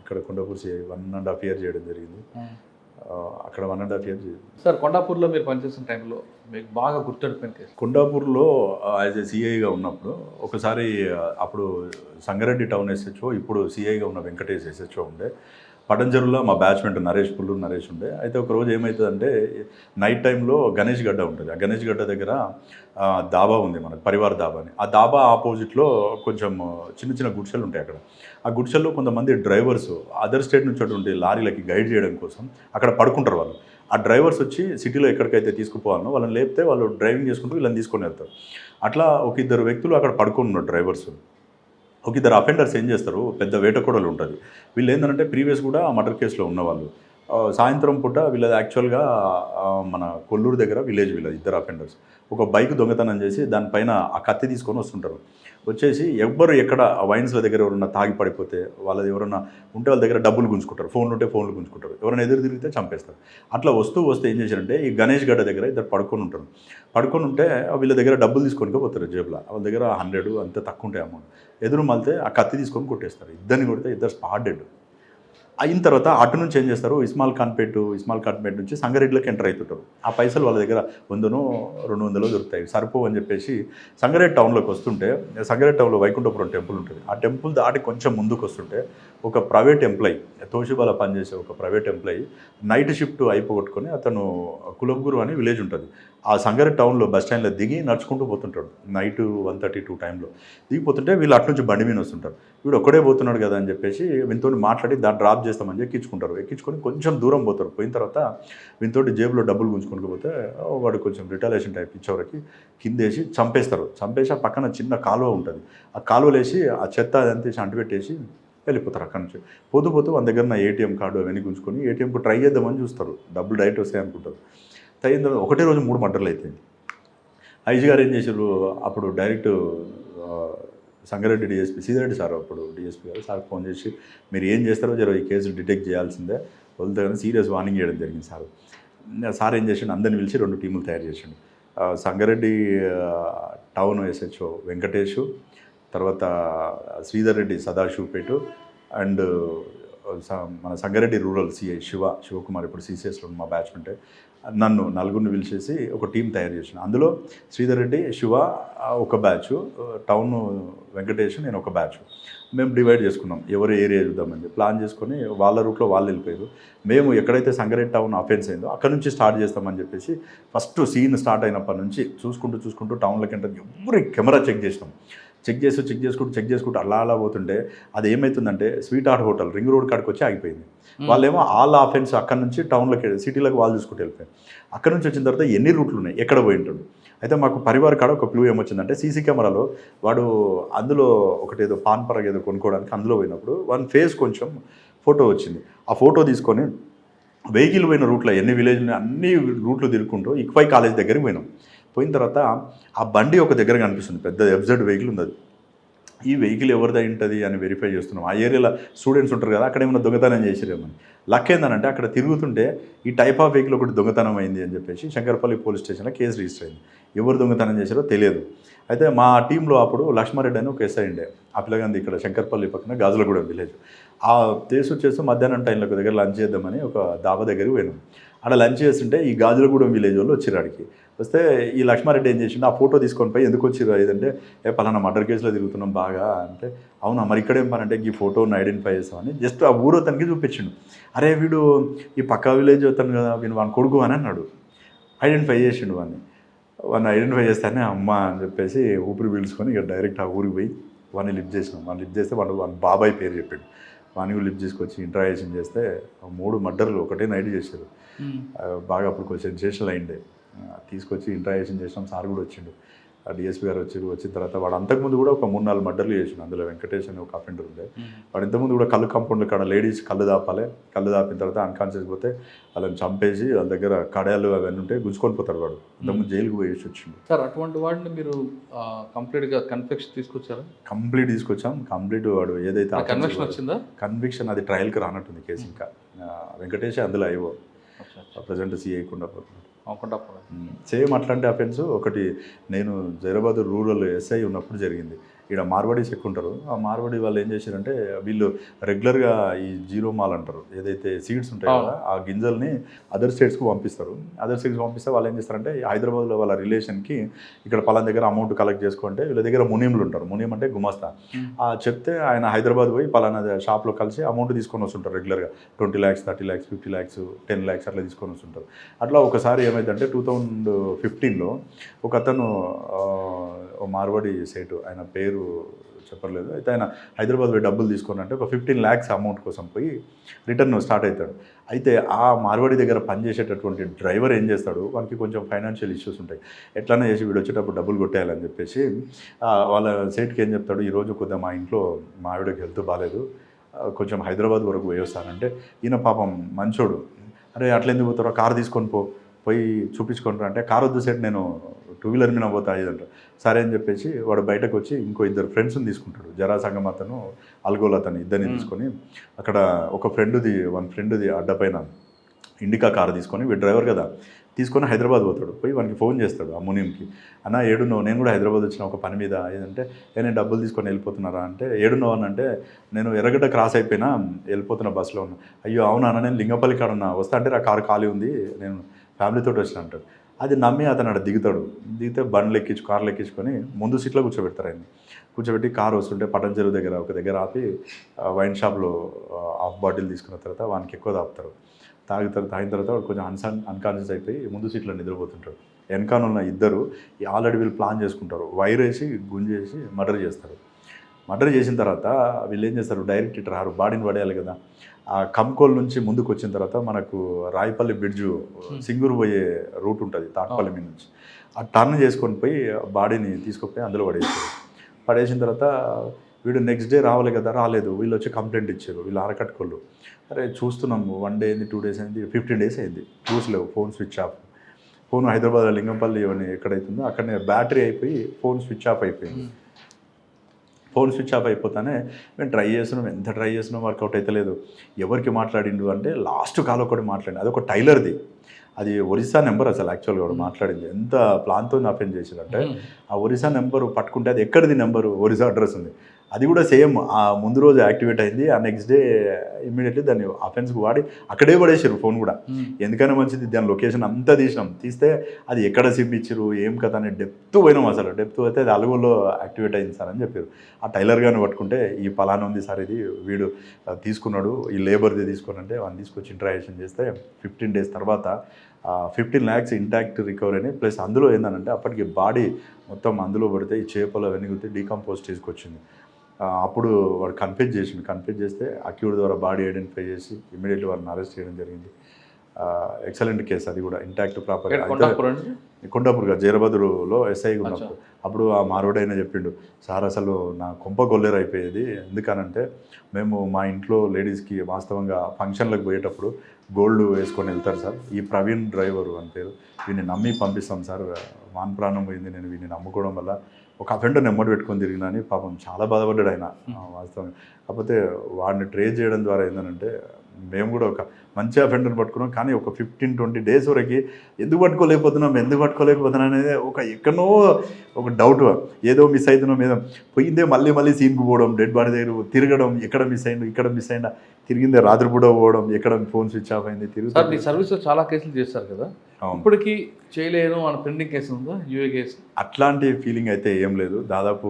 ఇక్కడ కొండాపూర్ సిఐ 1.5 years చేయడం జరిగింది. అక్కడ 1.5 years. సార్ కొండాపూర్లో మీరు పనిచేసిన టైంలో మీకు బాగా గుర్తుండిపోయిన కేసు? కొండాపూర్లో యాజ్ ఏ సిఐగా ఉన్నప్పుడు ఒకసారి అప్పుడు సంగారెడ్డి టౌన్ ఎస్హెచ్ఓ, ఇప్పుడు సిఐగా ఉన్న వెంకటేష్ ఎస్హెచ్ఓ ఉండే. పటంజరులో మా బ్యాచ్మెంట్ పుల్లూరు నరేష్ ఉండే. అయితే ఒకరోజు ఏమవుతుందంటే నైట్ టైంలో గణేష్ గడ్డ ఉంటుంది. ఆ గణేష్ గడ్డ దగ్గర దాబా ఉంది మనకు, పరివార్ దాబా అని. ఆ దాబా ఆపోజిట్లో కొంచెం చిన్న చిన్న గుడిసెలు ఉంటాయి. అక్కడ ఆ గుడిసెల్లో కొంతమంది డ్రైవర్స్ అదర్ స్టేట్ నుంచి అటువంటి లారీలకి గైడ్ చేయడం కోసం అక్కడ పడుకుంటారు వాళ్ళు. ఆ డ్రైవర్స్ వచ్చి సిటీలో ఎక్కడికైతే తీసుకుపోవాలనో వాళ్ళని లేపితే వాళ్ళు డ్రైవింగ్ చేసుకుంటూ వీళ్ళని తీసుకొని వెళ్తారు. అట్లా ఒక 2 వ్యక్తులు అక్కడ పడుకొని ఉన్నారు డ్రైవర్స్. ఒక 2 అఫెండర్స్ ఏం చేస్తారు, పెద్ద వేటకోడలు ఉంటుంది. వీళ్ళు ఏంటంటే ప్రీవియస్ కూడా మర్డర్ కేసులో ఉన్నవాళ్ళు. సాయంత్రం పూట వీళ్ళది యాక్చువల్గా మన కొల్లూరు దగ్గర విలేజ్ వీళ్ళది 2 అఫెండర్స్. ఒక బైక్ దొంగతనం చేసి దానిపైన ఆ కత్తి తీసుకొని వస్తుంటారు. వచ్చేసి ఎవ్వరు ఎక్కడ వైన్స్ల దగ్గర ఎవరన్నా తాగి పడిపోతే వాళ్ళది ఎవరన్నా ఉంటే వాళ్ళ దగ్గర డబ్బులు గుంజుకుంటారు, ఫోన్లు ఉంటే ఫోన్లు గుంజుకుంటారు, ఎవరైనా ఎదురు తిరిగితే చంపేస్తారు. అట్లా వస్తే ఏం చేశారంటే ఈ గణేష్ గడ్డ దగ్గర 2 పడుకొని ఉంటారు. పడుకొని ఉంటే వీళ్ళ దగ్గర డబ్బులు తీసుకొని పోతారు జేబులో. వాళ్ళ దగ్గర 100 అంత తక్కువ ఉంటాయి అమౌంట్. ఎదురు మళ్తే ఆ కత్తి తీసుకొని కొట్టేస్తారు. 2 కొడితే 2 స్పాట్ డెడ్. అయిన తర్వాత అటు నుంచి ఏం చేస్తారు, ఇస్మాల్ ఖాన్పేట్ నుంచి సంగారెడ్డిలోకి ఎంటర్ అవుతుంటారు. ఆ పైసలు వాళ్ళ దగ్గర 100-200 దొరుకుతాయి, సరిపోవు అని చెప్పేసి సంగారెడ్డి టౌన్లోకి వస్తుంటే, సంగారెడ్డి టౌన్లో వైకుంఠపురం టెంపుల్ ఉంటుంది. ఆ టెంపుల్ దాటి కొంచెం ముందుకు వస్తుంటే ఒక ప్రైవేట్ ఎంప్లాయీ, తోషిబాలో పనిచేసే ఒక ప్రైవేట్ ఎంప్లాయీ నైట్ షిఫ్ట్ అయిపోగొట్టుకొని అతను కులబ్గురు అని విలేజ్ ఉంటుంది. ఆ సంగారెడ్డి టౌన్లో బస్ స్టాండ్లో దిగి నడుచుకుంటూ పోతుంటాడు. నైట్ 1:32 టైంలో దిగిపోతుంటే వీళ్ళు అటు నుంచి బండి మీద వస్తుంటారు. వీడు ఒక్కడే పోతున్నాడు కదా అని చెప్పేసి వీళ్ళతో మాట్లాడి దాన్ని డ్రాప్ చేస్తామని ఎక్కించుకుంటారు. ఎక్కించుకొని కొంచెం దూరం పోతారు. పోయిన తర్వాత వీనితోటి జేబులో డబ్బులు గుంజుకోకపోతే వాడు కొంచెం రిటాలియేషన్ టైప్ ఇచ్చేవరకు కిందేసి చంపేస్తారు. చంపేసి ఆ పక్కన చిన్న కాలువ ఉంటుంది. ఆ కాలువలేసి ఆ చెత్త అదంతా తీసి అంటిపెట్టేసి వెళ్ళిపోతారు అక్కడి నుంచి. పోతూ పోతూ మన దగ్గర నా ఏటీఎం కార్డు అవన్నీ గుంజుకొని ఏటీఎంకు ట్రై చేద్దామని చూస్తారు. డబ్బులు డైరెక్ట్ వస్తాయి అనుకుంటారు. అయిన తర్వాత ఒకటే రోజు 3 మర్డర్లు అవుతాయి. ఐజీ గారు ఏం చేశారు, అప్పుడు direct Sangareddy DSP Sitareddy sir, అప్పుడు డిఎస్పీ గారు సార్ ఫోన్ చేసి మీరు ఏం చేస్తారో జర ఈ కేసు డిటెక్ట్ చేయాల్సిందే, వదిలితే కానీ సీరియస్ వార్నింగ్ చేయడం జరిగింది సార్. సార్ ఏం చేసిండు, అందరిని పిలిచి 2 టీములు తయారు చేసిండు. సంగారెడ్డి టౌన్ ఎస్హెచ్ఓ వెంకటేష్, తర్వాత శ్రీధర్ రెడ్డి సదాశివపేట అండ్ మన సంగారెడ్డి రూరల్ సిఐ శివకుమార్, ఇప్పుడు సిసిఎస్లో మా బ్యాచ్ ఉంటే నన్ను 4 పిలిచేసి ఒక టీం తయారు చేసిన. అందులో శ్రీధర్ రెడ్డి, శివ ఒక బ్యాచ్, టౌన్ వెంకటేష్, నేను ఒక బ్యాచ్. మేము డివైడ్ చేసుకున్నాం ఎవరు ఏరియా చూద్దామని ప్లాన్ చేసుకొని వాళ్ళ రూట్లో వాళ్ళు వెళ్ళిపోయారు. మేము ఎక్కడైతే సంగారెడ్డి టౌన్ అఫెన్స్ అయిందో అక్కడ నుంచి స్టార్ట్ చేస్తామని చెప్పేసి ఫస్ట్ సీన్ స్టార్ట్ అయినప్పటి నుంచి చూసుకుంటూ టౌన్లోకి ఎంటర్ ఎవరి కెమెరా చెక్ చేసుకుంటూ అలా పోతుంటే అది ఏమవుతుందంటే sweet heart hotel ring road కాడికి వచ్చి ఆగిపోయింది. వాళ్ళేమో ఆల్ ఆఫెన్స్ అక్కడ నుంచి టౌన్లోకి సిటీలోకి వాళ్ళు చూసుకుంటూ వెళ్ళిపోయారు. అక్కడ నుంచి వచ్చిన తర్వాత ఎన్ని రూట్లు ఉన్నాయి, ఎక్కడ పోయి ఉంటాడు. అయితే మాకు పరివార్ కాడ ఒక క్లూ ఏమొచ్చిందంటే సీసీ కెమెరాలో వాడు అందులో ఒకటేదో పాన్ పరగ ఏదో కొనుక్కోవడానికి అందులో పోయినప్పుడు వన్ ఫేస్ కొంచెం ఫోటో వచ్చింది. ఆ ఫోటో తీసుకొని వెహికల్ పోయిన రూట్లో ఎన్ని విలేజ్ అన్ని రూట్లు తిరుగుకుంటూ ఇక్వై కాలేజ్ దగ్గరికి పోయిన తర్వాత ఆ బండి ఒక దగ్గర కనిపిస్తుంది, పెద్ద ఎఫ్జెడ్ వెహికల్ ఉంది. అది ఈ వెహికల్ ఎవరిదై ఉంటుంది అని వెరిఫై చేస్తున్నాం. ఆ ఏరియాలో స్టూడెంట్స్ ఉంటారు కదా, అక్కడ ఏమైనా దొంగతనం చేసిరేమని. లక్ ఏందనంటే అక్కడ తిరుగుతుంటే ఈ టైప్ ఆఫ్ వెహికల్ ఒకటి దొంగతనం అయింది అని చెప్పేసి శంకర్పల్లి పోలీస్ స్టేషన్లో కేసు రిజిస్టర్ అయింది. ఎవరు దొంగతనం చేశారో తెలియదు. అయితే మా టీంలో అప్పుడు లక్ష్మారెడ్డి అని ఒక ఎస్ఐ ఉండే, ఆ పిల్లగాంది ఇక్కడ శంకర్పల్లి పక్కన గాజులగూడెం విలేజ్. ఆ కేసు వచ్చేసి మధ్యాహ్నం టైంలో ఒక దగ్గర లంచ్ చేద్దామని ఒక దాబా దగ్గరికి పోయినాం. అక్కడ లంచ్ చేస్తుంటే ఈ గాజులగూడెం విలేజ్ వాళ్ళు వచ్చారు ఆడికి. వస్తే ఈ లక్ష్మారెడ్డి ఏం చేసిండు, ఆ ఫోటో తీసుకొని పోయి ఎందుకు వచ్చిర్రు ఏదంటే పలానా మర్డర్ కేసులో తిరుగుతున్నాం బాగా అంటే, అవునా మరి ఇక్కడేం పని అంటే ఈ ఫోటోని ఐడెంటిఫై చేస్తామని జస్ట్ ఆ ఊరు అతనికి చూపించిండు. అరే వీడు ఈ పక్క విలేజ్ అతను కదా, వీడు వాని కొడుకు అని అన్నాడు. ఐడెంటిఫై చేసిండు వాడిని ఐడెంటిఫై చేస్తానే అమ్మ అని చెప్పేసి ఊపిరి పీల్చుకొని ఇక డైరెక్ట్ ఆ ఊరికి పోయి వాడిని లిఫ్ట్ చేసినాం. వాడిని లిఫ్ట్ చేస్తే వాడి బాబాయ్ పేరు చెప్పాడు. వాడిని లిఫ్ట్ చేసుకొచ్చి ఇంటరాక్షన్ చేస్తే 3 మర్డర్లు ఒకటే నైట్ చేశారు. బాగా అప్పుడు కొంచెం సెన్సేషనల్ అయిండే. తీసుకొచ్చి ఇంటరాక్షన్ చేసినాం. సార్ కూడా వచ్చిండు, డిఎస్పీ గారు వచ్చిన తర్వాత వాడు అంతకుముందు కూడా ఒక 3-4 మర్డర్లు చేసిండు. అందులో వెంకటేష్ అని ఒక అఫెండర్ ఉండే. వాడు ఇంతకుముందు కూడా కళ్ళు కాంపౌండ్లో కాడ లేడీస్ కళ్ళు దాపిన తర్వాత అన్కాన్షియస్ పోతే వాళ్ళని చంపేసి వాళ్ళ దగ్గర కడాయాలు అవన్నీ ఉంటే గుంజుకొని పోతాడు వాడు. ఇంతకుముందు జైలుకు పోయేసి వచ్చిండు. సార్ అటువంటి వాడిని మీరు కంప్లీట్గా కన్విక్షన్ తీసుకొచ్చారా? కంప్లీట్ తీసుకొచ్చాం. కంప్లీట్ వాడు ఏదైతే కన్విక్షన్ వచ్చిందా, కన్విక్షన్ అది ట్రయల్కి రానట్టుంది కేసు. ఇంకా వెంకటేష్ అందులో అయ్యో ప్రజెంట్ సిఐ సేమ్ అట్లాంటి అఫెన్స్ ఒకటి నేను జైరాబాద్ రూరల్ ఎస్ఐ ఉన్నప్పుడు జరిగింది. ఇక్కడ మార్వాడీస్ ఎక్కువ ఉంటారు. ఆ మార్వాడి వాళ్ళు ఏం చేశారంటే వీళ్ళు రెగ్యులర్గా ఈ జీరో మాల్ అంటారు, ఏదైతే సీడ్స్ ఉంటాయి కదా ఆ గింజల్ని అదర్ స్టేట్స్కి పంపిస్తారు. అదర్ స్టేట్స్కి పంపిస్తే వాళ్ళు ఏం చేస్తారంటే హైదరాబాద్లో వాళ్ళ రిలేషన్కి ఇక్కడ పలానా దగ్గర అమౌంట్ కలెక్ట్ చేసుకుంటే వీళ్ళ దగ్గర మునీంలు ఉంటారు. మునీం అంటే గుమాస్తా. చెప్తే ఆయన హైదరాబాద్ పోయి పలానా షాప్లో కలిసి అమౌంట్ తీసుకొని వస్తుంటారు రెగ్యులర్గా 20 lakhs 30 lakhs 50 lakhs 10 lakhs అట్లా తీసుకొని వస్తుంటారు. అట్లా ఒకసారి ఏమైందంటే 2015లో ఒక అతను మార్వాడి సేటు, ఆయన పేరు చెప్పలేదు, అయితే ఆయన హైదరాబాద్ పోయి డబ్బులు తీసుకొని అంటే ఒక 15 lakhs అమౌంట్ కోసం పోయి రిటర్న్ స్టార్ట్ అవుతాడు. అయితే ఆ మార్వాడి దగ్గర పనిచేసేటటువంటి డ్రైవర్ ఏం చేస్తాడు, వానికి కొంచెం ఫైనాన్షియల్ ఇష్యూస్ ఉంటాయి. ఎట్లనే చేసి వీడు వచ్చేటప్పుడు డబ్బులు కొట్టేయాలని చెప్పేసి వాళ్ళ సేట్కి ఏం చెప్తాడు, ఈరోజు కొద్దిగా మా ఇంట్లో మా ఆవిడకి హెల్త్ బాగాలేదు, కొంచెం హైదరాబాద్ వరకు పోయి వస్తానంటే ఈయన పాపం మంచోడు, అరే అట్లా ఎందుకు పోతారో కారు తీసుకొని పోయి చూపించుకుంటారు అంటే, కారు వద్దు సేట్ నేను 2-wheeler మీద పోతా ఇదంట. సరే అని చెప్పేసి వాడు బయటకు వచ్చి ఇంకో 2 ఫ్రెండ్స్ని తీసుకుంటాడు, జరాసంగం అతను అల్గోల్ అతను, ఇద్దరిని తీసుకొని అక్కడ ఒక ఫ్రెండ్ది అడ్డపైన ఇండికా కారు తీసుకొని వీడు డ్రైవర్ కదా తీసుకొని హైదరాబాద్ పోతాడు. పోయి వానికి ఫోన్ చేస్తాడు ఆ మునీంకి, అన్న ఏడున్నావు, నేను కూడా హైదరాబాద్ వచ్చిన ఒక పని మీద ఏదంటే నేను డబ్బులు తీసుకొని వెళ్ళిపోతున్నారా అంటే, ఏడున్నావు అని అంటే నేను ఎర్రగడ్డ క్రాస్ అయిపోయినా వెళ్ళిపోతున్న బస్సులో ఉన్నా. అయ్యో అవునా అన్న, నేను లింగపల్లి కాడ ఉన్నా, వస్తా అంటే ఆ కారు ఖాళీ ఉంది, నేను ఫ్యామిలీతో వచ్చిన అంటాడు. అది నమ్మి అతను అక్కడ దిగితే కార్లు ఎక్కించుకొని ముందు సీట్లో కూర్చోబెట్టి కారు వస్తుంటే పటన్ చెరువు దగ్గర ఒక దగ్గర ఆపి వైన్ షాప్లో హాఫ్ బాటిల్ తీసుకున్న తర్వాత వానికి ఎక్కువ తాగిన తర్వాత వాడు కొంచెం అన్కాన్షియస్ అయిపోయి ముందు సీట్లో నిద్రపోతుంటాడు. వెనకాల ఉన్న 2 ఆల్రెడీ వీళ్ళు ప్లాన్ చేసుకుంటారు, వైర్ వేసి గుంజేసి మర్డర్ చేస్తారు. మర్డర్ చేసిన తర్వాత వీళ్ళు ఏం చేస్తారు, డైరెక్ట్ ఇటు రారు, బాడీని పడేయాలి కదా. ఆ కంకోల్ నుంచి ముందుకు వచ్చిన తర్వాత మనకు రాయపల్లి బ్రిడ్జు సింగూరు పోయే రూట్ ఉంటుంది తాట్పల్లి మీద నుంచి, ఆ టర్న్ చేసుకొని పోయి బాడీని తీసుకుపోయి అందులో పడేసిన తర్వాత వీడు నెక్స్ట్ డే రావాలి కదా, రాలేదు. వీళ్ళు వచ్చి కంప్లైంట్ ఇచ్చారు, వీళ్ళు ఆరకట్టుకోళ్ళు. అరే చూస్తున్నాము 1 డే అయింది, 2 days అయింది, 15 days అయింది, చూసలేవు, ఫోన్ స్విచ్ ఆఫ్. ఫోన్ హైదరాబాద్లో లింగంపల్లి అని ఎక్కడైతుందో అక్కడనే బ్యాటరీ అయిపోయి ఫోన్ స్విచ్ ఆఫ్ అయిపోయింది. ఫోన్ స్విచ్ ఆఫ్ అయిపోతానే మేము ట్రై చేస్తున్నాం, ఎంత ట్రై చేస్తున్నాం వర్కౌట్ అయితే లేదు. ఎవరికి మాట్లాడిండు అంటే లాస్ట్ కాల్ ఒకటి మాట్లాడింది, అది ఒక టైలర్ది, అది ఒరిస్సా నెంబర్ అసలు యాక్చువల్గా వాడు మాట్లాడింది. ఎంత ప్లాన్తో అఫెండ్ చేశారంటే ఆ ఒరిస్సా నెంబరు పట్టుకుంటే అది ఎక్కడిది నెంబరు, ఒరిస్సా అడ్రస్ ఉంది, అది కూడా సేమ్ ఆ ముందు రోజు యాక్టివేట్ అయింది. ఆ నెక్స్ట్ డే ఇమ్మీడియట్లీ దాన్ని అఫెన్స్కి వాడి అక్కడే పడేసారు ఫోన్ కూడా. ఎందుకైనా మంచిది, దాని లొకేషన్ అంతా తీస్తే అది ఎక్కడ సిమ్ ఇచ్చారు ఏం కదా అని డెప్త్ పోయినాం. అసలు డెప్త్ అయితే అది అలుగులో యాక్టివేట్ అయింది సార్ అని చెప్పారు. ఆ టైలర్ గారిని పట్టుకుంటే ఈ పలానా ఉంది సార్, ఇది వీడు తీసుకున్నాడు, ఈ లేబర్ది తీసుకున్నంటే వాడిని తీసుకొచ్చి ఇంటరాక్షన్ చేస్తే 15 days తర్వాత 15 lakhs ఇంటాక్ట్ రికవరీ అని, ప్లస్ అందులో ఏంటంటే అప్పటికి బాడీ మొత్తం అందులో పడితే ఈ చేపలు అవన్నీ గుర్తి డీకంపోజ్ తీసుకొచ్చింది. అప్పుడు వాడు కన్ఫ్యూజ్ చేస్తే అక్యూడ్ ద్వారా బాడీ ఐడెంటిఫై చేసి ఇమీడియట్లీ వారిని అరెస్ట్ చేయడం జరిగింది. ఎక్సలెంట్ కేసు, అది కూడా ఇంటాక్ట్ ప్రాపర్. కొండాపూర్గా జైరాబాద్లో ఎస్ఐ ఉన్నప్పుడు అప్పుడు ఆ మారోడైనా చెప్పిండు, సార్ అసలు నా కొంప గొల్లేరు అయిపోయేది, ఎందుకనంటే మేము మా ఇంట్లో లేడీస్కి వాస్తవంగా ఫంక్షన్లకు పోయేటప్పుడు గోల్డ్ వేసుకొని వెళ్తారు సార్, ఈ ప్రవీణ్ డ్రైవరు అని పేరు, వీడిని నమ్మి పంపిస్తాం సార్, వాన్ ప్రాణం పోయింది నేను వీడిని నమ్ముకోవడం వల్ల, ఒక అఫెండర్ నెంబర్ పెట్టుకొని తిరిగినా అని పాపం చాలా బాధపడ్డాడు ఆయన వాస్తవంగా. కాకపోతే వాడిని ట్రేస్ చేయడం ద్వారా ఏంటంటే మేము కూడా ఒక మంచి అఫెండర్ని పట్టుకున్నాం, కానీ ఒక 15-20 days వరకు ఎందుకు పట్టుకోలేకపోతున్నాం అనేది ఒక ఎక్కడో ఒక డౌట్, ఏదో మిస్ అవుతున్నాం, ఏదో పోయిందే మళ్ళీ సీన్కి పోవడం, డెడ్ బాడీ దగ్గర తిరగడం, ఎక్కడ మిస్ అయిందా, తిరిగిందే రాత్రిపూట పోవడం, ఎక్కడ ఫోన్ స్విచ్ ఆఫ్ అయింది సార్. మీ సర్వీస్లో చాలా కేసులు చేస్తారు కదా, ఇప్పటికీ చేయలేను అని పెండింగ్ కేసు ఉందా, యూఏ కేసు? అట్లాంటి ఫీలింగ్ అయితే ఏం లేదు. దాదాపు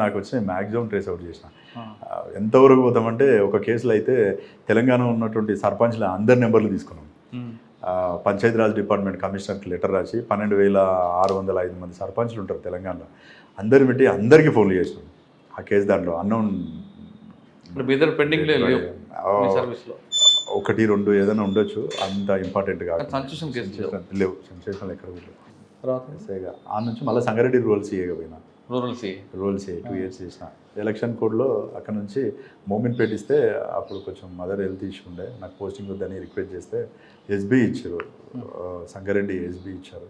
నాకు వచ్చిన మ్యాక్సిమం ట్రేస్ అవుట్ చేసిన. ఎంతవరకు పోతామంటే ఒక కేసులో అయితే తెలంగాణ ఉన్నటువంటి సర్పంచ్ల అందరి నెంబర్లు తీసుకున్నాం. పంచాయతీరాజ్ డిపార్ట్మెంట్ కమిషనర్కి లెటర్ రాసి 12,605 మంది సర్పంచ్లు ఉంటారు తెలంగాణలో, అందరిని పెట్టి అందరికీ ఫోన్లు చేసినాం. ఆ కేసు దాంట్లో అన్నోన్ పెండింగ్ లేవు, 1-2 ఏదైనా ఉండొచ్చు, అంత ఇంపార్టెంట్ కాదు. లేవు సెన్సేషనల్ ఎక్కడ లేవు. ఆ నుంచి మళ్ళీ సంగారెడ్డి రూరల్ సీఏగా పోయినా, రూరల్ సీఏ 2 years చేసిన. ఎలక్షన్ కోడ్లో అక్కడ నుంచి మోమిన్పేట ఇస్తే అప్పుడు కొంచెం మదర్ హెల్త్ ఇష్యూ ఉండే, నాకు పోస్టింగ్ వద్దని రిక్వెస్ట్ చేస్తే ఎస్బీ ఇచ్చారు, సంగారెడ్డి ఎస్బీ ఇచ్చారు.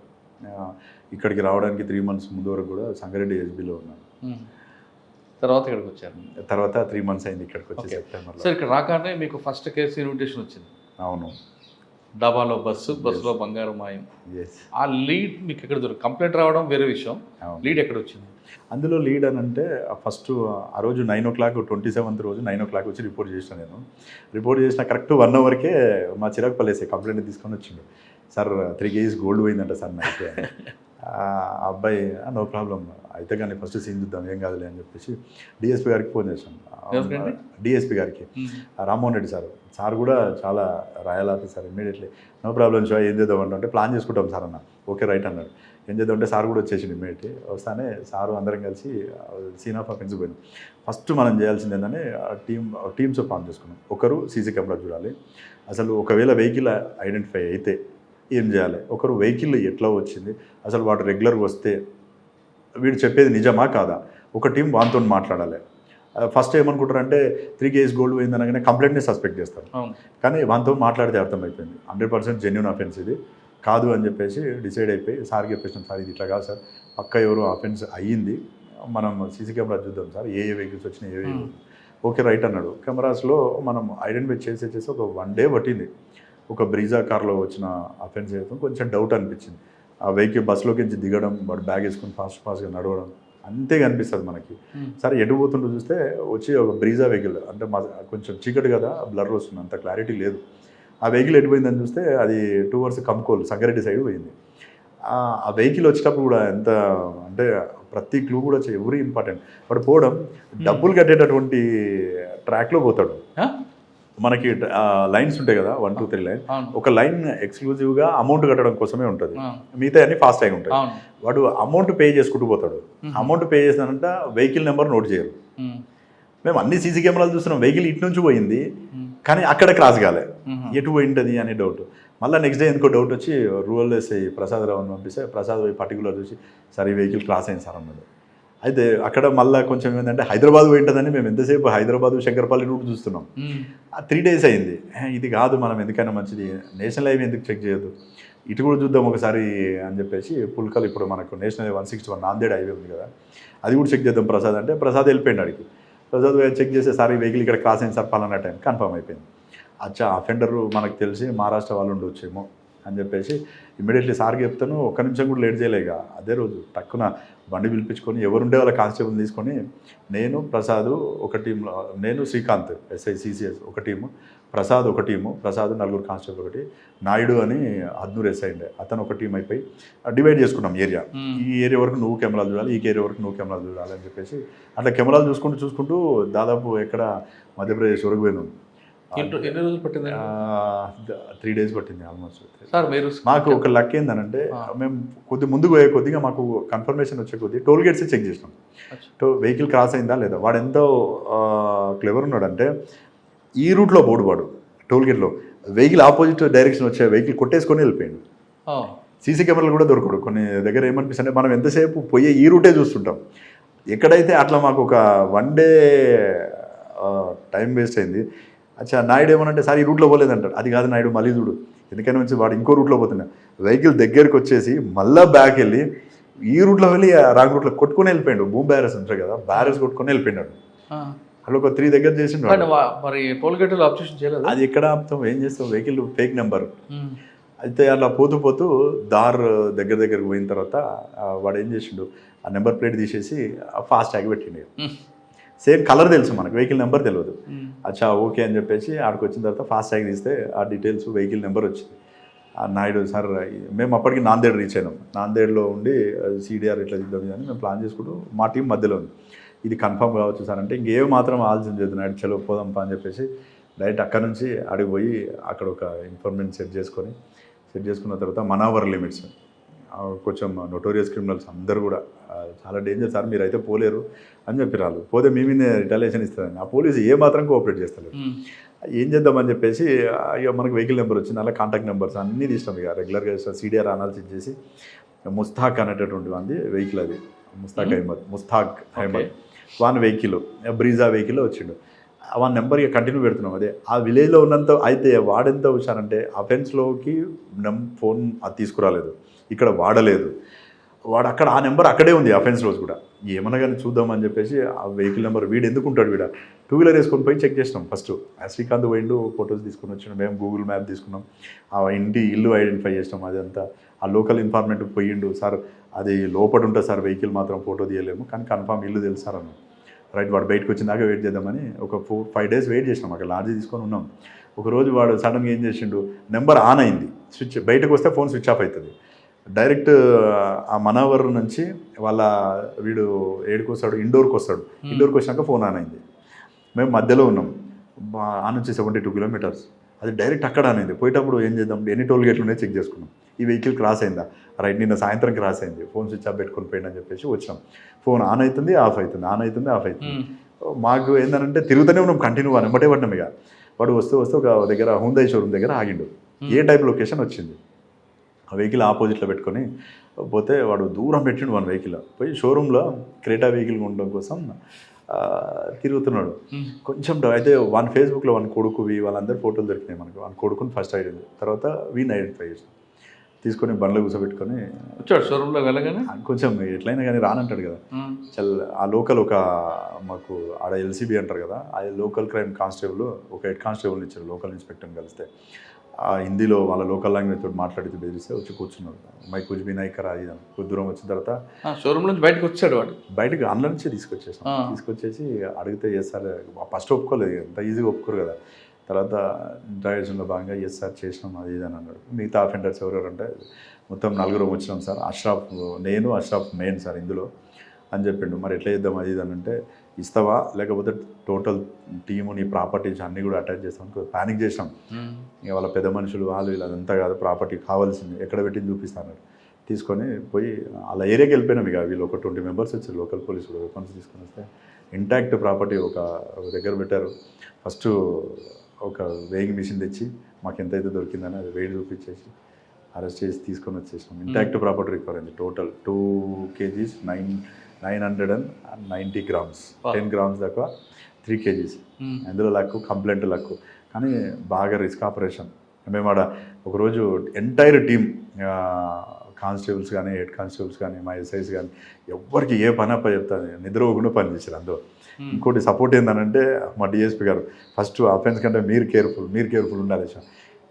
ఇక్కడికి రావడానికి 3 months ముందు వరకు కూడా సంగారెడ్డి ఎస్బీలో ఉన్నాను. తర్వాత ఇక్కడికి వచ్చారు, తర్వాత 3 months అయింది ఇక్కడికి వచ్చి సెప్టెంబర్లో. సార్ ఇక్కడ రాగానే మీకు ఫస్ట్ కేసు ఇన్విటేషన్ వచ్చింది. అవును, డాబాలో బస్సులో బంగారం మాయం. ఆ లీడ్ మీకు ఎక్కడ దొరికి? కంప్లైంట్ రావడం వేరే విషయం, లీడ్ ఎక్కడ వచ్చింది? అందులో లీడ్ అని అంటే ఫస్ట్ ఆ రోజు 9 o'clock 27th రోజు 9 o'clock వచ్చి రిపోర్ట్ చేసిన. నేను రిపోర్ట్ చేసిన కరెక్ట్ 1 hourకే మా చిరాకుపల్లి వేసే కంప్లైంట్ తీసుకొని వచ్చిండు. సార్ 3 kgs గోల్డ్ పోయిందంట సార్ నాకు. అబ్బాయి నో ప్రాబ్లం అయితే కానీ ఫస్ట్ సీన్ చూద్దాం, ఏం కాదులే అని చెప్పేసి డిఎస్పీ గారికి ఫోన్ చేశాను. డిఎస్పీ గారికి రామ్మోహన్ రెడ్డి సార్ కూడా చాలా royal officer. Immediately no problem show, ఏం చేద్దాం అంటే ప్లాన్ చేసుకుంటాం సార్ అన్న. ఓకే రైట్ అన్నాడు. ఏం చేద్దాం అంటే సార్ కూడా వచ్చేసింది ఇమ్మీడియట్లీ. వస్తానే సారు అందరం కలిసి సీన్ ఆఫ్ అఫెన్స్ పోయినాం. ఫస్ట్ మనం చేయాల్సింది ఏంటంటే టీమ్స్ ఫామ్ చేసుకున్నాం. ఒకరు సీసీ కెమెరా చూడాలి, అసలు ఒకవేళ వెహికల్ ఐడెంటిఫై అయితే ఏం చేయాలి, ఒకరు వెహికల్ ఎట్లా వచ్చింది, అసలు వాడు రెగ్యులర్గా వస్తే వీడు చెప్పేది నిజమా కాదా, ఒక టీం వానితో మాట్లాడాలి. ఫస్ట్ ఏమనుకుంటారంటే 3 kgs గోల్డ్ పోయింది అనగానే కంప్లైంట్ని సస్పెక్ట్ చేస్తారు. కానీ వానితో మాట్లాడితే అర్థమైపోయింది 100% జెన్యూన్ అఫెన్స్ ఇది కాదు అని చెప్పేసి డిసైడ్ అయిపోయి సార్కి చెప్పేసినాం, సార్ ఇది ఇట్లా కాదు సార్, పక్క ఎవరు అఫెన్స్ అయ్యింది, మనం సీసీ కెమెరా చూద్దాం సార్, ఏ వెహికల్స్ వచ్చినాయి, ఓకే రైట్ అన్నాడు. కెమెరాస్లో మనం ఐడెంటిఫై చేసి ఒక 1 day పట్టింది. ఒక బ్రీజా కార్లో వచ్చిన అఫెన్స్ అయితే కొంచెం డౌట్ అనిపించింది. ఆ వెహికల్ బస్సులోకి నుంచి దిగడం, వాడు బ్యాగ్ వేసుకొని ఫాస్ట్గా నడవడం అంతే కనిపిస్తుంది మనకి. సరే ఎటు పోతుంటూ చూస్తే వచ్చి ఒక బ్రీజా వెహికల్, అంటే కొంచెం చీకటి కదా, బ్లర్ వస్తుంది, అంత క్లారిటీ లేదు. ఆ వెహికల్ ఎటుపోయిందని చూస్తే అది towards కంకోల్ సంగారెడ్డి సైడ్ పోయింది. ఆ వెహికల్ వచ్చేటప్పుడు కూడా ఎంత అంటే ప్రతి క్లూ కూడా ఎవరీ ఇంపార్టెంట్. వాడు పోవడం డబ్బులు కట్టేటటువంటి ట్రాక్లో పోతాడు. మనకి లైన్స్ ఉంటాయి కదా, 1, 2, 3 లైన్. ఒక లైన్ ఎక్స్క్లూజివ్గా అమౌంట్ కట్టడం కోసమే ఉంటుంది, మిగతా అన్ని ఫాస్ట్ అయి ఉంటాయి. వాడు అమౌంట్ పే చేసుకుంటూ పోతాడు. అమౌంట్ పే చేసినానంట వెహికల్ నెంబర్ నోట్ చేయరు. మేము అన్ని సీసీ కెమెరాలు చూస్తున్నాం, వెహికల్ ఇటు నుంచి పోయింది కానీ అక్కడ క్రాస్ కాలే, ఎటు పోయింటుంది అనే డౌట్. మళ్ళీ నెక్స్ట్ డే ఎందుకో డౌట్ వచ్చి రూరల్ ఎస్ఐ ప్రసాద్ రావుని పంపిస్తే ప్రసాద్ పోయి పర్టికులర్ చూసి సార్ ఈ వెహికల్ క్రాస్ అయింది సార్ అన్నాడు. అయితే అక్కడ మళ్ళీ కొంచెం ఏంటంటే హైదరాబాద్ పోయింటుందని మేము ఎంతసేపు హైదరాబాద్ శంకర్పల్లి రూట్ చూస్తున్నాం. 3 days అయింది. ఇది కాదు, మనం ఎందుకైనా మంచిది నేషనల్ హైవే ఎందుకు చెక్ చేయొద్దు, ఇటు కూడా చూద్దాం ఒకసారి అని చెప్పేసి పుల్కల్ ఇప్పుడు మనకు నేషనల్ హైవే 161 నాందేడ్ హైవే ఉంది కదా, అది కూడా చెక్ చేద్దాం ప్రసాద్ అంటే ప్రసాద్ వెళ్ళిపోయింది అడిగి. ప్రసాద్ చెక్ చేసే సార్ ఈ వెహికల్ ఇక్కడ క్రాస్ అయింది సార్ పలానా టైం కన్ఫర్మ్ అయిపోయింది. అచ్చా అఫెండరు మనకు తెలిసి మహారాష్ట్ర వాళ్ళు ఉండొచ్చేమో అని చెప్పేసి ఇమ్మీడియట్లీ సార్కి చెప్తాను. ఒక్క నిమిషం కూడా లేట్ చేయలేక అదే రోజు టక్కున బండి పిలిపించుకొని ఎవరుండే వాళ్ళ కానిస్టేబుల్ తీసుకొని నేను ప్రసాద్ ఒక టీంలో, నేను శ్రీకాంత్ ఎస్ఐ సిసిఎస్ ఒక టీము, ప్రసాద్ ఒక టీము, ప్రసాద్ 4 కానిస్టేబుల్ ఒకటి, నాయుడు అని అద్నూర్ ఎస్ఐ ఉండే అతను ఒక టీం అయిపోయి డివైడ్ చేసుకున్నాం ఏరియా. ఈ ఏరియా వరకు నువ్వు కెమెరాలు చూడాలి, ఈ ఏరియా వరకు నువ్వు కెమెరాలు చూడాలి అని చెప్పేసి అట్లా కెమెరాలు చూసుకుంటూ దాదాపు ఎక్కడ మధ్యప్రదేశ్ వరకు పోయినాం. ఎన్ని రోజులు పట్టింది? 3 days పట్టింది ఆల్మోస్ట్. సార్ మీరు మాకు ఒక లక్ ఏంటంటే మేము ముందుకు పోయే కొద్దిగా మాకు కన్ఫర్మేషన్ వచ్చే కొద్ది టోల్ గేట్స్ చెక్ చేసినాం, వెహికల్ క్రాస్ అయిందా లేదా. వాడు ఎంతో క్లెవర్ ఉన్నాడంటే ఈ రూట్లో పోడు వాడు టోల్ గేట్లో, వెహికల్ ఆపోజిట్ డైరెక్షన్ వచ్చే వెహికల్ కొట్టేసుకొని వెళ్ళిపోయాడు. సీసీ కెమెరాలు కూడా దొరకడు కొన్ని దగ్గర. ఏమనిపిస్తుంది మనం ఎంతసేపు పోయే ఈ రూటే చూస్తుంటాం, ఎక్కడైతే అట్లా మాకు ఒక 1 day టైం వేస్ట్ అయింది. అచ్చా నాయుడు ఏమనంటే సార్ ఈ రూట్లో పోలేదంటాడు. అది కాదు నాయుడు మళ్ళీ చూడు, ఎందుకని వచ్చి వాడు ఇంకో రూట్లో పోతున్నా, వెహికల్ దగ్గరికి వచ్చేసి మళ్ళీ బ్యాక్ వెళ్ళి ఈ రూట్లో వెళ్ళి రాంగ్ రూట్లో కొట్టుకొని వెళ్ళిపోయాడు. భూమి బ్యారెస్ ఉంటాయి కదా, బ్యారెస్ కొట్టుకొని వెళ్ళిపోయినాడు. అలా ఒక 3 దగ్గర చేసిండు. మరి టోల్ గేట్ అబ్జెక్షన్ చేయలేదు. అది ఎక్కడ ఆపుతాం, ఏం చేస్తాం, వెహికల్ ఫేక్ నెంబర్. అయితే అలా పోతూ దార్ దగ్గరికి పోయిన తర్వాత వాడు ఏం చేసిండు, ఆ నెంబర్ ప్లేట్ తీసేసి ఫాస్ట్ ట్యాగ్ పెట్టిండు. సేమ్ కలర్ తెలుసు మనకు, వెహికల్ నెంబర్ తెలియదు. అచ్చా ఓకే అని చెప్పేసి ఆడికి వచ్చిన తర్వాత ఫాస్ట్ ట్యాగ్ తీస్తే ఆ డీటెయిల్స్ వెహికల్ నెంబర్ వచ్చింది. నాయుడు సార్ మేము అప్పటికి నాందేడ్ రీచ్ అయినాం, నాందేడ్లో ఉండి సిడిఆర్ ఇట్లా ఇద్దాం అని మేము ప్లాన్ చేసుకుంటూ మా టీం మధ్యలో ఉంది. ఇది కన్ఫర్మ్ కావచ్చు సార్ అంటే ఇంకేం మాత్రం ఆలోచన చేద్దాం, నాయుడు చలో పోదాంపా అని చెప్పేసి డైరెక్ట్ అక్కడ నుంచి అడిగి పోయి అక్కడ ఒక ఇన్ఫర్మేషన్ సెట్ చేసుకున్న తర్వాత మనావర్ లిమిట్స్ కొంచెం నోటోరియస్ క్రిమినల్స్ అందరూ కూడా చాలా డేంజర్ సార్, మీరు అయితే పోలేరు అని చెప్పి రాళ్ళు పోతే మీ మీద రిటాలియేషన్ ఇస్తుందని. ఆ పోలీసు ఏ మాత్రం కోఆపరేట్ చేస్తారు. ఏం చేద్దామని చెప్పేసి ఇక మనకు వెహికల్ నెంబర్ వచ్చింది, అలా కాంటాక్ట్ నెంబర్స్ అన్నీ తీసినాం. ఇక రెగ్యులర్గా సిడిఆర్ అనాలిసిస్ చేసి ముస్తాక్ అనేటటువంటి వాడి వెహికల్, అది ముస్తాక్ అహ్మద్ వాన్ వెహికల్ బ్రీజా వెహికల్లో వచ్చిండు. వాన్ నెంబర్ ఇక కంటిన్యూ పెడుతున్నాం. అదే ఆ విలేజ్లో ఉన్నంత అయితే వాడెంత వచ్చారంటే అఫెన్స్లోకి ఫోన్ అది తీసుకురాలేదు, ఇక్కడ వాడలేదు వాడు, అక్కడ ఆ నెంబర్ అక్కడే ఉంది అఫెన్స్ రోజు కూడా. ఏమన్నా కానీ చూద్దామని చెప్పేసి ఆ వెహికల్ నెంబర్ వీడు ఎందుకు ఉంటాడు, వీడ 2-wheeler వేసుకొని పోయి చెక్ చేసినాం. ఫస్ట్ శ్రీకాంత్ పోయిండు, ఫొటోస్ తీసుకొని వచ్చినాం, మేము గూగుల్ మ్యాప్ తీసుకున్నాం, ఆ ఇల్లు ఐడెంటిఫై చేసినాం. అదంతా ఆ లోకల్ ఇన్ఫార్మేట్ పోయిండు, సార్ అది లోపల ఉంటుంది సార్ వెహికల్ మాత్రం ఫోటో తీయలేము కానీ కన్ఫామ్ ఇల్లు తెలుసు సార్ అన్నాం. రైట్, వాడు బయటకు వచ్చిందాక వెయిట్ చేద్దామని ఒక 4-5 days వెయిట్ చేసినాం. అక్కడ లాడ్జీ తీసుకొని ఉన్నాం. ఒకరోజు వాడు సడన్గా ఏం చేసిండు, నెంబర్ ఆన్ అయింది, స్విచ్ బయటకు వస్తే ఫోన్ స్విచ్ ఆఫ్ అవుతుంది. డైరెక్ట్ ఆ మనవర్ నుంచి వాళ్ళ వీడు ఏడుకు వస్తాడు, ఇండోర్కి వచ్చినాక ఫోన్ ఆన్ అయింది. మేము మధ్యలో ఉన్నాం, ఆ నుంచి 72 kilometers. అది డైరెక్ట్ అక్కడ ఆన్ అయింది. పోయేటప్పుడు ఏం చేద్దాం, ఎన్ని టోల్ గేట్లు ఉన్నాయో చెక్ చేసుకున్నాం. ఈ వెహికల్ క్రాస్ అయిందా, రైట్ నిన్న సాయంత్రం క్రాస్ అయింది, ఫోన్ స్విచ్ ఆఫ్ పెట్టుకొని పోయిందని చెప్పేసి వచ్చినాం. ఫోన్ ఆన్ అవుతుంది ఆఫ్ అవుతుంది. మాకు ఏంటంటే తిరుగుతూనే ఉన్నాం కంటిన్యూ, వెంబడే పడ్డాం. ఇక వాడు వస్తూ ఒక దగ్గర హుందాయ్ షోరూమ్ దగ్గర ఆగిండు. ఏ టైప్ లొకేషన్ వచ్చింది, ఆ వెహికల్ ఆపోజిట్లో పెట్టుకొని పోతే వాడు దూరం పెట్టిండు వన్ వెహికల్. పోయి షోరూంలో క్రేటా వెహికల్ ఉండడం కోసం తిరుగుతున్నాడు. కొంచెం అయితే వన్ ఫేస్బుక్లో వన్ కొడుకువి వాళ్ళందరూ ఫోటోలు దొరికినాయి మనకు. వన్ కొడుకుని ఫస్ట్ ఐడెంటిఫై, తర్వాత వీని ఐడెంటిఫై చేసాం. తీసుకొని బండ్లో కూర్చోబెట్టుకొని వచ్చాడు షోరూంలో వెళ్ళగానే. కొంచెం ఎట్లయినా కానీ రానంటాడు కదా, ఆ లోకల్ ఒక మాకు ఆడ ఎల్సీబీ అంటారు కదా, ఆ లోకల్ క్రైమ్ కానిస్టేబుల్ ఒక హెడ్ కానిస్టేబుల్ని ఇచ్చారు లోకల్ ఇన్స్పెక్టర్ని కలిస్తే. ఆ హిందీలో వాళ్ళ లోకల్ లాంగ్వేజ్ తోటి మాట్లాడితే బెదిరిస్తే వచ్చి కూర్చున్నాడు. మై కుజ్ బి నాయకర్ అది కొద్ది దూరం వచ్చిన తర్వాత షోరూమ్ నుంచి బయటకు వచ్చాడు. వాడు బయటకు ఆన్లైన్ నుంచి తీసుకొచ్చేసి అడిగితే చేస్తారు. ఫస్ట్ ఒప్పుకోలేదు, ఎంత ఈజీగా ఒప్పుకోరు కదా. తర్వాత డ్రైవర్స్లో భాగంగా ఎస్ సార్ చేసినాం అది ఇది అని అన్నాడు. మిగతా అఫెండర్స్ ఎవరెవరంటే మొత్తం 4 వచ్చినాం సార్, అష్రాఫ్ నేను అష్రాఫ్ మెయిన్ సార్ ఇందులో అని చెప్పిండు. మరి ఎట్లా చేద్దాం అది ఇది అని అంటే, ఇస్తావా లేకపోతే టోటల్ టీము నీ ప్రాపర్టీస్ అన్నీ కూడా అటాచ్ చేస్తాం. ప్యానిక్ చేసినాం. ఇక వాళ్ళ పెద్ద మనుషులు వాళ్ళు వీళ్ళంతా కాదు, ప్రాపర్టీ కావాల్సింది ఎక్కడ పెట్టి చూపిస్తాను. తీసుకొని పోయి అలా ఏరియాకి వెళ్ళిపోయినాం. ఇక వీళ్ళు ఒక 20 మెంబర్స్ వచ్చారు, లోకల్ పోలీసు కూడా వెపన్స్ తీసుకొని వస్తే ఇంటాక్ట్ ప్రాపర్టీ ఒక దగ్గర పెట్టారు. ఫస్ట్ ఒక వేయింగ్ మిషన్ తెచ్చి మాకు ఎంతైతే దొరికిందని అది వెయిట్ చూపించేసి అరెస్ట్ చేసి తీసుకొని వచ్చేసాం. ఇంటాక్ట్ ప్రాపర్టీ రికవర్ అయింది. టోటల్ 2 kgs 990 grams, 10 grams దాకా 3 kgs. అందులో లక్కు, కంప్లైంట్ లక్కు. కానీ బాగా రిస్క్ ఆపరేషన్. మేము ఆడ ఒకరోజు ఎంటైర్ టీమ్, కానిస్టేబుల్స్ కానీ, హెడ్ కానిస్టేబుల్స్ కానీ, మా ఎస్ఐస్ కానీ ఎవరికి ఏ పని అప్ప చెప్తాను నిద్రపోకుండా పని చేశారు అందులో. ఇంకోటి సపోర్ట్ ఏంటంటే మా డిఎస్పీ గారు ఫస్ట్ అఫెన్స్ కంటే మీరు కేర్ఫుల్ ఉండాలి.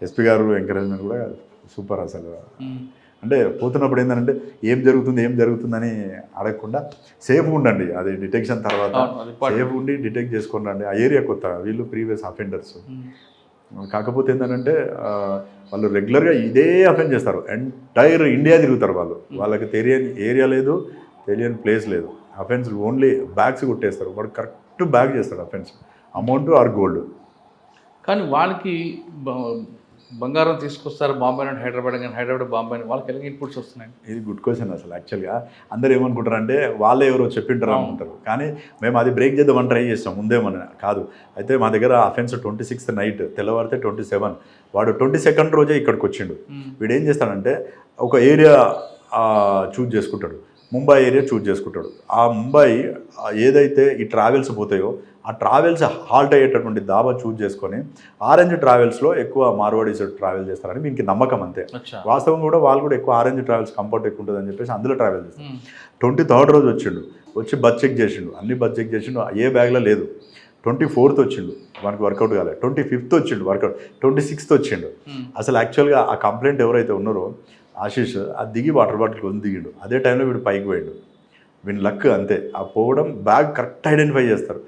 ఎస్పీ గారు ఎంకరేజ్మెంట్ కూడా సూపర్ అసలు. అంటే పోతున్నప్పుడు ఏంటంటే ఏం జరుగుతుందని అడగకుండా సేఫ్గా ఉండండి. అది డిటెక్షన్ తర్వాత సేఫ్గా ఉండి డిటెక్ట్ చేసుకొని రండి. ఆ ఏరియా కొత్త, వీళ్ళు ప్రీవియస్ అఫెండర్స్. కాకపోతే ఏంటంటే వాళ్ళు రెగ్యులర్గా ఇదే అఫెన్స్ చేస్తారు. ఎంటైర్ ఇండియా తిరుగుతారు వాళ్ళు. వాళ్ళకి తెలియని ఏరియా లేదు, తెలియని ప్లేస్ లేదు. అఫెన్స్ ఓన్లీ బ్యాగ్స్ కొట్టేస్తారు. వాడు కరెక్ట్ బ్యాగ్ చేస్తాడు అఫెన్స్, అమౌంట్ ఆర్ గోల్డ్. కానీ వాళ్ళకి బంగారం తీసుకొస్తారు బాంబే నుండి హైదరాబాద్, కానీ హైదరాబాద్ బాంబే వాళ్ళకి ఎలాగ ఇన్పుట్స్ వస్తున్నాయి? ఇది గుడ్ క్వశ్చన్. అసలు యాక్చువల్గా అందరూ ఏమనుకుంటారు అంటే వాళ్ళే ఎవరో చెప్పింటారు అనుకుంటారు. కానీ మేము అది బ్రేక్ చేద్దామని ట్రై చేస్తాం ముందేమని కాదు. అయితే మా దగ్గర అఫెన్స్ 26th నైట్, తెల్లవారితే 27. వాడు 22nd రోజే ఇక్కడికి వచ్చిండు. వీడు ఏం చేస్తాడంటే ఒక ఏరియా చూజ్ చేసుకుంటాడు, ముంబై ఏరియా చూజ్ చేసుకుంటాడు. ఆ ముంబై ఏదైతే ఈ ట్రావెల్స్ పోతాయో ఆ ట్రావెల్స్ హాల్ట్ అయ్యేటటువంటి దాబా చూజ్ చేసుకొని ఆరెంజ్ ట్రావెల్స్లో ఎక్కువ మార్వాడీస్ ట్రావెల్ చేస్తారని మీకు నమ్మకం అంతే. వాస్తవం కూడా వాళ్ళు కూడా ఎక్కువ ఆరెంజ్ ట్రావెల్స్ కంఫర్ట్ ఎక్కువ ఉంటుందని చెప్పేసి అందులో ట్రావెల్ చేస్తారు. 23rd రోజు వచ్చిండు, వచ్చి బస్ చెక్ చేసిండు, అన్ని బస్ చెక్ చేసిండు, ఏ బ్యాగ్లో లేదు. 24th వచ్చిండు, మనకు వర్కౌట్ కాలేదు. 25th వచ్చిండు వర్కౌట్, 26th వచ్చిండు. అసలు యాక్చువల్గా ఆ కంప్లైంట్ ఎవరైతే ఉన్నారో ఆశీష్, అది దిగి వాటర్ బాటిల్ కొంచెం దిగిండు. అదే టైంలో వీడు పైకి పోయాడు. వీని లక్ అంతే. ఆ పోవడం బ్యాగ్ కరెక్ట్ ఐడెంటిఫై చేస్తారు,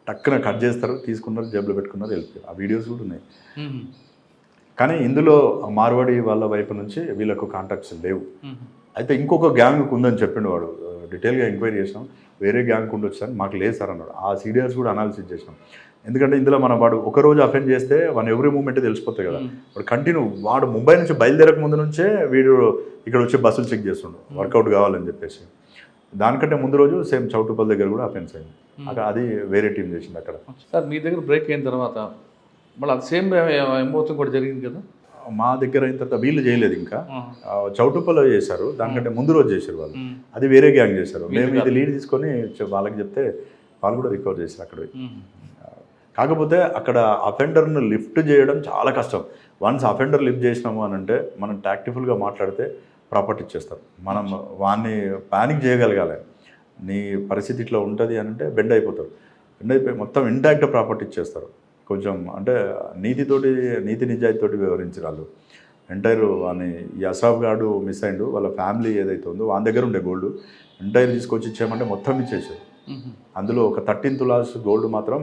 టక్కున కట్ చేస్తారు, తీసుకున్నారు, జేబులో పెట్టుకున్నారు, వెళ్ళిపోయారు. ఆ వీడియోస్ కూడా ఉన్నాయి. కానీ ఇందులో మార్వాడి వాళ్ళ వైపు నుంచి వీళ్ళకు కాంటాక్ట్స్ లేవు. అయితే ఇంకొక గ్యాంగ్ ఉందని చెప్పిండు వాడు. డీటెయిల్గా ఎంక్వైరీ చేసినాం, వేరే గ్యాంగ్ ఉండొచ్చు అని, మాకు లేదు సార్ అన్నాడు. ఆ సీడియర్స్ కూడా అనాలిసిస్ చేసినాం. ఎందుకంటే ఇందులో వాడు ఒకరోజు అఫెండ్ చేస్తే వాడు ఎవ్రీ మూమెంట్ తెలిసిపోతాయి కదా. వాడు కంటిన్యూ, వాడు ముంబై నుంచి బయలుదేరక ముందు నుంచే వీడు ఇక్కడ వచ్చి బస్సులు చెక్ చేస్తుండు వర్కౌట్ కావాలని చెప్పేసి. దానికంటే ముందు రోజు సేమ్ చౌటుపల్లి దగ్గర కూడా అఫెన్స్ అయింది. అది వేరే టీం చేసింది అక్కడ. సార్ మీ దగ్గర బ్రేక్ అయిన తర్వాత మళ్ళీ అది సేమ్ ఏమవుతుంది కూడా జరిగింది కదా? మా దగ్గర అయిన తర్వాత వీళ్ళు చేయలేదు, ఇంకా చౌటుపల్లిలో చేశారు. దానికంటే ముందు రోజు చేశారు వాళ్ళు, అది వేరే గ్యాంగ్ చేశారు. మేము ఇది లీడ్ తీసుకొని వాళ్ళకి చెప్తే వాళ్ళు కూడా రికవర్ చేశారు అక్కడ. కాకపోతే అక్కడ అఫెండర్ను లిఫ్ట్ చేయడం చాలా కష్టం. వన్స్ అఫెండర్ లిఫ్ట్ చేసినాము అని అంటే మనం టాక్టిఫుల్గా మాట్లాడితే ప్రాపర్టీ ఇచ్చేస్తారు. మనం వాడిని ప్యానిక్ చేయగలగాలి. నీ పరిస్థితి ఇట్లా ఉంటుంది అని అంటే బెండ్ అయిపోతారు. బెండ్ అయిపోయి మొత్తం ఇంటాక్ట్ ప్రాపర్టీ ఇచ్చేస్తారు. కొంచెం అంటే నీతి నిజాయితీతోటి వ్యవహరించారు వాళ్ళు. ఎంటైర్ వాని ఈ అసాఫ్ గాడు మిస్ అయిండు, వాళ్ళ ఫ్యామిలీ ఏదైతే ఉందో వాళ్ళ దగ్గర ఉండే గోల్డ్ ఎంటైర్ తీసుకొచ్చి ఇచ్చేయమంటే మొత్తం ఇచ్చేసారు. అందులో ఒక 13 తులాస్ గోల్డ్ మాత్రం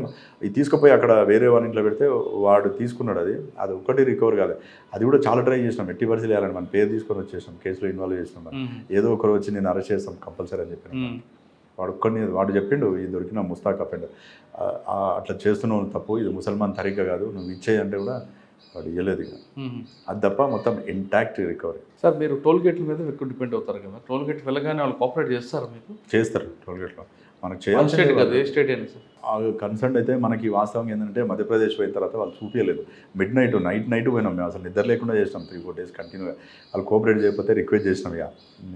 ఇది తీసుకుపోయి అక్కడ వేరే వాని ఇంట్లో పెడితే వాడు తీసుకున్నాడు. అది ఒక్కటి రికవర్ కాలేదు. అది కూడా చాలా ట్రై చేసినాం, ఎట్టి పరిస్థితులు వేయాలని మన పేరు తీసుకొని వచ్చేసాం, కేసులో ఇన్వాల్వ్ చేసినాం. ఏదో ఒకరు వచ్చి నేను అరెస్ట్ చేస్తాం కంపల్సరీ అని చెప్పిన వాడు చెప్పిండు, ఇది దొరికిన ముస్తాక్ అఫెండర్, అట్లా చేస్తున్నావు తప్పు, ఇది ముసల్మాన్ తరీకా కాదు, నువ్వు ఇచ్చేయంటే కూడా వాడు ఇవ్వలేదు. ఇక అది తప్ప మొత్తం ఇంటాక్ట్ రికవరీ. సార్ మీరు టోల్ గేట్ల మీద ఎక్కువ డిపెండ్ అవుతారు కదా, టోల్ గేట్ వెళ్ళగానే వాళ్ళు కోఆపరేట్ చేస్తారు మీకు? చేస్తారు. టోల్ గేట్లో మనకు చేయాల్సి కదా, ఏ స్టేట్ అయినా సార్ కన్సర్న్ అయితే మనకి వాస్తవం ఏంటంటే మధ్యప్రదేశ్ పోయిన తర్వాత వాళ్ళు చూపించలేదు. నైట్ పోయినాం మేము, అసలు నిద్ర లేకుండా చేసినాం 3-4 days కంటిన్యూగా. వాళ్ళు కోఆపరేట్ చేయకపోతే రిక్వెస్ట్ చేసినాం,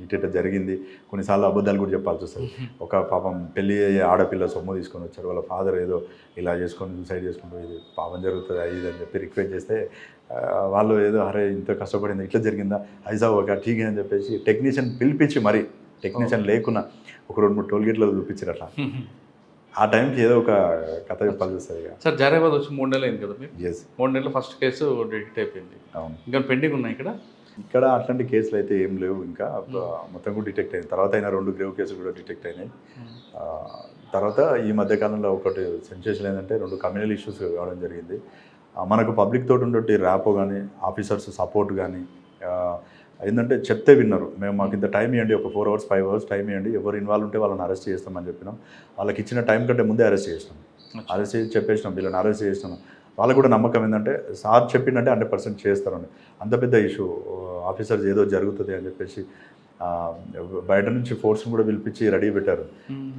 ఇక ఇట జరిగింది. కొన్నిసార్లు అబద్ధాలు కూడా చెప్పాల్సి వస్తుంది. ఒక పాపం పెళ్ళి అయ్యే ఆడపిల్ల సొమ్ము తీసుకొని వచ్చారు, వాళ్ళ ఫాదర్ ఏదో ఇలా చేసుకొని సూసైడ్ చేసుకుంటూ ఇది పాపం జరుగుతుంది ఇది అని చెప్పి రిక్వెస్ట్ చేస్తే వాళ్ళు ఏదో అరే ఇంత కష్టపడింది ఇట్లా జరిగిందా ఐజా ఒక ఠీక్ అని చెప్పేసి టెక్నీషియన్ పిలిపించి మరి టెక్నీషియన్ లేకున్నా ఒక 2-3 టోల్ గేట్లో చూపించారు. అట్లా ఆ టైంకి ఏదో ఒక కథ చెప్పాల్సి వస్తుంది. సార్ జారాబాద్ వచ్చి 3 నెలలు అయింది కదా మీరు? 3 నెలలు ఫస్ట్ కేసు డిటెక్ట్ అయిపోయింది. అవును. ఇంకా పెండింగ్ ఉన్నాయి ఇక్కడ అట్లాంటి కేసులు అయితే ఏం లేవు. ఇంకా మొత్తం కూడా డిటెక్ట్ అయింది. తర్వాత అయినా 2 గ్రేవ్ కేసులు కూడా డిటెక్ట్ అయినాయి. తర్వాత ఈ మధ్యకాలంలో ఒకటి సెన్సేషన్ ఏంటంటే 2 కమ్యూనల్ ఇష్యూస్ కావడం జరిగింది. మనకు పబ్లిక్ తోటి ఉండే ర్యాపో కానీ ఆఫీసర్స్ సపోర్ట్ కానీ ఏంటంటే చెప్తే విన్నారు. మేము మాకు ఇంత టైం ఇవ్వండి, ఒక 4 hours 5 hours టైం ఇవ్వండి, ఎవరు ఇన్వాల్వ్ ఉంటే వాళ్ళని అరెస్ట్ చేస్తామని చెప్పినాం. వాళ్ళకి ఇచ్చిన టైం కంటే ముందే అరెస్ట్ చేసినాం. అరెస్ట్ చేసి చెప్పేసినాం వీళ్ళని అరెస్ట్ చేసినాం. వాళ్ళకు కూడా నమ్మకం ఏంటంటే సార్ చెప్పిందంటే 100% చేస్తారని. అంత పెద్ద ఇష్యూ ఆఫీసర్స్ ఏదో జరుగుతుంది అని చెప్పేసి బయట నుంచి ఫోర్స్ని కూడా పిలిపించి రెడీ పెట్టారు.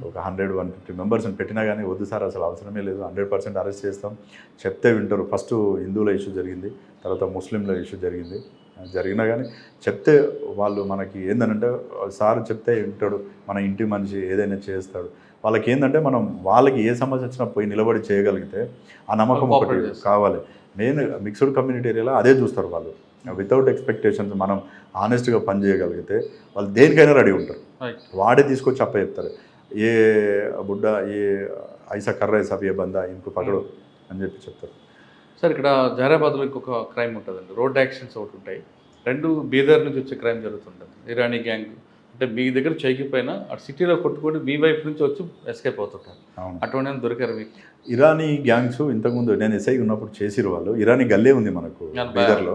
ఒక 100-150 మెంబర్స్ని పెట్టినా కానీ వద్దు సార్ అసలు అవసరమే లేదు, 100% అరెస్ట్ చేస్తాం, చెప్తే వింటారు. ఫస్ట్ హిందువుల ఇష్యూ జరిగింది, తర్వాత ముస్లింల ఇష్యూ జరిగినా కానీ చెప్తే వాళ్ళు మనకి ఏంటంటే సార్ చెప్తే వింటాడు, మన ఇంటి మనిషి ఏదైనా చేస్తాడు. వాళ్ళకి ఏంటంటే మనం వాళ్ళకి ఏ సమస్య వచ్చినా పోయి నిలబడి చేయగలిగితే ఆ నమ్మకం ఒకటి కావాలి. మెయిన్ మిక్స్డ్ కమ్యూనిటీ ఏరియాలో అదే చూస్తారు వాళ్ళు. వితౌట్ ఎక్స్పెక్టేషన్స్ మనం ఆనెస్ట్గా పని చేయగలిగితే వాళ్ళు దేనికైనా రెడీ ఉంటారు. వాడే తీసుకొచ్చి అప్ప చెప్తారు, ఏ బుడ్డ ఏ ఐసా కర్ర ఐసా ఏ బందా ఇంకో పగడు అని చెప్పి చెప్తారు. సార్ ఇక్కడ జహీరాబాద్లో ఇంకొక క్రైమ్ ఉంటుందండి, రోడ్ యాక్సిడెంట్స్ ఒకటి ఉంటాయి. 2 బీదర్ నుంచి వచ్చే క్రైమ్ జరుగుతుంటుంది. ఇరానీ గ్యాంగ్ అంటే మీ దగ్గర చేయకపోయినా అటు సిటీలో కొట్టుకొని మీ వైపు నుంచి వచ్చి ఎస్కేప్ అవుతుంటారు. అటువంటి దొరికారు మీకు? ఇరానీ గ్యాంగ్స్ ఇంతకుముందు నేను ఎస్ఐ ఉన్నప్పుడు చేసిరు వాళ్ళు. ఇరానీ గల్లీ ఉంది మనకు బీదర్లో.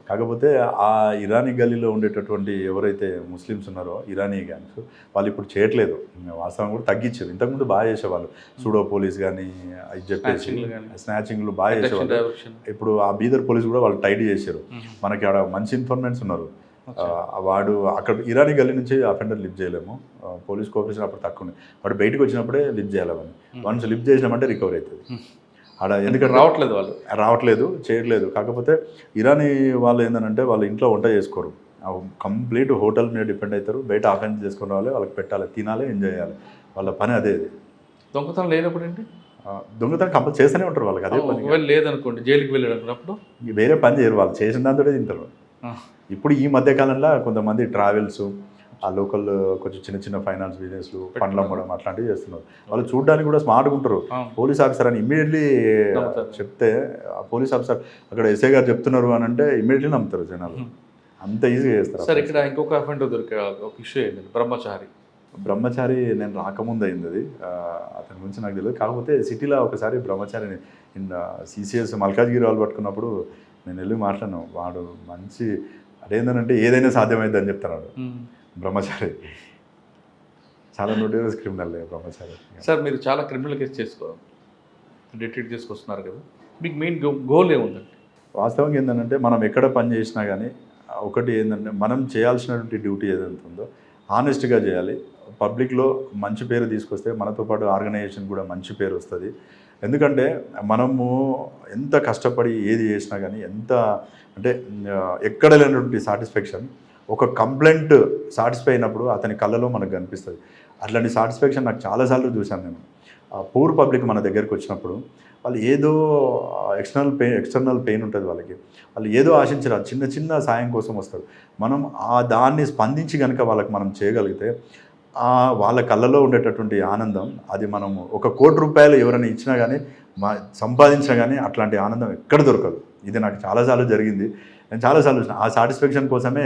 కాకపోతే ఆ ఇరానీ గల్లీలో ఉండేటటువంటి ఎవరైతే ముస్లిమ్స్ ఉన్నారో ఇరానీ గ్యాంగ్స్ వాళ్ళు ఇప్పుడు చేయట్లేదు, వాస్తవం కూడా తగ్గించారు. ఇంతకుముందు బాగా చేసేవాళ్ళు, సూడో పోలీస్ కానీ అది చెప్పేసి స్నాచింగ్లు బాగా చేసేవాళ్ళు. ఇప్పుడు ఆ బీదర్ పోలీస్ కూడా వాళ్ళు టైట్ చేశారు. మనకి ఆడ మంచి ఇన్ఫర్మేట్స్ ఉన్నారు. వాడు అక్కడ ఇరానీ గల్లీ నుంచి అఫెండర్ లిఫ్ట్ చేయలేము, పోలీస్ కోఆపరేషన్ అప్పుడు తక్కువ ఉంది. వాడు బయటకు వచ్చినప్పుడే లిఫ్ట్ చేయాలని, వన్స్ లిఫ్ట్ చేసినామంటే రికవరీ అవుతుంది. ఆడ ఎందుకంటే రావట్లేదు చేయట్లేదు. కాకపోతే ఇరానీ వాళ్ళు ఏంటంటే వాళ్ళు ఇంట్లో వంట చేసుకోరు, కంప్లీట్ హోటల్ మీద డిపెండ్ అవుతారు. బయట ఆఫెన్స్ చేసుకుని రావాలి, వాళ్ళకి పెట్టాలి, తినాలి, ఎంజాయ్ చేయాలి, వాళ్ళ పని అదే. దొంగతనం లేనప్పుడు ఏంటి? దొంగతనం కంపల్సరీ చేస్తూనే ఉంటారు వాళ్ళకి. అదే పని. లేదనుకోండి జైలుకి వెళ్ళినప్పుడు వేరే పని చేయరు, వాళ్ళు చేసిన దాంతో తింటారు. ఇప్పుడు ఈ మధ్యకాలంలో కొంతమంది ట్రావెల్స్, ఆ లోకల్ కొంచెం చిన్న చిన్న ఫైనాన్స్ బిజినెస్లు, పండ్లు అమ్మడం అట్లాంటివి చేస్తున్నారు. వాళ్ళు చూడడానికి కూడా స్మార్ట్గా ఉంటారు. పోలీస్ ఆఫీసర్ అని ఇమ్మీడియట్లీ చెప్తే ఆ పోలీస్ ఆఫీసర్ అక్కడ ఎస్ఐ గారు చెప్తున్నారు అని అంటే ఇమ్మీడియట్లీ నమ్ముతారు జనాలు, అంత ఈజీగా చేస్తారు. సార్ ఇక్కడ ఇంకొక అఫెండర్ దొరికే ఒక ఇష్యూ ఏంటంటే బ్రహ్మచారి నేను రాకముందు అయింది అది, అతని గురించి నాకు తెలియదు. కాకపోతే సిటీలో ఒకసారి బ్రహ్మచారిని సిసిఎస్ మల్కాజ్గిరి వాళ్ళు పట్టుకున్నప్పుడు నేను వెళ్ళి మాట్లాడినాను. వాడు మంచి అదేంటంటే ఏదైనా సాధ్యమైంది అని చెప్తున్నాడు. బ్రహ్మచారి చాలా నోటీరియస్ క్రిమినల్ బ్రహ్మచారి. సార్ మీరు చాలా క్రిమినల్ కేసు డిటెక్ట్ చేసుకొస్తున్నారు కదా, మీకు మెయిన్ గోల్ ఏముందండి? వాస్తవంగా ఏంటంటే మనం ఎక్కడ పని చేసినా కానీ ఒకటి ఏంటంటే మనం చేయాల్సినటువంటి డ్యూటీ ఏదైతే ఉందో హానెస్ట్గా చేయాలి. పబ్లిక్లో మంచి పేరు తీసుకొస్తే మనతో పాటు ఆర్గనైజేషన్ కూడా మంచి పేరు వస్తుంది. ఎందుకంటే మనము ఎంత కష్టపడి ఏది చేసినా కానీ ఎంత అంటే ఎక్కడ లేనటువంటి సాటిస్ఫాక్షన్ ఒక కంప్లైంట్ సాటిస్ఫై అయినప్పుడు అతని కళ్ళలో మనకు కనిపిస్తుంది. అట్లాంటి సాటిస్ఫాక్షన్ నాకు చాలాసార్లు చూశాను నేను. పూర్ పబ్లిక్ మన దగ్గరికి వచ్చినప్పుడు వాళ్ళు ఏదో ఎక్స్టర్నల్ పెయిన్ ఉంటుంది వాళ్ళకి, వాళ్ళు ఏదో ఆశించరు, చిన్న చిన్న సాయం కోసం వస్తారు. మనం దాన్ని స్పందించి కనుక వాళ్ళకి మనం చేయగలిగితే వాళ్ళ కళ్ళలో ఉండేటటువంటి ఆనందం అది మనము ₹1 కోటి ఎవరైనా ఇచ్చినా కానీ సంపాదించినా కానీ అట్లాంటి ఆనందం ఎక్కడ దొరకదు. ఇది నాకు చాలాసార్లు జరిగింది. నేను చాలాసార్లు చూసిన ఆ సాటిస్ఫాక్షన్ కోసమే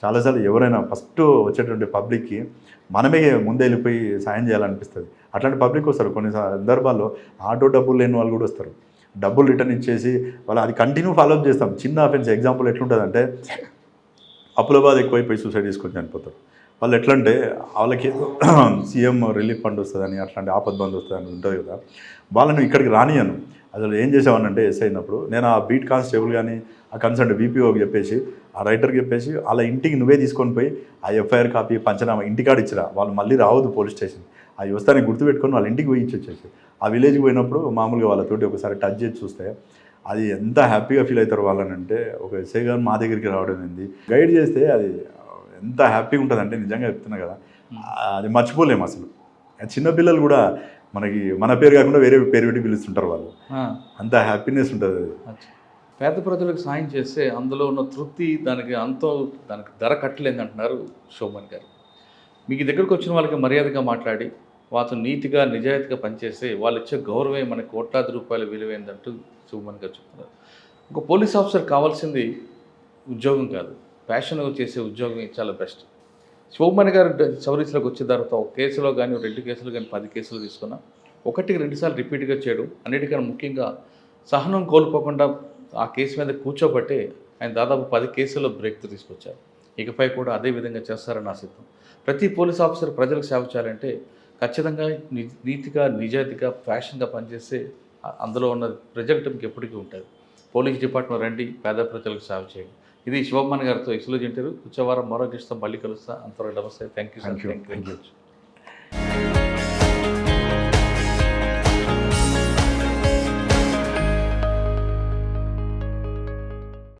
చాలాసార్లు ఎవరైనా ఫస్ట్ వచ్చేటువంటి పబ్లిక్కి మనమే ముందే వెళ్ళిపోయి సాయం చేయాలనిపిస్తుంది. అట్లాంటి పబ్లిక్ వస్తారు. కొన్ని సందర్భాల్లో ఆటో డబ్బులు లేని వాళ్ళు కూడా వస్తారు. డబ్బులు రిటర్న్ ఇచ్చేసి వాళ్ళు అది కంటిన్యూ ఫాలోఅప్ చేస్తాం. చిన్న అఫెన్స్ ఎగ్జాంపుల్ ఎట్లుంటుందంటే అప్పుల బాధ ఎక్కువైపోయి సూసైడ్ చేసుకొని చనిపోతారు. వాళ్ళు ఎట్లంటే వాళ్ళకి సీఎం రిలీఫ్ ఫండ్ వస్తుందని అట్లాంటి ఆపద్ బంద్ వస్తుందని ఉంటుంది కదా, వాళ్ళని ఇక్కడికి రానియను. అసలు ఏం చేసామనంటే ఎస్ఐ అయినప్పుడు నేను ఆ బీట్ కానిస్టేబుల్ కానీ ఆ కన్సర్న్ బీపీఓకి చెప్పేసి ఆ రైటర్కి చెప్పేసి వాళ్ళ ఇంటికి నువ్వే తీసుకొని పోయి ఆ ఎఫ్ఐఆర్ కాపీ పంచనామా ఇంటికాడ ఇచ్చిరా, వాళ్ళు మళ్ళీ రావద్దు పోలీస్ స్టేషన్, ఆ వస్తానికి గుర్తుపెట్టుకొని వాళ్ళ ఇంటికి పోయి ఇచ్చి ఆ విలేజ్కి పోయినప్పుడు మామూలుగా వాళ్ళతోటి ఒకసారి టచ్ చేసి చూస్తే అది ఎంత హ్యాపీగా ఫీల్ అవుతారు వాళ్ళని అంటే, ఒక ఎస్ఐ గారు మా దగ్గరికి రావడం ఏంది గైడ్ చేస్తే అది ఎంత హ్యాపీగా ఉంటుంది అంటే నిజంగా చెప్తున్నా కదా, అది మర్చిపోలేము అసలు. చిన్నపిల్లలు కూడా మనకి మన పేరు కాకుండా వేరే పేరు పెట్టి పిలుస్తుంటారు వాళ్ళు, అంత హ్యాపీనెస్ ఉంటుంది. అది పేద ప్రజలకు సాయం చేస్తే అందులో ఉన్న తృప్తి దానికి ధర కట్టలేదు అంటున్నారు శోభన్ గారు. మీకు దగ్గరకు వచ్చిన వాళ్ళకి మర్యాదగా మాట్లాడి వాళ్ళతో నీతిగా నిజాయితీగా పనిచేస్తే వాళ్ళు ఇచ్చే గౌరవమే మనకి ₹1,00,000 విలువైందంటూ శోభన్ గారు చెప్తున్నారు. ఒక పోలీస్ ఆఫీసర్ కావాల్సింది ఉద్యోగం కాదు, ప్యాషన్ చేసే ఉద్యోగం చాలా బెస్ట్. శోభన్ గారు సర్వీస్లోకి వచ్చిన తర్వాత ఒక కేసులో కానీ 2 కేసులు కానీ 10 కేసులు తీసుకున్నా 1-2 సార్లు రిపీట్గా చేయడం, అన్నిటికన్నా ముఖ్యంగా సహనం కోల్పోకుండా ఆ కేసు మీద కూర్చోబట్టే ఆయన దాదాపు 10 కేసుల్లో బ్రేక్ తీసుకొచ్చారు. ఇకపై కూడా అదే విధంగా చేస్తారని ఆశిద్దాం. ప్రతి పోలీస్ ఆఫీసర్ ప్రజలకు సేవ చేయాలంటే ఖచ్చితంగా నీతిగా నిజాయితీగా ప్యాషన్గా పనిచేస్తే అందులో ఉన్న రిజల్ట్ మీకు ఎప్పటికీ ఉంటుంది. పోలీస్ డిపార్ట్మెంట్ రండి, పేద ప్రజలకు సేవ చేయండి. ఇది శివమ్మన్ గారితో ఎక్స్క్లూజివ్ ఇంటర్వ్యూ. వచ్చే వారం మరో గెస్ట్తో మళ్ళీ కలుస్తా. అంతవరకు నమస్తే. Thank you sir. Thank you.